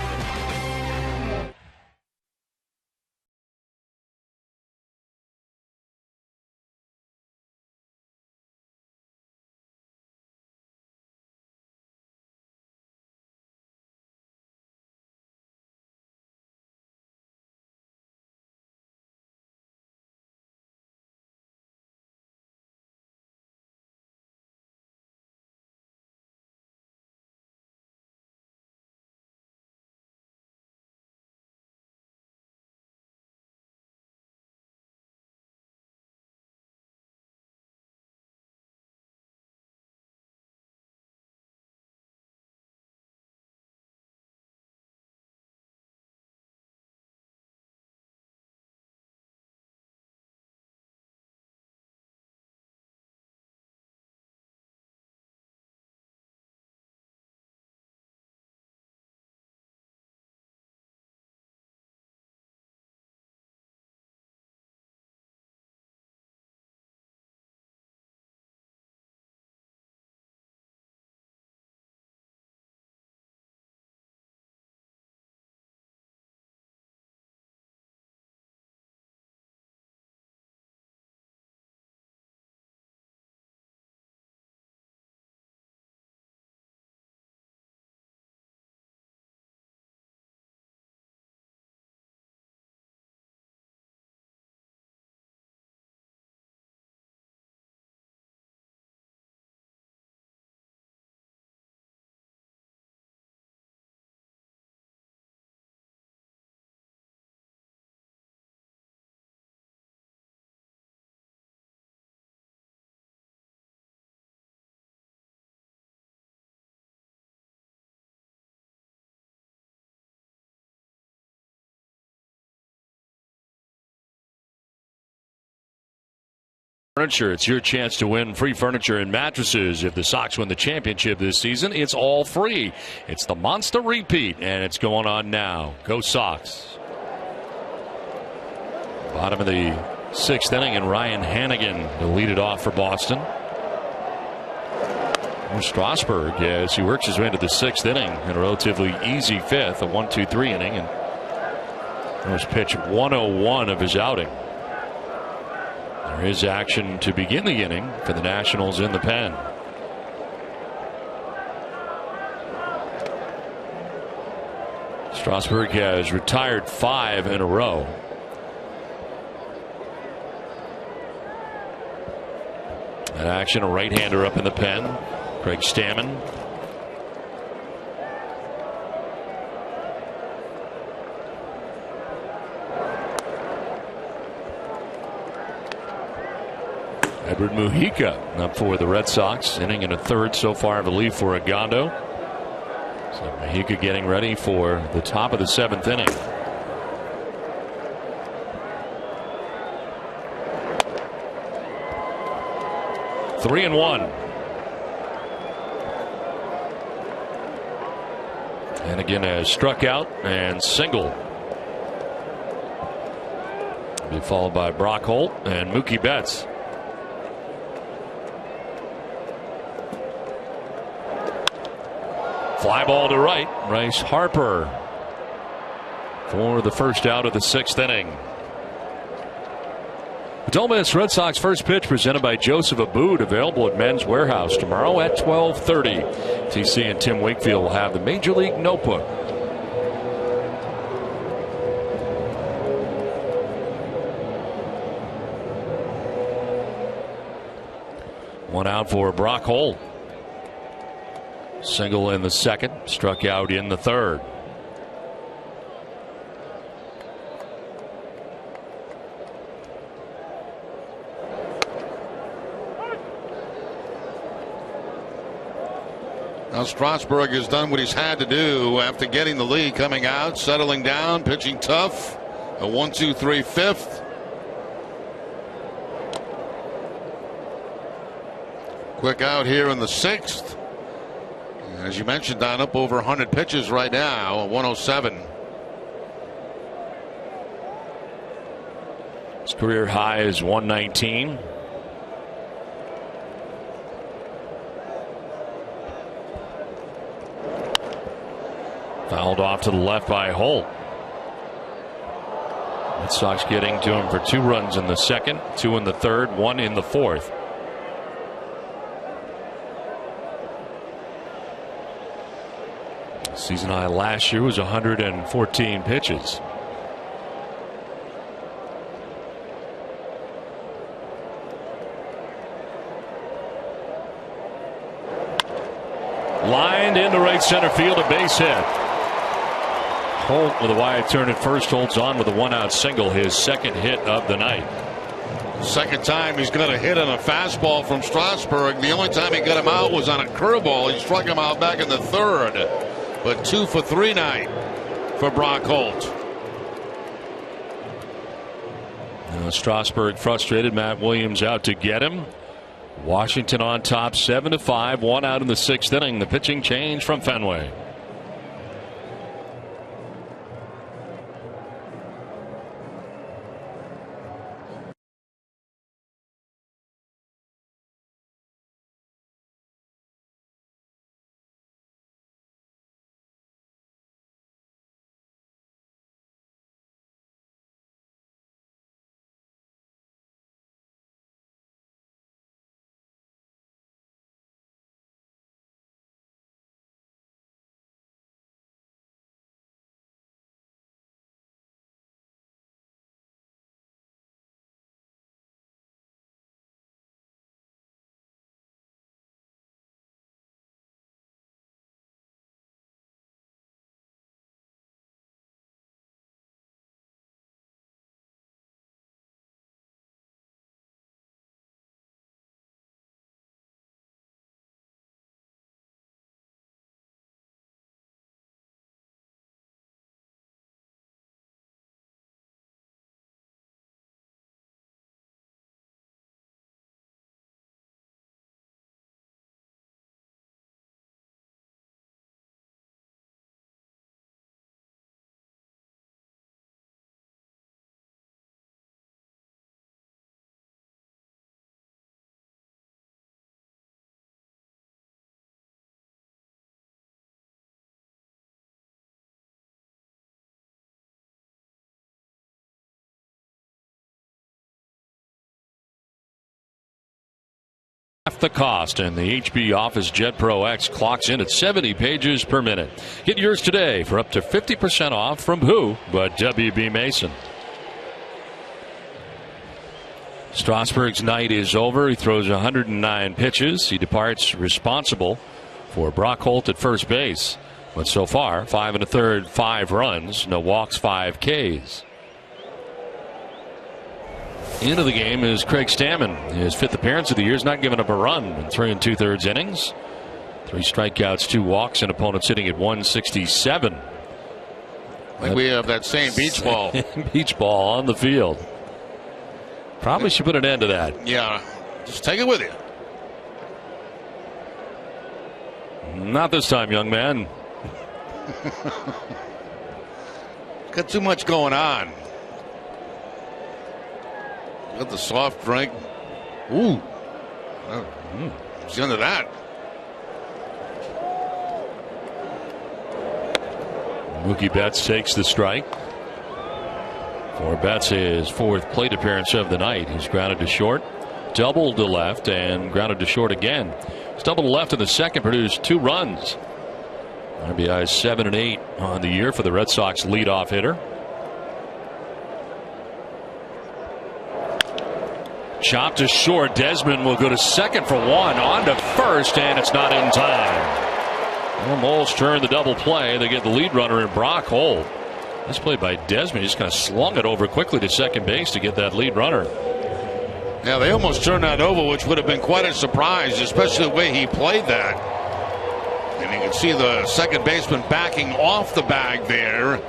Furniture, it's your chance to win free furniture and mattresses. If the Sox win the championship this season, it's all free. It's the Monster Repeat, and it's going on now. Go Sox. Bottom of the 6th inning, and Ryan Hannigan to lead it off for Boston. Strasburg, as he works his way into the 6th inning in a relatively easy 5th, a 1-2-3 inning, and that was pitch 101 of his outing. There is action to begin the inning for the Nationals in the pen. Strasburg has retired 5 in a row. That action, a right-hander up in the pen. Craig Stammen. Edward Mujica up for the Red Sox, inning and a third so far of a lead for Agondo. So Mujica getting ready for the top of the 7th inning. Three and one. And again has struck out and singled. Be followed by Brock Holt and Mookie Betts. Fly ball to right. Bryce Harper for the first out of the 6th inning. Don't miss Red Sox first pitch presented by Joseph Abboud, available at Men's Warehouse tomorrow at 12:30. TC and Tim Wakefield will have the Major League Notebook. One out for Brock Holt. Single in the 2nd, struck out in the 3rd. Now Strasburg has done what he's had to do after getting the lead, coming out, settling down, pitching tough. A 1-2-3 fifth. Quick out here in the 6th. As you mentioned, Don, up over 100 pitches right now, 107. His career high is 119. Fouled off to the left by Holt. Red Sox getting to him for 2 runs in the 2nd, 2 in the 3rd, 1 in the 4th. Season high last year was 114 pitches. Lined into right center field, a base hit. Holt with a wide turn at first holds on with a 1-out single, his 2nd hit of the night. Second time he's got a hit on a fastball from Strasburg. The only time he got him out was on a curveball. He struck him out back in the 3rd. But 2 for 3 night for Brock Holt. Strasburg frustrated. Matt Williams out to get him. Washington on top 7-5. 1 out in the 6th inning. The pitching change from Fenway. Half the cost, and the HB Office Jet Pro X clocks in at 70 pages per minute. Get yours today for up to 50% off from who but WB Mason. Strasburg's night is over. He throws 109 pitches. He departs responsible for Brock Holt at first base. But so far, 5 1/3, 5 runs, no walks, 5 Ks. Into the game is Craig Stammen. His 5th appearance of the year. Is not giving up a run in 3 2/3 innings. 3 strikeouts, 2 walks, and opponents hitting at 167. I think we have that same beach ball. Beach ball on the field. Probably should put an end to that. Yeah, just take it with you. Not this time, young man. Got too much going on. Got the soft drink. Ooh. What's under that? Mookie Betts takes the strike. For Betts, his fourth plate appearance of the night. He's grounded to short, doubled to left, and grounded to short again. He's doubled to left in the second, produced 2 runs. RBIs 7 and 8 on the year for the Red Sox leadoff hitter. Chopped to short. Desmond will go to second for 1. On to first, and it's not in time. Almost turned the double play. They get the lead runner in Brock Holt. This play by Desmond. He just kind of slung it over quickly to second base to get that lead runner. Yeah, they almost turned that over, which would have been quite a surprise, especially the way he played that. And you can see the second baseman backing off the bag there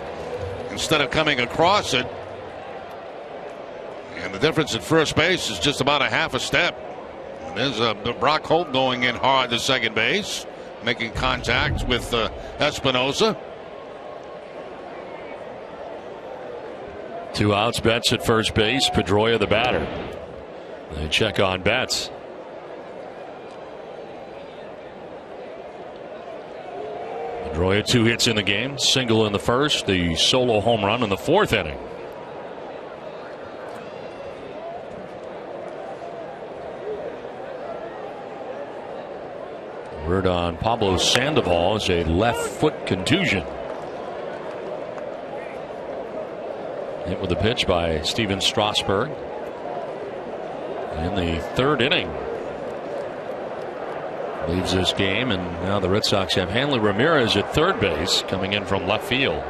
instead of coming across it. And the difference at first base is just about a half a step. And there's Brock Holt going in hard to second base, making contact with Espinosa. 2 outs. Betts at first base. Pedroia the batter. They check on Betts. Pedroia 2 hits in the game. Single in the first. The solo home run in the 4th inning. Word on Pablo Sandoval is a left foot contusion. Hit with a pitch by Steven Strasburg in the 3rd inning. Leaves this game, and now the Red Sox have Hanley Ramirez at third base coming in from left field.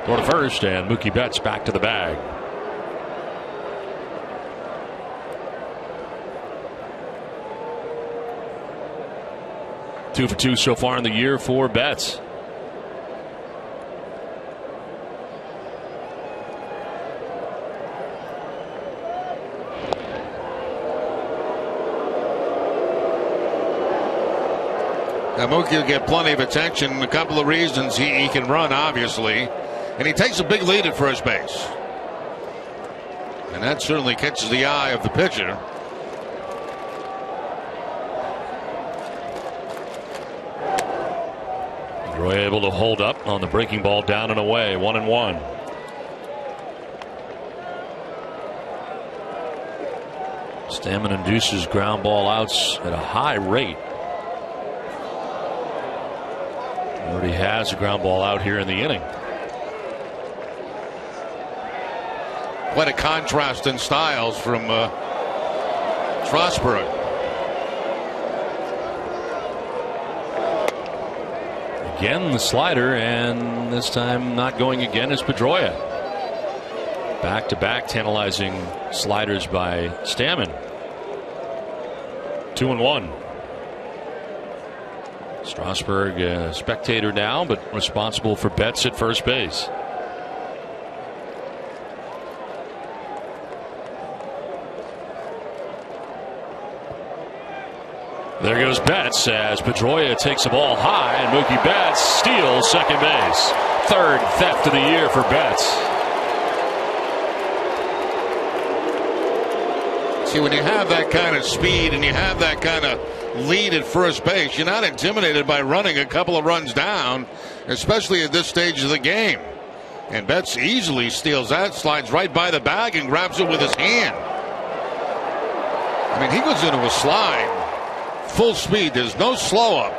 Go to first, and Mookie Betts back to the bag. Two for 2 so far in the year for Betts. Now Mookie will get plenty of attention. A couple of reasons he can run, obviously, and he takes a big lead at first base, and that certainly catches the eye of the pitcher. Roy able to hold up on the breaking ball, down and away, 1-1. Stammen induces ground ball outs at a high rate. Already has a ground ball out here in the inning. Quite a contrast in styles from Strasburg. Again the slider, and this time not going again is Pedroia. Back-to-back tantalizing sliders by Stammen. 2-1. Strasburg a spectator now, but responsible for Betts at first base. There goes Betts as Pedroia takes the ball high, and Mookie Betts steals second base. 3rd theft of the year for Betts. See, when you have that kind of speed and you have that kind of lead at first base, you're not intimidated by running a couple of runs down, especially at this stage of the game. And Betts easily steals that, slides right by the bag and grabs it with his hand. I mean, he goes into a slide full speed. There's no slow up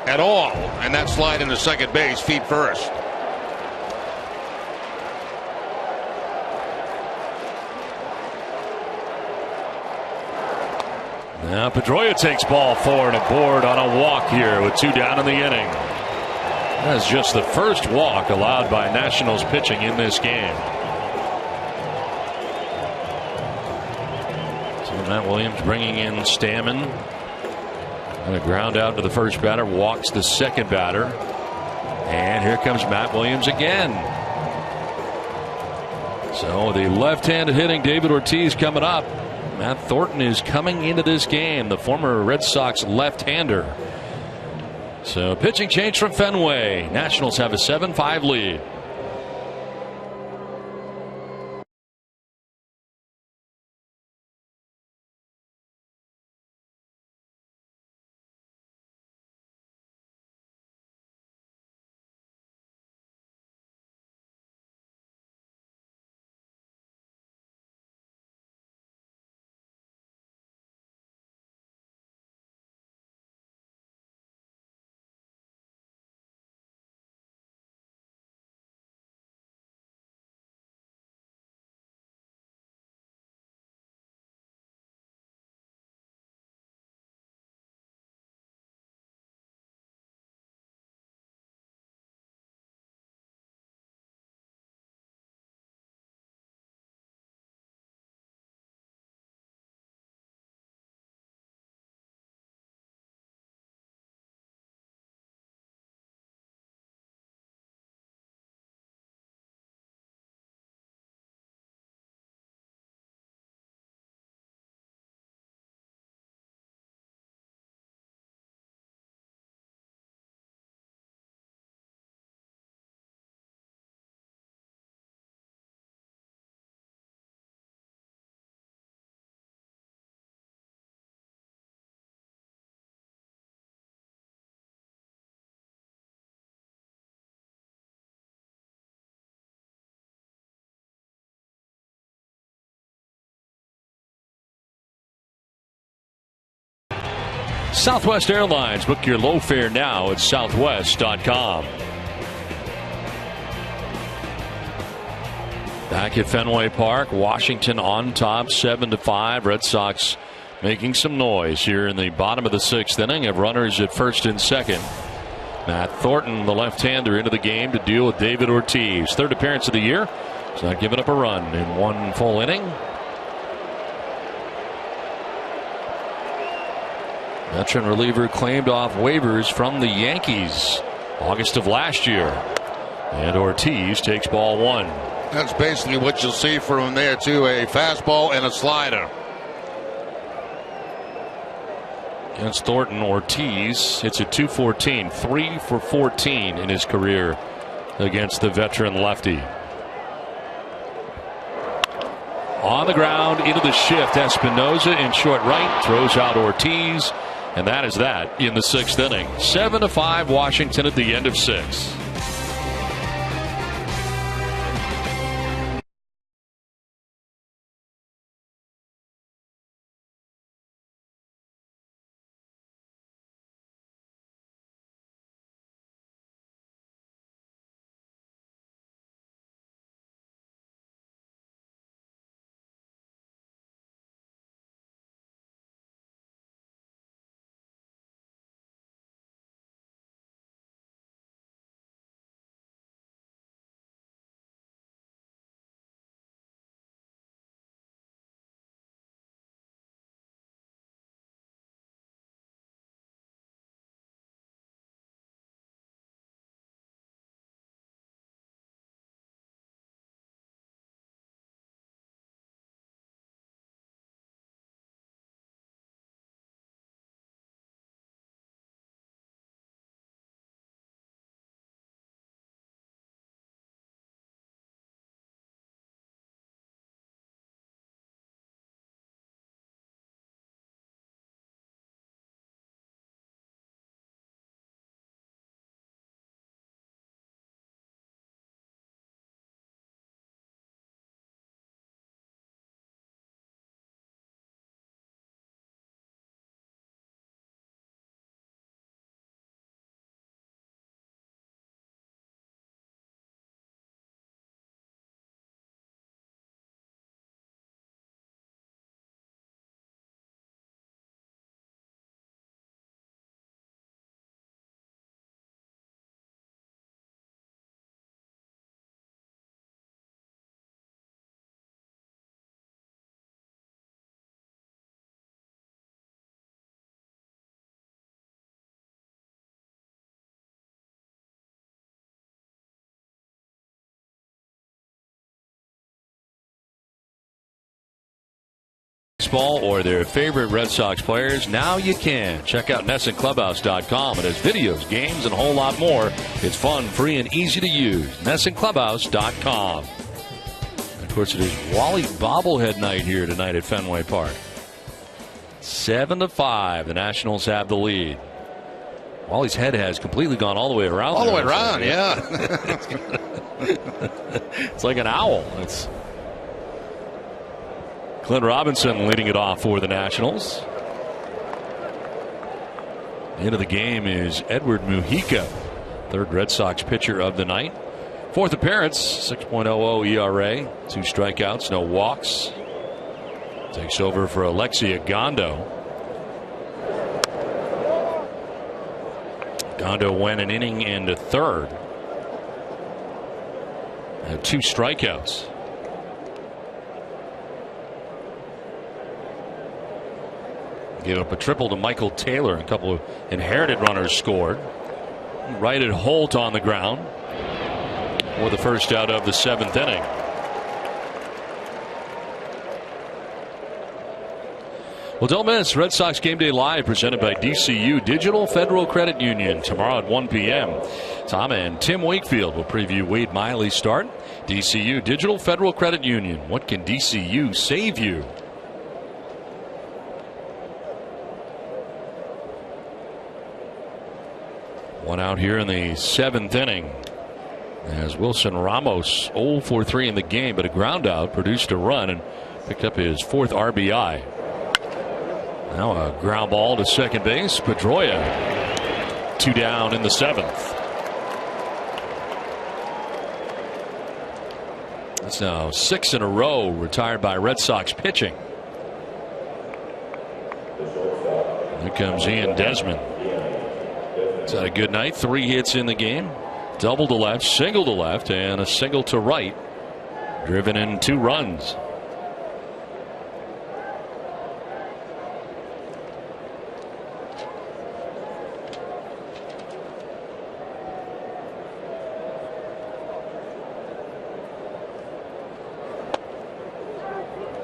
at all, and that slide into second base, feet first. Now Pedroia takes ball 4 and aboard on a walk here with 2 down in the inning. That's just the first walk allowed by Nationals pitching in this game. So Matt Williams bringing in Stammen. And a ground out to the first batter, walks the second batter. And here comes Matt Williams again. So the left-handed hitting David Ortiz coming up. Matt Thornton is coming into this game, the former Red Sox left-hander. So pitching change from Fenway. Nationals have a 7-5 lead. Southwest Airlines. Book your low fare now at southwest.com. Back at Fenway Park, Washington on top 7-5. Red Sox making some noise here in the bottom of the 6th inning. Have runners at first and second. Matt Thornton, the left-hander, into the game to deal with David Ortiz. 3rd appearance of the year. He's not giving up a run in 1 full inning. Veteran reliever claimed off waivers from the Yankees August of last year. And Ortiz takes ball 1. That's basically what you'll see from him there, too. A fastball and a slider. Against Thornton, Ortiz hits a .214, 3 for 14 in his career against the veteran lefty. On the ground, into the shift, Espinosa in short right, throws out Ortiz, and that is that in the 6th inning. 7-5 Washington at the end of 6. Baseball or their favorite Red Sox players, now you can. Check out NessonClubhouse.com. It has videos, games, and a whole lot more. It's fun, free, and easy to use. NessonClubhouse.com. Of course, it is Wally bobblehead night here tonight at Fenway Park. 7-5. The Nationals have the lead. Wally's head has completely gone all the way around. All the way around, yeah. It's like an owl. It's Clint Robinson leading it off for the Nationals. Into the game is Edward Mujica, 3rd Red Sox pitcher of the night. 4th appearance, 6.00 ERA, 2 strikeouts, no walks. Takes over for Alexia Gondo. Gondo went an inning and a third. Had 2 strikeouts. Gave up a triple to Michael Taylor. A couple of inherited runners scored. Righted Holt on the ground for the first out of the 7th inning. Well, don't miss Red Sox Game Day Live presented by DCU Digital Federal Credit Union tomorrow at 1 p.m. Tom and Tim Wakefield will preview Wade Miley's start. DCU Digital Federal Credit Union. What can DCU save you? One out here in the 7th inning as Wilson Ramos 0 for 3 in the game, but a ground out produced a run and picked up his 4th RBI. Now a ground ball to second base. Pedroia, 2 down in the 7th. That's now 6 in a row retired by Red Sox pitching. Here comes Ian Desmond. He's had a good night. 3 hits in the game. Double to left, single to left, and a single to right. Driven in 2 runs.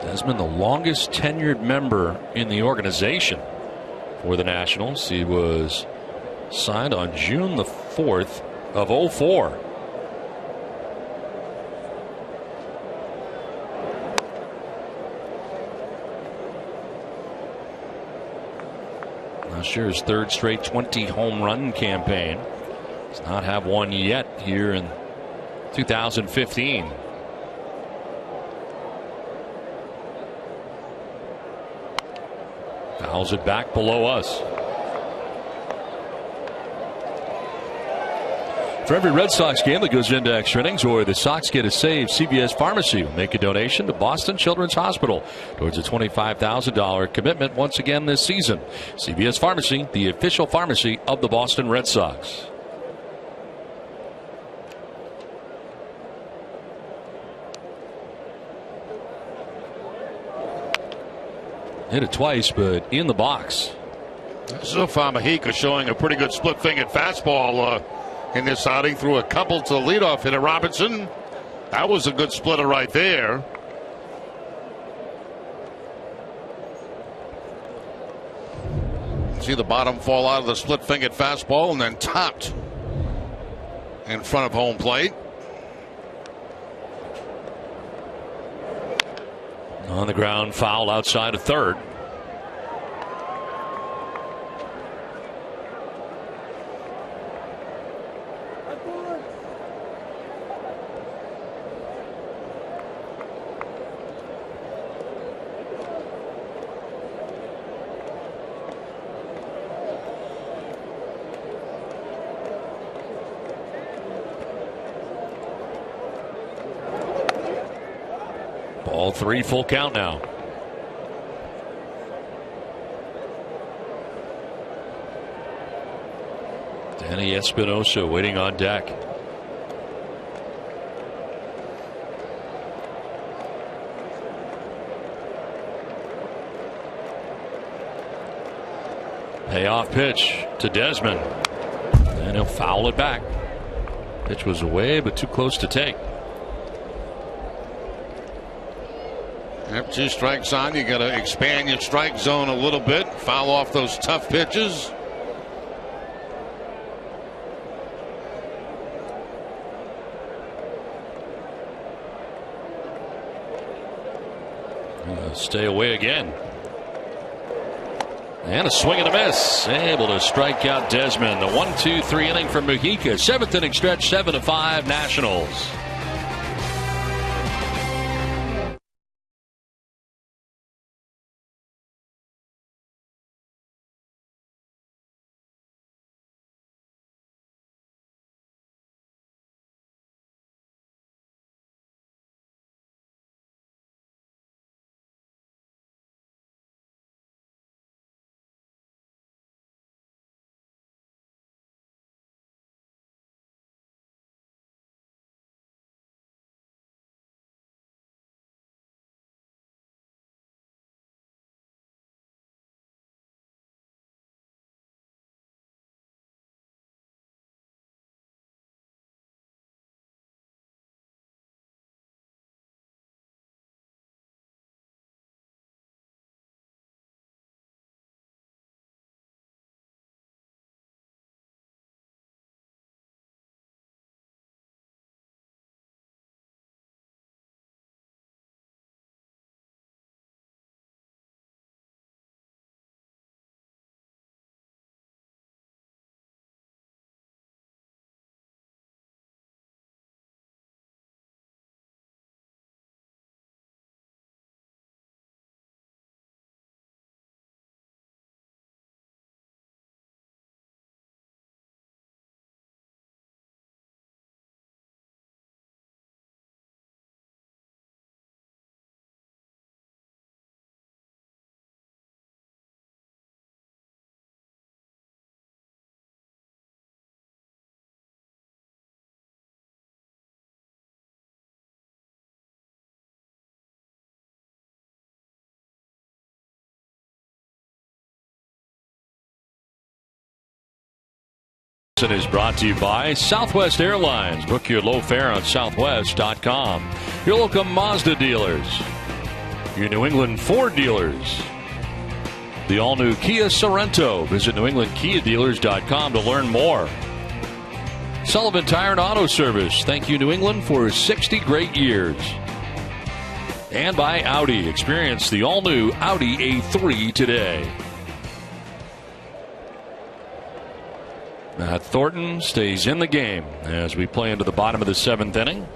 Desmond, the longest tenured member in the organization for the Nationals. He was signed on June the 4th of 04. Last year's 3rd straight 20 home run campaign. Does not have one yet here in 2015. Fouls it back below us. For every Red Sox game that goes into extra innings or the Sox get a save, CVS Pharmacy will make a donation to Boston Children's Hospital towards a $25,000 commitment once again this season. CVS Pharmacy, the official pharmacy of the Boston Red Sox. Hit it twice, but in the box. So far, Mahika showing a pretty good split-fingered fastball in this outing. Threw a couple to the leadoff hitter Robinson. That was a good splitter right there. See the bottom fall out of the split-fingered fastball and then topped in front of home plate. On the ground, foul outside of third. Ball 3, full count now. Danny Espinosa waiting on deck. Payoff pitch to Desmond. And he'll foul it back. Pitch was away, but too close to take. Yep, 2 strikes on. You got to expand your strike zone a little bit. Foul off those tough pitches. Stay away again. And a swing and a miss. Able to strike out Desmond. The 1-2-3 inning from Mujica. 7th inning stretch, 7-5 Nationals. Is brought to you by Southwest Airlines. Book your low fare on southwest.com. Your local Mazda dealers. Your New England Ford dealers. The all-new Kia Sorento. Visit newenglandkiadealers.com to learn more. Sullivan Tire and Auto Service. Thank you, New England, for 60 great years. And by Audi. Experience the all-new Audi A3 today. Matt Thornton stays in the game as we play into the bottom of the 7th inning.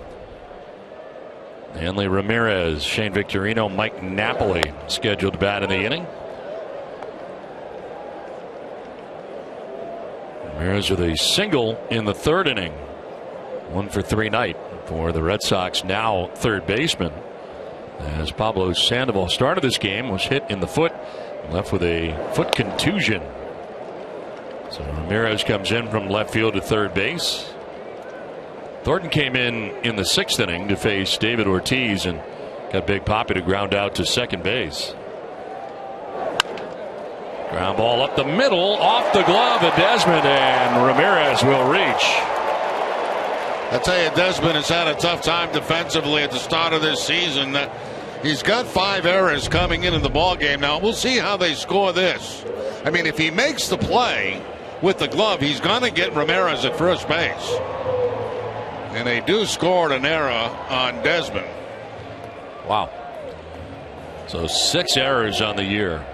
Hanley Ramirez, Shane Victorino, Mike Napoli scheduled to bat in the inning. Ramirez with a single in the 3rd inning. 1 for 3 night for the Red Sox now third baseman. As Pablo Sandoval started this game, was hit in the foot, left with a foot contusion. So Ramirez comes in from left field to third base. Thornton came in the 6th inning to face David Ortiz and got Big Papi to ground out to second base. Ground ball up the middle, off the glove of Desmond, and Ramirez will reach. I tell you, Desmond has had a tough time defensively at the start of this season. He's got 5 errors coming into the ball game. Now we'll see how they score this. I mean, if he makes the play with the glove, he's going to get Ramirez at first base. And they do score an error on Desmond. Wow. So 6 errors on the year.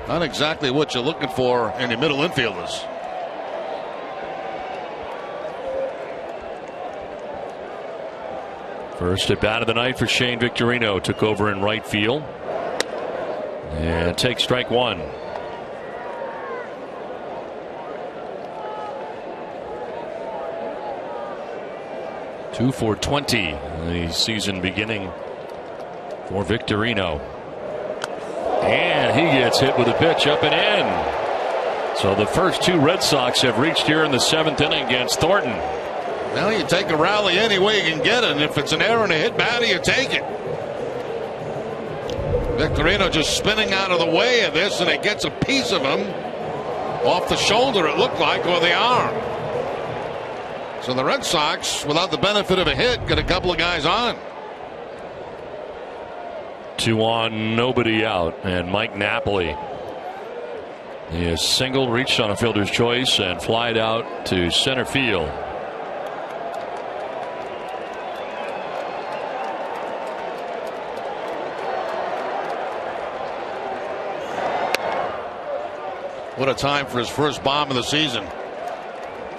Not exactly what you're looking for in the middle infielders. First at bat of the night for Shane Victorino. Took over in right field. And takes strike 1. Two for 20. The season beginning for Victorino. And he gets hit with a pitch up and in. So the first 2 Red Sox have reached here in the 7th inning against Thornton. Well, you take a rally any way you can get it. And if it's an error and a hit batter, you take it. Victorino just spinning out of the way of this, and it gets a piece of him off the shoulder, it looked like, or the arm. So the Red Sox, without the benefit of a hit, get a couple of guys on. 2 on, nobody out, and Mike Napoli. He is single, reached on a fielder's choice, and flied out to center field. What a time for his first bomb of the season.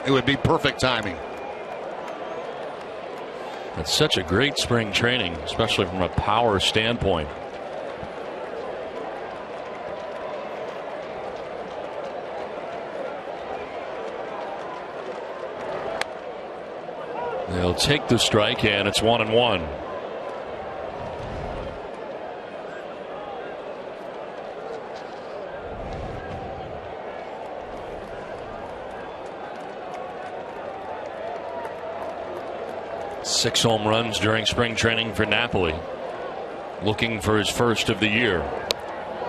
It would be perfect timing. It's such a great spring training, especially from a power standpoint. They'll take the strike, and it's 1-1. Six home runs during spring training for Napoli. Looking for his first of the year.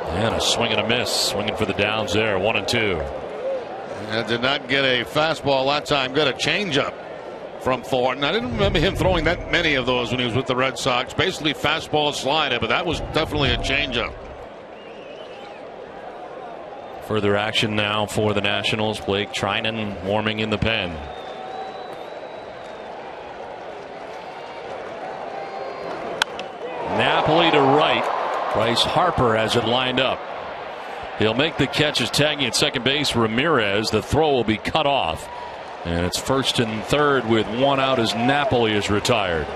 And a swing and a miss. Swinging for the downs there. 1-2. Did not get a fastball that time. Got a changeup from Thornton. I didn't remember him throwing that many of those when he was with the Red Sox. Basically fastball slider, but that was definitely a changeup. Further action now for the Nationals. Blake Trinan warming in the pen. Napoli to right. Bryce Harper has it lined up. He'll make the catch as tagging at second base. Ramirez. The throw will be cut off. And it's first and third with 1 out as Napoli is retired.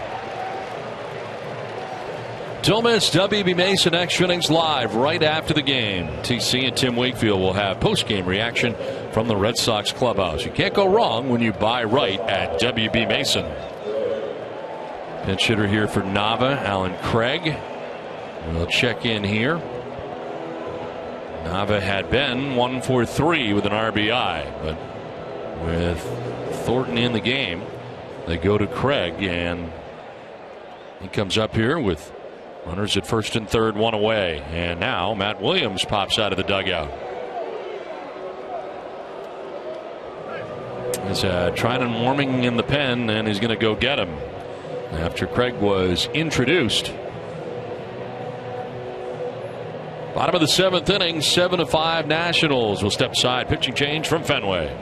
Don't miss WB Mason Extra Innings live right after the game. TC and Tim Wakefield will have post-game reaction from the Red Sox clubhouse. You can't go wrong when you buy right at WB Mason. Pinch hitter here for Nava, Alan Craig. We'll check in here. Nava had been 1 for 3 with an RBI, but with Thornton in the game, they go to Craig, and he comes up here with runners at first and third, 1 away. And now Matt Williams pops out of the dugout. He's Trinan warming in the pen, and he's going to go get him after Craig was introduced. Bottom of the 7th inning, 7-5 Nationals. Will step aside. Pitching change from Fenway.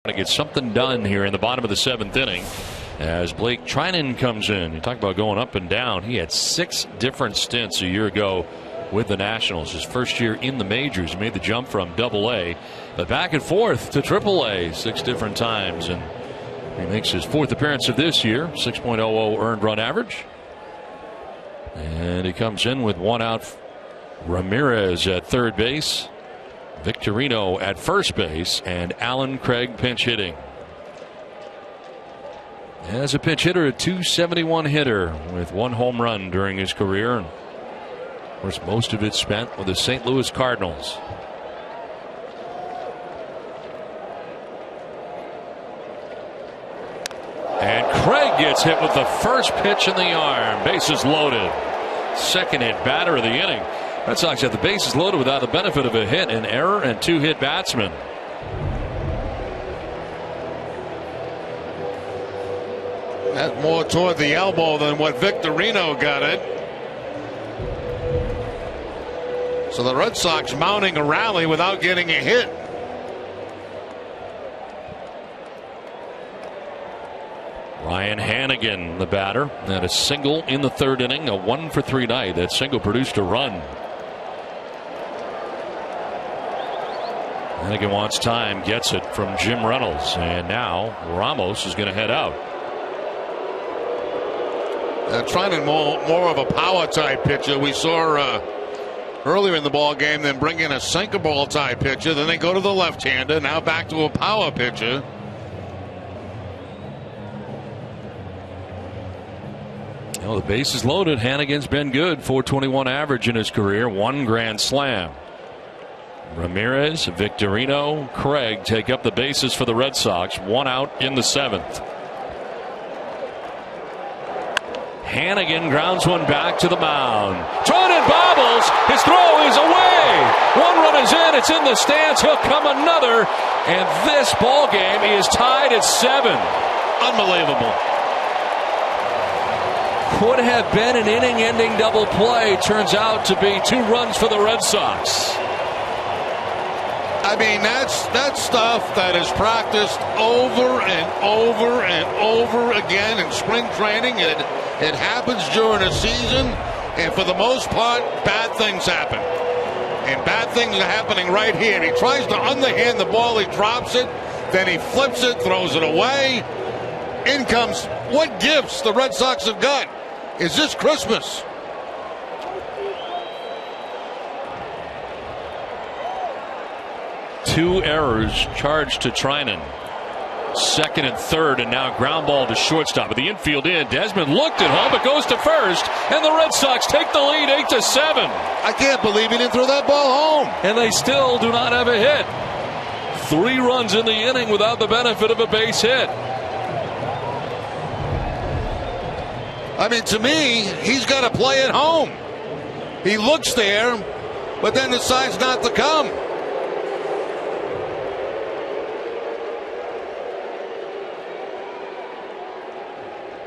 To get something done here in the bottom of the 7th inning as Blake Trinan comes in. You talk about going up and down. He had 6 different stints a year ago with the Nationals. His first year in the majors, he made the jump from Double-A, but back and forth to Triple-A 6 different times, and he makes his 4th appearance of this year. 6.00 earned run average, and he comes in with 1 out. Ramirez at third base, Victorino at first base, and Alan Craig pinch hitting. As a pinch hitter, a .271 hitter with 1 home run during his career, and of course most of it spent with the St. Louis Cardinals. And Craig gets hit with the first pitch in the arm. Bases loaded. Second hit batter of the inning. Red Sox have the bases loaded without the benefit of a hit, an error, and 2 hit batsmen. That's more toward the elbow than what Victorino got it. So the Red Sox mounting a rally without getting a hit. Ryan Hannigan, the batter, had a single in the 3rd inning, a 1-for-3 night. That single produced a run. Hannigan wants time, gets it from Jim Reynolds, and now Ramos is going to head out. Trying more of a power type pitcher. We saw earlier in the ball game them bring in a sinker ball type pitcher. Then they go to the left-hander. Now back to a power pitcher. You know, the base is loaded. Hannigan's been good. .421 average in his career. 1 grand slam. Ramirez, Victorino, Craig take up the bases for the Red Sox. 1 out in the 7th. Hannigan grounds one back to the mound. Thrown and bobbles. His throw is away. 1 run is in. It's in the stands. He'll come another. And this ball game is tied at 7. Unbelievable. Could have been an inning-ending double play. Turns out to be 2 runs for the Red Sox. I mean, that's stuff that is practiced over and over and over again in spring training. It happens during a season, and for the most part, bad things happen. And bad things are happening right here. He tries to underhand the ball, he drops it, then he flips it, throws it away. In comes what gifts the Red Sox have got. Is this Christmas? Two errors charged to Trinan. second and third, and now ground ball to shortstop. With the infield in, Desmond looked at home, but goes to first, and the Red Sox take the lead 8-7. I can't believe he didn't throw that ball home. And they still do not have a hit. 3 runs in the inning without the benefit of a base hit. I mean, to me, he's got to play at home. He looks there, but then decides not to come.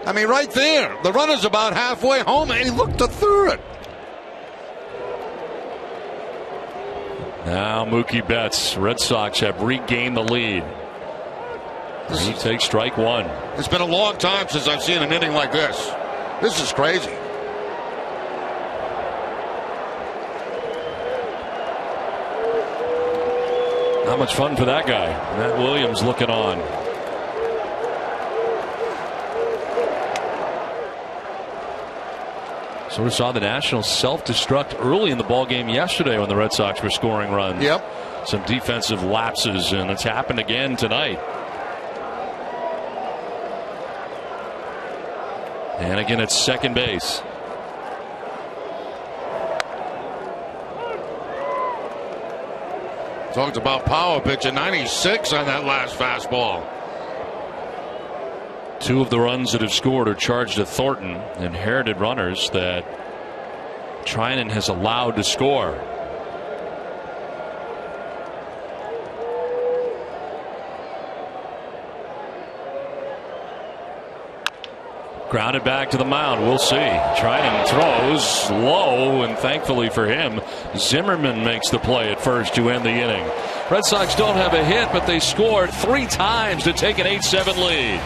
I mean, right there, the runner's about halfway home, and he looked to third. Now Mookie Betts. Red Sox have regained the lead. He takes strike one. It's been a long time since I've seen an inning like this. This is crazy. Not much fun for that guy. Matt Williams looking on. So we saw the Nationals self-destruct early in the ballgame yesterday when the Red Sox were scoring runs. Yep. Some defensive lapses, and it's happened again tonight. And again at second base. Talked about power pitch at 96 on that last fastball. 2 of the runs that have scored are charged to Thornton, inherited runners that Trinan has allowed to score. Grounded back to the mound. We'll see. Trinan throws low, and thankfully for him, Zimmerman makes the play at first to end the inning. Red Sox don't have a hit, but they scored 3 times to take an 8-7 lead.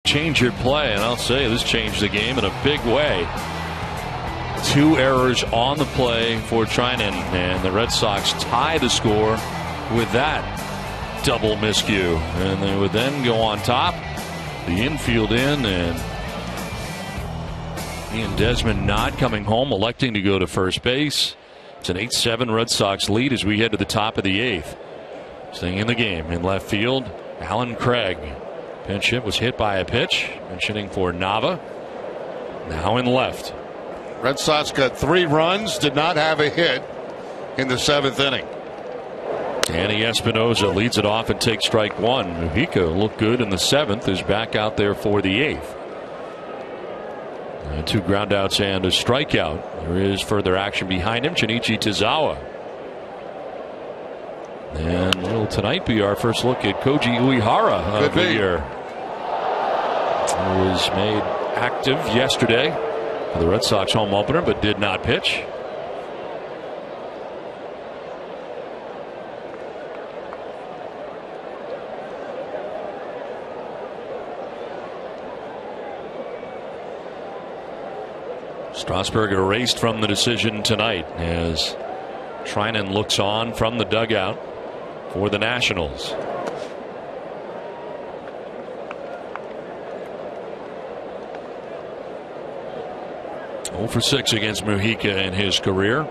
Change your play, and I'll say this changed the game in a big way. 2 errors on the play for Trinan, and the Red Sox tie the score with that double miscue, and they would then go on top. The infield in, and Ian Desmond not coming home, electing to go to first base. It's an 8-7 Red Sox lead as we head to the top of the 8th. Staying in the game in left field, Alan Craig. Pinch hit was hit by a pitch. Pinch hitting for Nava. Now in left. Red Sox got 3 runs, did not have a hit in the 7th inning. Danny Espinosa leads it off and takes strike one. Mujica looked good in the 7th, is back out there for the 8th. And 2 groundouts and a strikeout. There is further action behind him. Shinichi Tozawa. And will tonight be our first look at Koji Uehara of the year. He was made active yesterday for the Red Sox home opener, but did not pitch. Strasburg erased from the decision tonight as Treinen looks on from the dugout for the Nationals. Oh for 6 against Mujica in his career.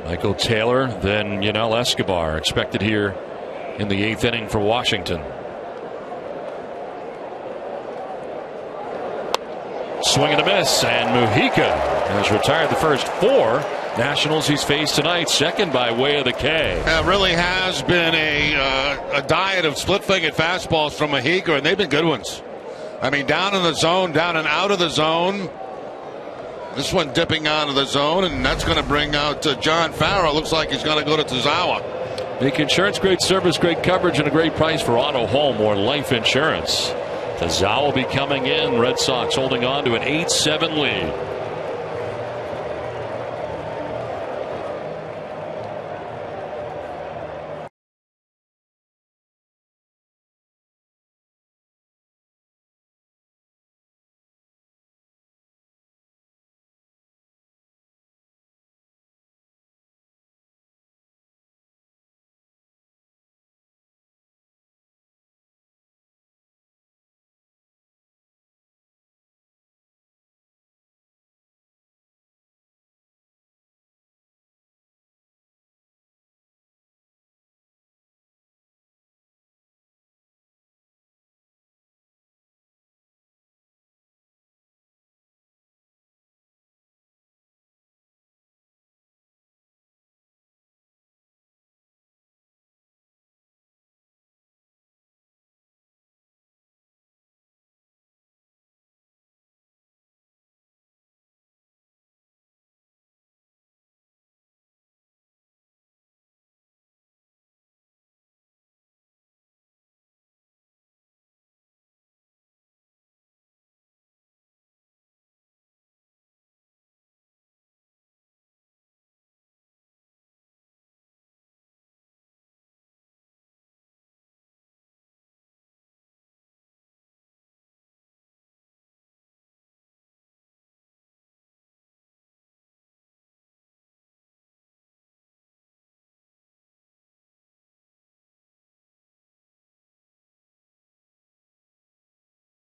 Michael Taylor, then Yanel Escobar expected here in the 8th inning for Washington. Swing and a miss, and Mujica has retired the first 4 Nationals he's faced tonight, second by way of the K. It really has been a diet of split-fingered fastballs from Mujica, and they've been good ones. I mean, down in the zone, down and out of the zone. This one dipping out of the zone, and that's going to bring out John Farrell. Looks like he's going to go to Tozawa. Make insurance, great service, great coverage, and a great price for auto, home, or life insurance. Tozawa will be coming in. Red Sox holding on to an 8-7 lead.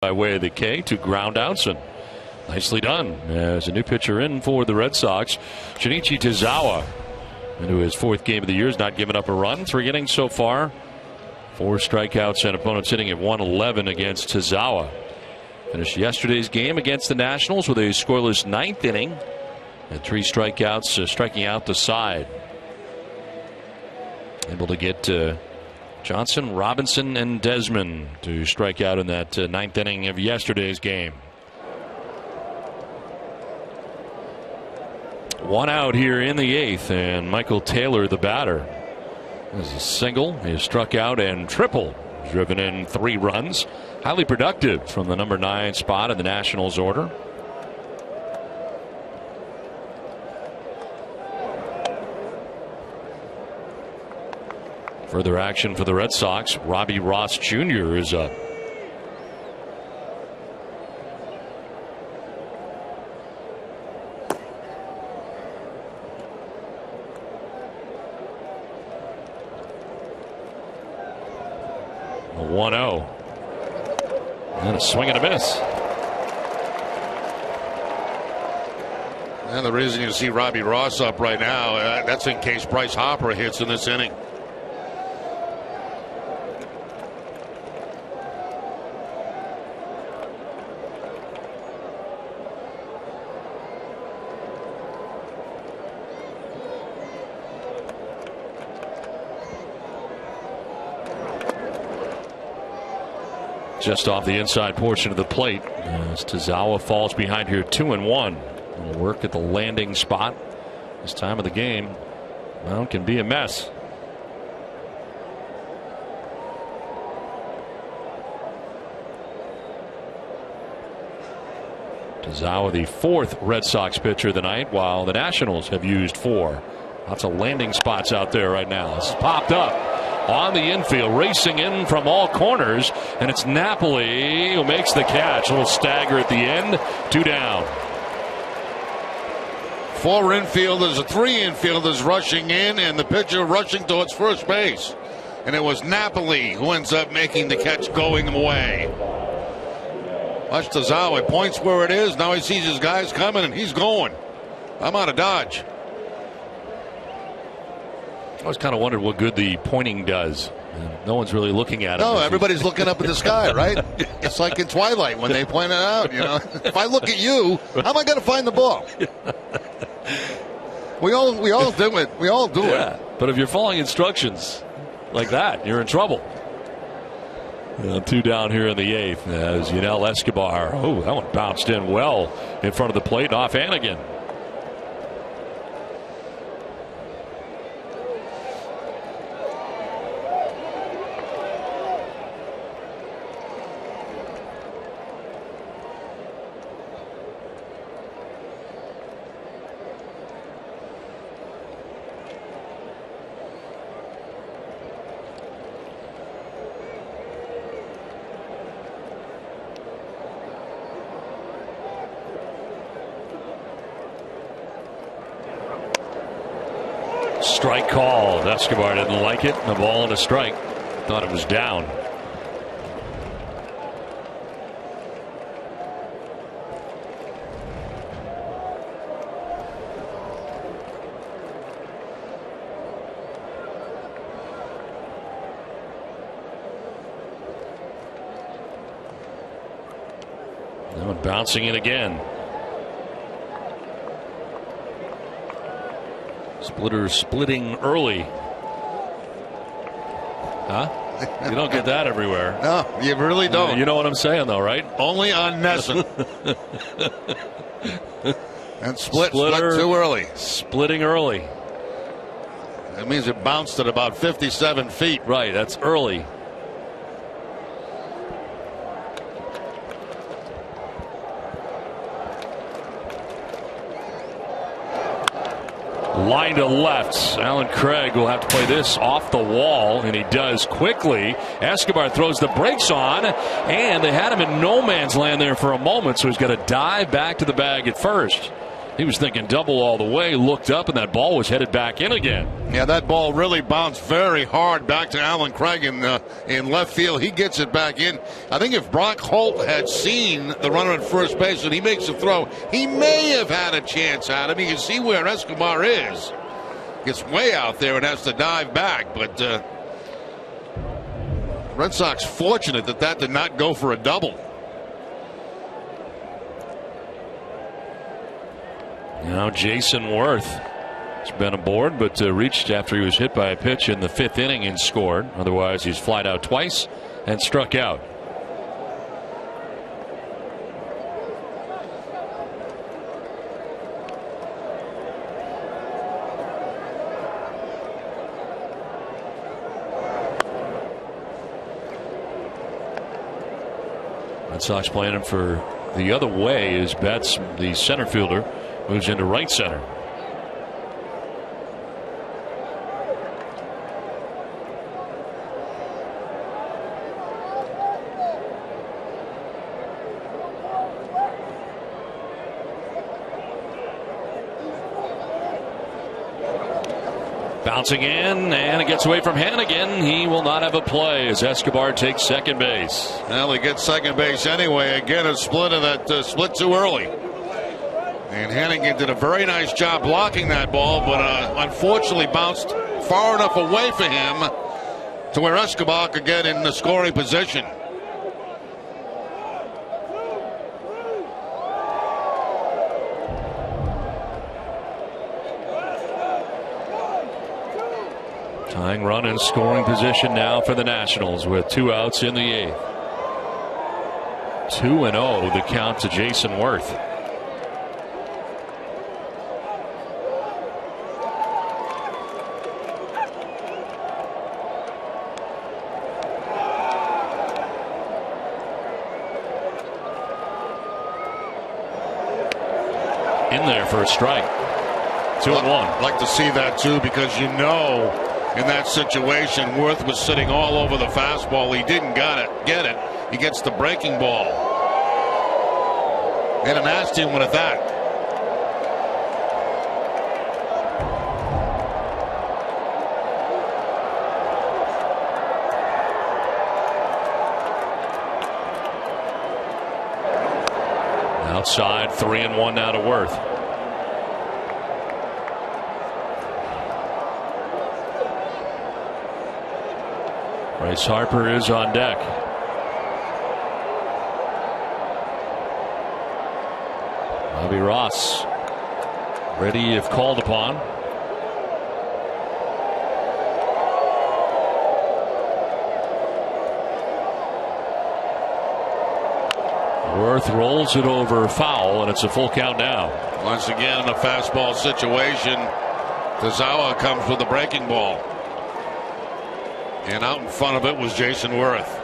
By way of the K, 2 groundouts, and nicely done as a new pitcher in for the Red Sox. Shinichi Tozawa into his 4th game of the year, has not given up a run. 3 innings so far, 4 strikeouts, and opponents hitting at 111 against Tozawa. Finished yesterday's game against the Nationals with a scoreless 9th inning and 3 strikeouts, striking out the side. Able to get Johnson, Robinson, and Desmond to strike out in that 9th inning of yesterday's game. 1 out here in the 8th, and Michael Taylor, the batter. This is a single. He has struck out and triple, driven in 3 runs. Highly productive from the number 9 spot in the Nationals order. Further action for the Red Sox. Robbie Ross Jr. is up. A 1-0. And a swing and a miss. And the reason you see Robbie Ross up right now, that's in case Bryce Harper hits in this inning. just off the inside portion of the plate. As Tazawa falls behind here 2-1. Will work at the landing spot. This time of the game, well, can be a mess. Tazawa, the 4th Red Sox pitcher of the night, while the Nationals have used 4. Lots of landing spots out there right now. This is popped up on the infield, racing in from all corners, and it's Napoli who makes the catch. A little stagger at the end. 2 down. 4 infielders, 3 infielders rushing in, and the pitcher rushing towards first base. And it was Napoli who ends up making the catch going away. Watch Tazawa, points where it is. Now he sees his guys coming, and he's going. I'm out of dodge. I always kind of wondered what good the pointing does. No one's really looking at it. No, everybody's looking up at the sky, right? It's like in Twilight when they point it out. You know, if I look at you, how am I going to find the ball? We all do it. We all do it. But if you're following instructions like that, you're in trouble. 2 down here in the 8th as Yunel Escobar. Oh, that one bounced in well in front of the plate, off Hannigan. Strike called. Escobar didn't like it. The ball and a strike. Thought it was down. Now bouncing in again. Splitter splitting early. Huh? You don't get that everywhere. No, you really don't. You know what I'm saying, though, right? Only on Nesson. And split too early. Splitting early. That means it bounced at about 57 feet. Right, that's early. Line to left. Alan Craig will have to play this off the wall, and he does quickly. Escobar throws the brakes on, and they had him in no man's land there for a moment, so he's got to dive back to the bag at first. He was thinking double all the way, looked up, and that ball was headed back in again. Yeah, that ball really bounced very hard back to Alan Craig in left field. He gets it back in. I think if Brock Holt had seen the runner at first base and he makes a throw, he may have had a chance at him. You can see where Escobar is. Gets way out there and has to dive back. But Red Sox fortunate that did not go for a double. Now Jason Worth has been aboard, but reached after he was hit by a pitch in the 5th inning and scored. Otherwise, he's flied out twice and struck out. Red Sox playing him for the other way as Betts, the center fielder, moves into right center. Bouncing in, and it gets away from Hannigan. He will not have a play as Escobar takes second base. Well, he gets second base anyway. Again, a split of that split too early. And Hannigan did a very nice job blocking that ball, but unfortunately bounced far enough away for him to where Escobar could get in the scoring position. Tying run in scoring position now for the Nationals with 2 outs in the 8th. 2-0 the count to Jason Worth. In there for a strike. 2-1. I'd like to see that too, because in that situation Worth was sitting all over the fastball. He didn't get it. He gets the breaking ball. And a nasty one at that. Outside, 3-1 now to Worth. Bryce Harper is on deck. Bobby Ross ready if called upon. Worth rolls it over foul, and it's a full count now. Once again in a fastball situation, Tazawa comes with the breaking ball. And out in front of it was Jason Worth.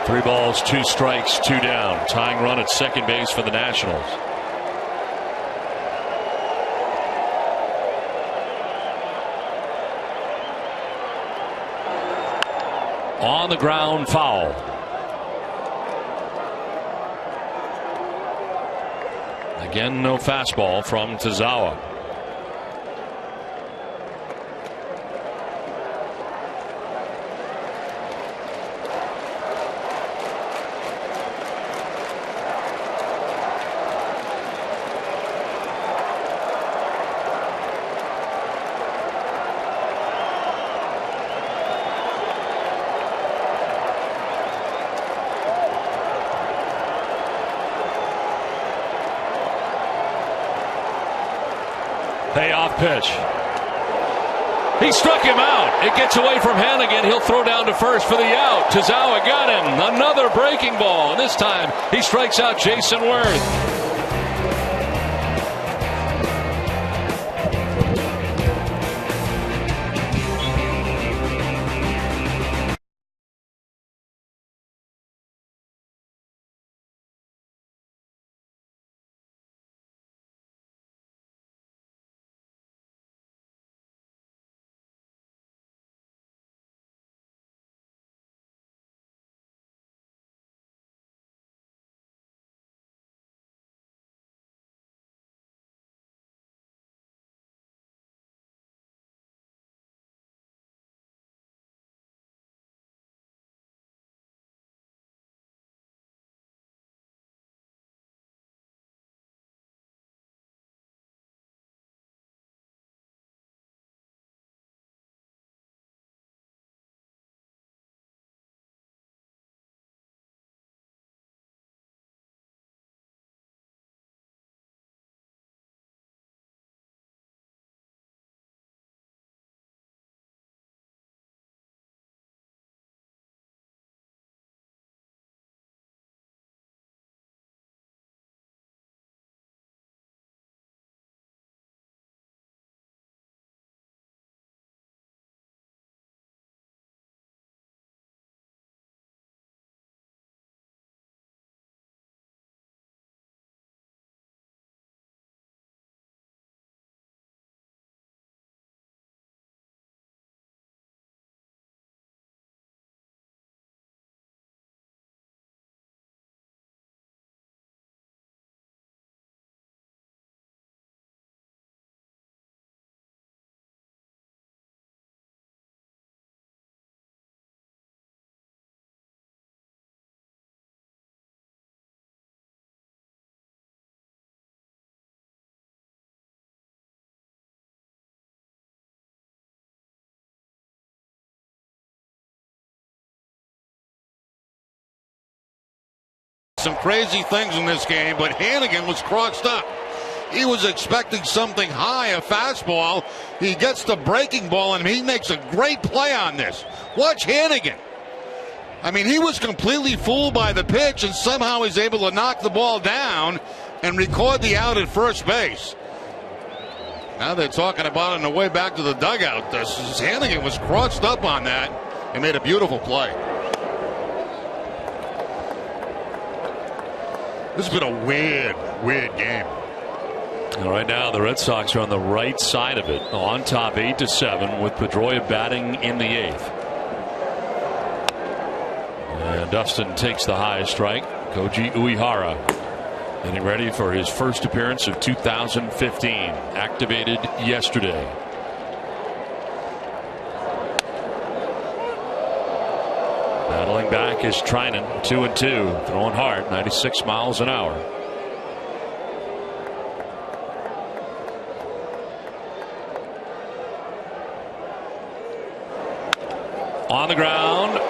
Three balls, 2 strikes, 2 down. Tying run at second base for the Nationals. On the ground, foul. Again, no fastball from Tazawa. Payoff pitch. He struck him out. It gets away from Hannigan. He'll throw down to first for the out. Tazawa got him. Another breaking ball. And this time he strikes out Jason Worth. some crazy things in this game, but Hannigan was crossed up. He was expecting something high, a fastball. He gets the breaking ball, and he makes a great play on this. Watch Hannigan. I mean, he was completely fooled by the pitch, and somehow he's able to knock the ball down and record the out at first base. Now they're talking about it on the way back to the dugout. Hannigan was crossed up on that and made a beautiful play. This has been a weird game. And right now the Red Sox are on the right side of it, on top 8-7 with Pedroia batting in the 8th. And Dustin takes the high strike. Koji Uehara getting ready for his first appearance of 2015, activated yesterday. Battling back is Trinan, 2-2, throwing hard, 96 miles an hour. On the ground,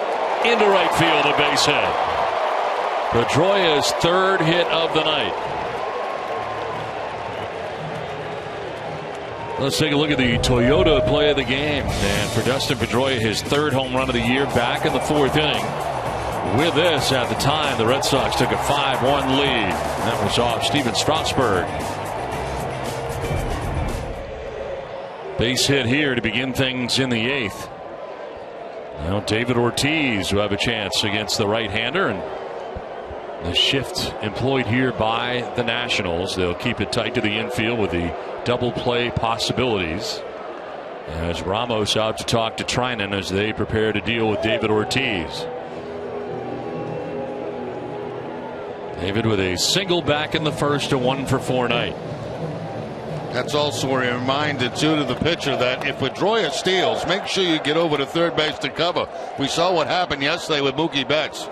into right field, a base hit. Pedroia's third hit of the night. Let's take a look at the Toyota play of the game. And for Dustin Pedroia, his third home run of the year, back in the 4th inning. With this, at the time, the Red Sox took a 5-1 lead. That was off Steven Strasburg. Base hit here to begin things in the 8th. Now David Ortiz will have a chance against the right-hander, and the shift employed here by the Nationals. They'll keep it tight to the infield with the double play possibilities. As Ramos out to talk to Trinan as they prepare to deal with David Ortiz. David with a single back in the first, a 1-for-4 night. That's also a reminder, too, to the pitcher that if Pedroia steals, make sure you get over to third base to cover. We saw what happened yesterday with Mookie Betts.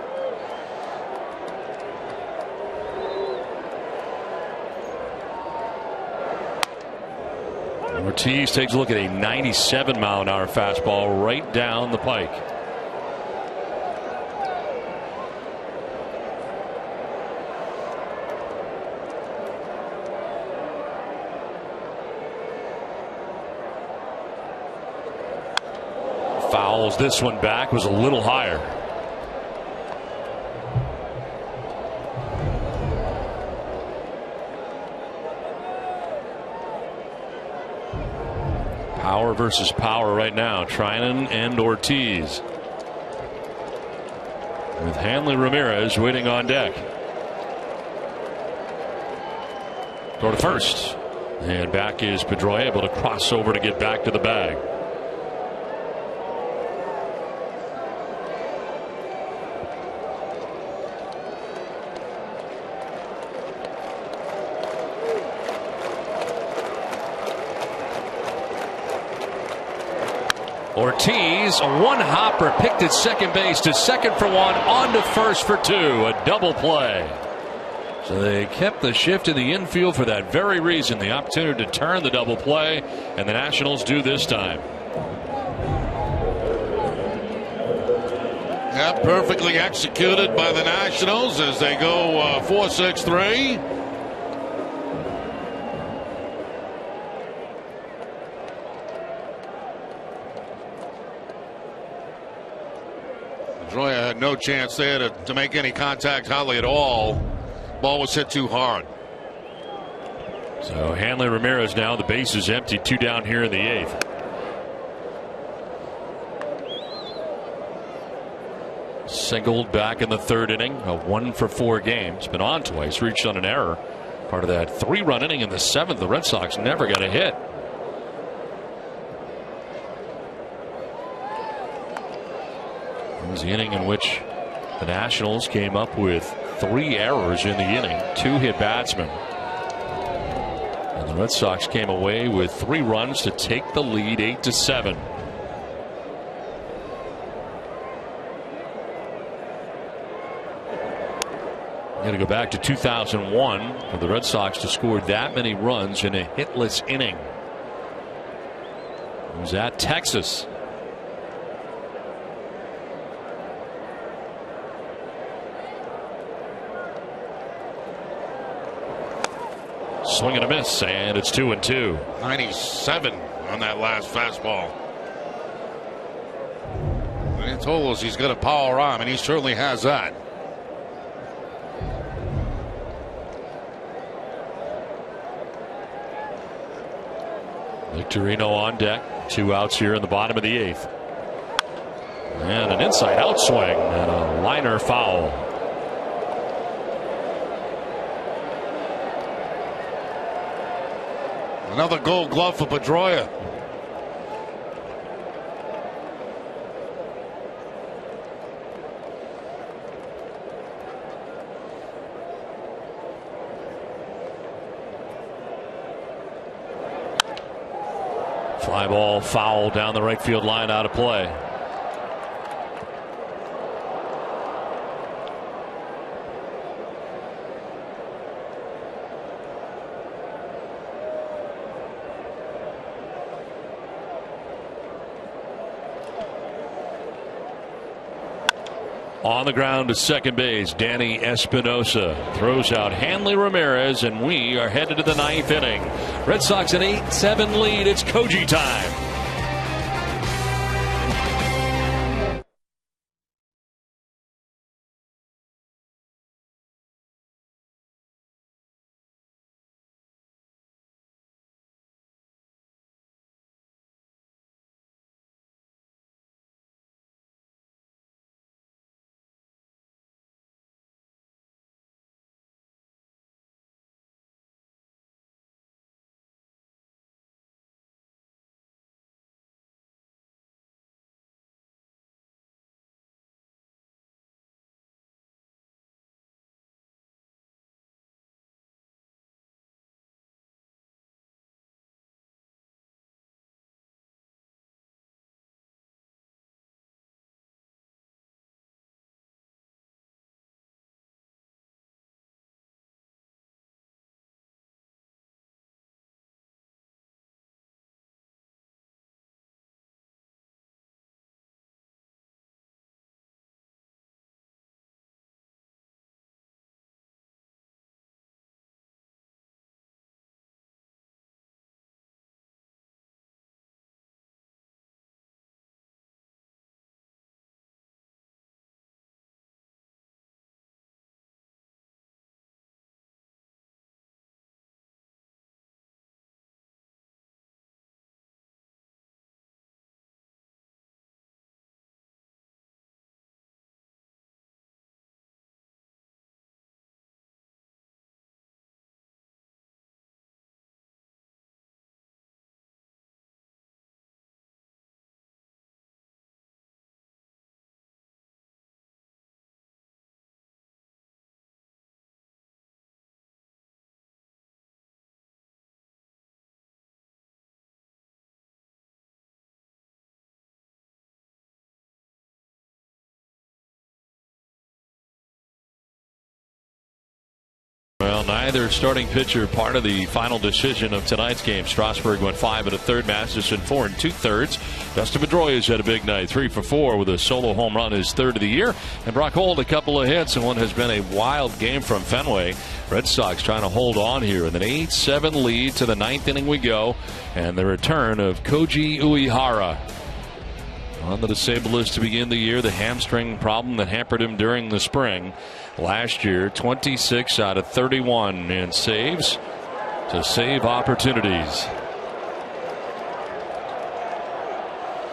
Ortiz takes a look at a 97-mile-an-hour fastball right down the pike. Fouls this one back, was a little higher. Power versus power right now. Trinan and Ortiz. With Hanley Ramirez waiting on deck. Go to first. And back is Pedroia, able to cross over to get back to the bag. Ortiz, a one-hopper, picked at second base to second for one, on to first for two, a double play. So they kept the shift in the infield for that very reason, the opportunity to turn the double play, and the Nationals do this time. Yeah, perfectly executed by the Nationals as they go 4-6-3. Pedroia had no chance there to make any contact hardly at all. Ball was hit too hard. So Hanley Ramirez now, the base is empty, 2 down here in the 8th. Singled back in the 3rd inning, a 1-for-4 game. It's been on twice, reached on an error. Part of that 3-run inning in the 7th. The Red Sox never got a hit. It was the inning in which the Nationals came up with 3 errors in the inning, 2 hit batsmen. And the Red Sox came away with 3 runs to take the lead, 8-7. You got to go back to 2001 for the Red Sox to score that many runs in a hitless inning. It was at Texas. Swing and a miss, and it's 2-2. 97 on that last fastball. He told us he's got a power arm, and he certainly has that. Victorino on deck. 2 outs here in the bottom of the 8th. And an inside out swing and a liner foul. Another Gold Glove for Pedroia. Fly ball foul down the right field line, out of play. On the ground to second base, Danny Espinosa throws out Hanley Ramirez, and we are headed to the 9th inning. Red Sox an 8-7 lead. It's Koji time. Well, neither starting pitcher part of the final decision of tonight's game. Strasburg went 5 1/3. Masterson 4 2/3. Dustin Pedroia's had a big night, 3 for 4 with a solo home run, his 3rd of the year. And Brock Holt a couple of hits, and one has been a wild game from Fenway. Red Sox trying to hold on here with an 8-7 lead. To the 9th inning we go, and the return of Koji Uehara on the disabled list to begin the year. The hamstring problem that hampered him during the spring. Last year, 26 out of 31 in saves to save opportunities.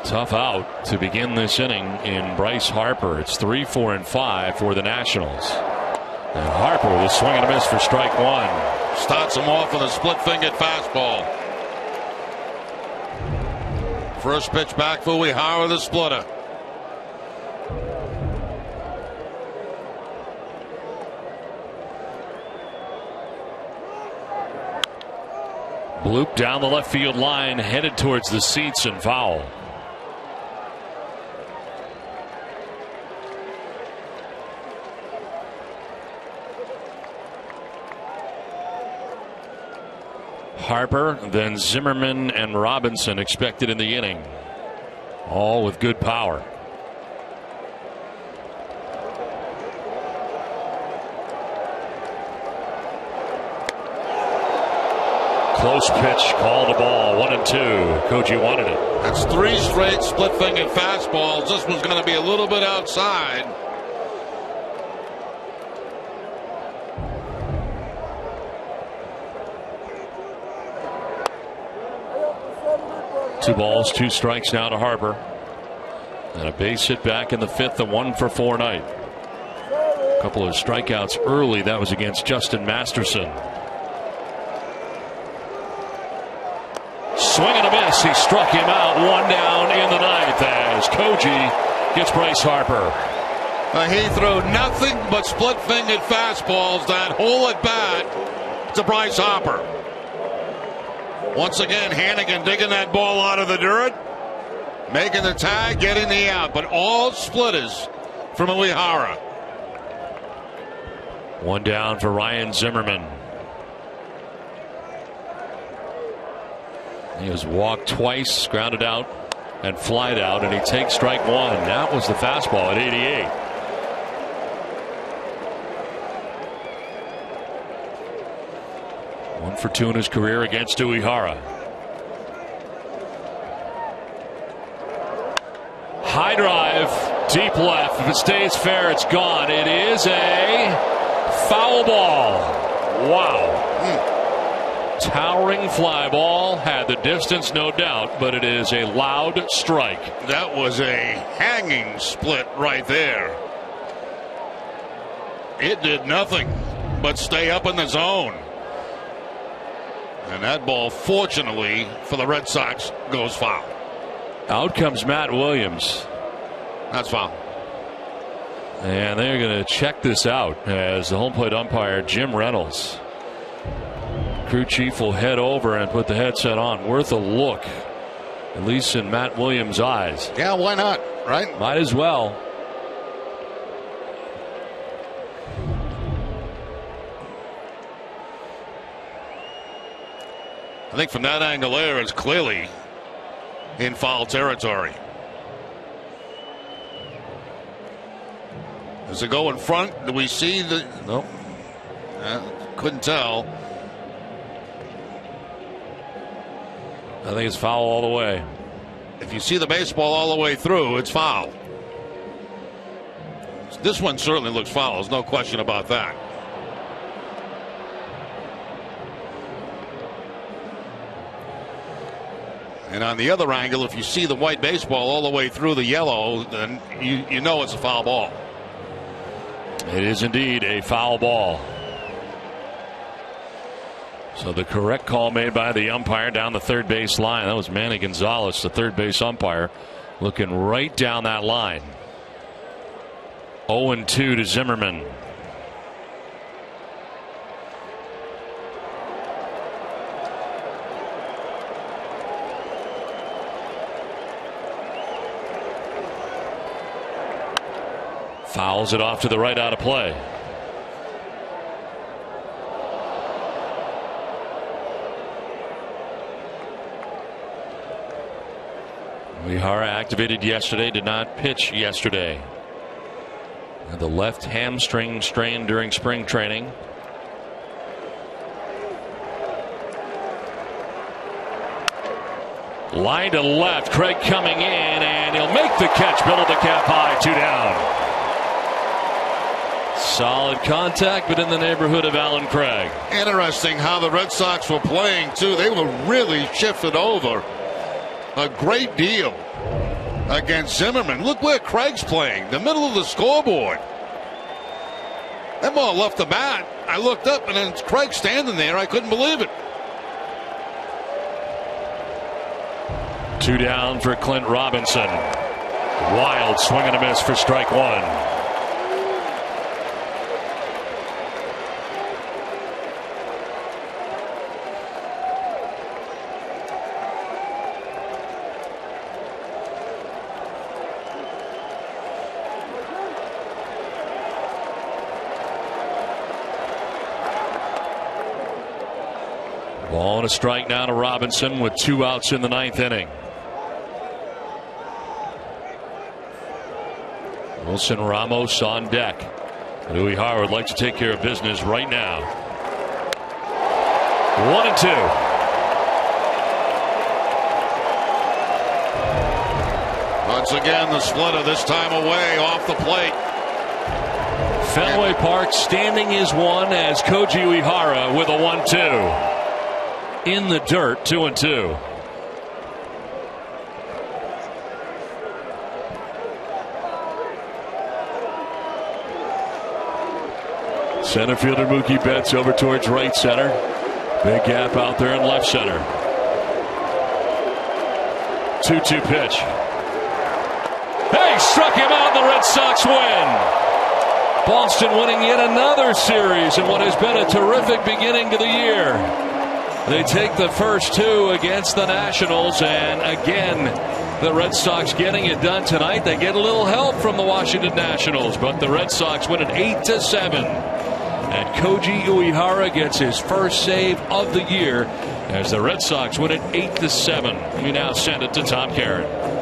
Tough out to begin this inning in Bryce Harper. It's 3, 4, and 5 for the Nationals. And Harper with a swing and a miss for strike 1. Starts him off with a split-fingered fastball. First pitch back for Uehara, the splitter. Bloop down the left field line, headed towards the seats, and foul. Harper, then Zimmerman and Robinson expected in the inning, all with good power. Close pitch, called a ball, 1-2. Koji wanted it. That's 3 straight split-fingered fastballs. This one's going to be a little bit outside. Two balls, 2 strikes now to Harper. And a base hit back in the 5th, a 1-for-4 night. A couple of strikeouts early. That was against Justin Masterson. Swing and a miss. He struck him out. 1 down in the 9th as Koji gets Bryce Harper. He threw nothing but split-fingered fastballs that whole at bat to Bryce Harper. Once again, Hannigan digging that ball out of the dirt, making the tag, getting the out, but all splitters from Uehara. 1 down for Ryan Zimmerman. He was walked twice, grounded out, and flied out, and he takes strike 1. That was the fastball at 88. One for 2 in his career against Uehara. High drive, deep left. If it stays fair, it's gone. It is a foul ball. Wow. Towering fly ball. Had the distance, no doubt, but it is a loud strike. That was a hanging split right there. It did nothing but stay up in the zone. And that ball, fortunately for the Red Sox, goes foul. Out comes Matt Williams. That's foul. And they're going to check this out as the home plate umpire, Jim Reynolds. Crew chief will head over and put the headset on. Worth a look, at least in Matt Williams' eyes. Yeah, why not, right? Might as well. I think from that angle there, it's clearly in foul territory. Does it go in front? Do we see the... Nope. Couldn't tell. I think it's foul all the way. If you see the baseball all the way through, it's foul. This one certainly looks foul. There's no question about that. And on the other angle, if you see the white baseball all the way through the yellow, then you know it's a foul ball. It is indeed a foul ball. So the correct call made by the umpire down the third base line. That was Manny Gonzalez, the third base umpire, looking right down that line. 0-2 to Zimmerman. Fouls it off to the right, out of play. Uehara activated yesterday, did not pitch yesterday. The left hamstring strain during spring training. Line to left, Craig coming in, and he'll make the catch. Bill at the cap high, 2 down. Solid contact, but in the neighborhood of Alan Craig. Interesting how the Red Sox were playing, too. They were really shifted over a great deal against Zimmerman. Look where Craig's playing, the middle of the scoreboard. That ball left the bat. I looked up, and then Craig standing there. I couldn't believe it. 2 down for Clint Robinson. Wild swing and a miss for strike 1. Ball and a strike now to Robinson with 2 outs in the 9th inning. Wilson Ramos on deck. Uehara would like to take care of business right now. 1-2. Once again, the splitter, this time away off the plate. Fenway Park standing is one as Koji Uehara with a 1-2. In the dirt, 2-2. Center fielder Mookie Betts over towards right center. Big gap out there in left center. 2-2 pitch. Hey, struck him out, and the Red Sox win. Boston winning yet another series in what has been a terrific beginning to the year. They take the first two against the Nationals, and again, the Red Sox getting it done tonight. They get a little help from the Washington Nationals, but the Red Sox win it 8-7. And Koji Uehara gets his first save of the year as the Red Sox win it 8-7. We now send it to Tom Caron.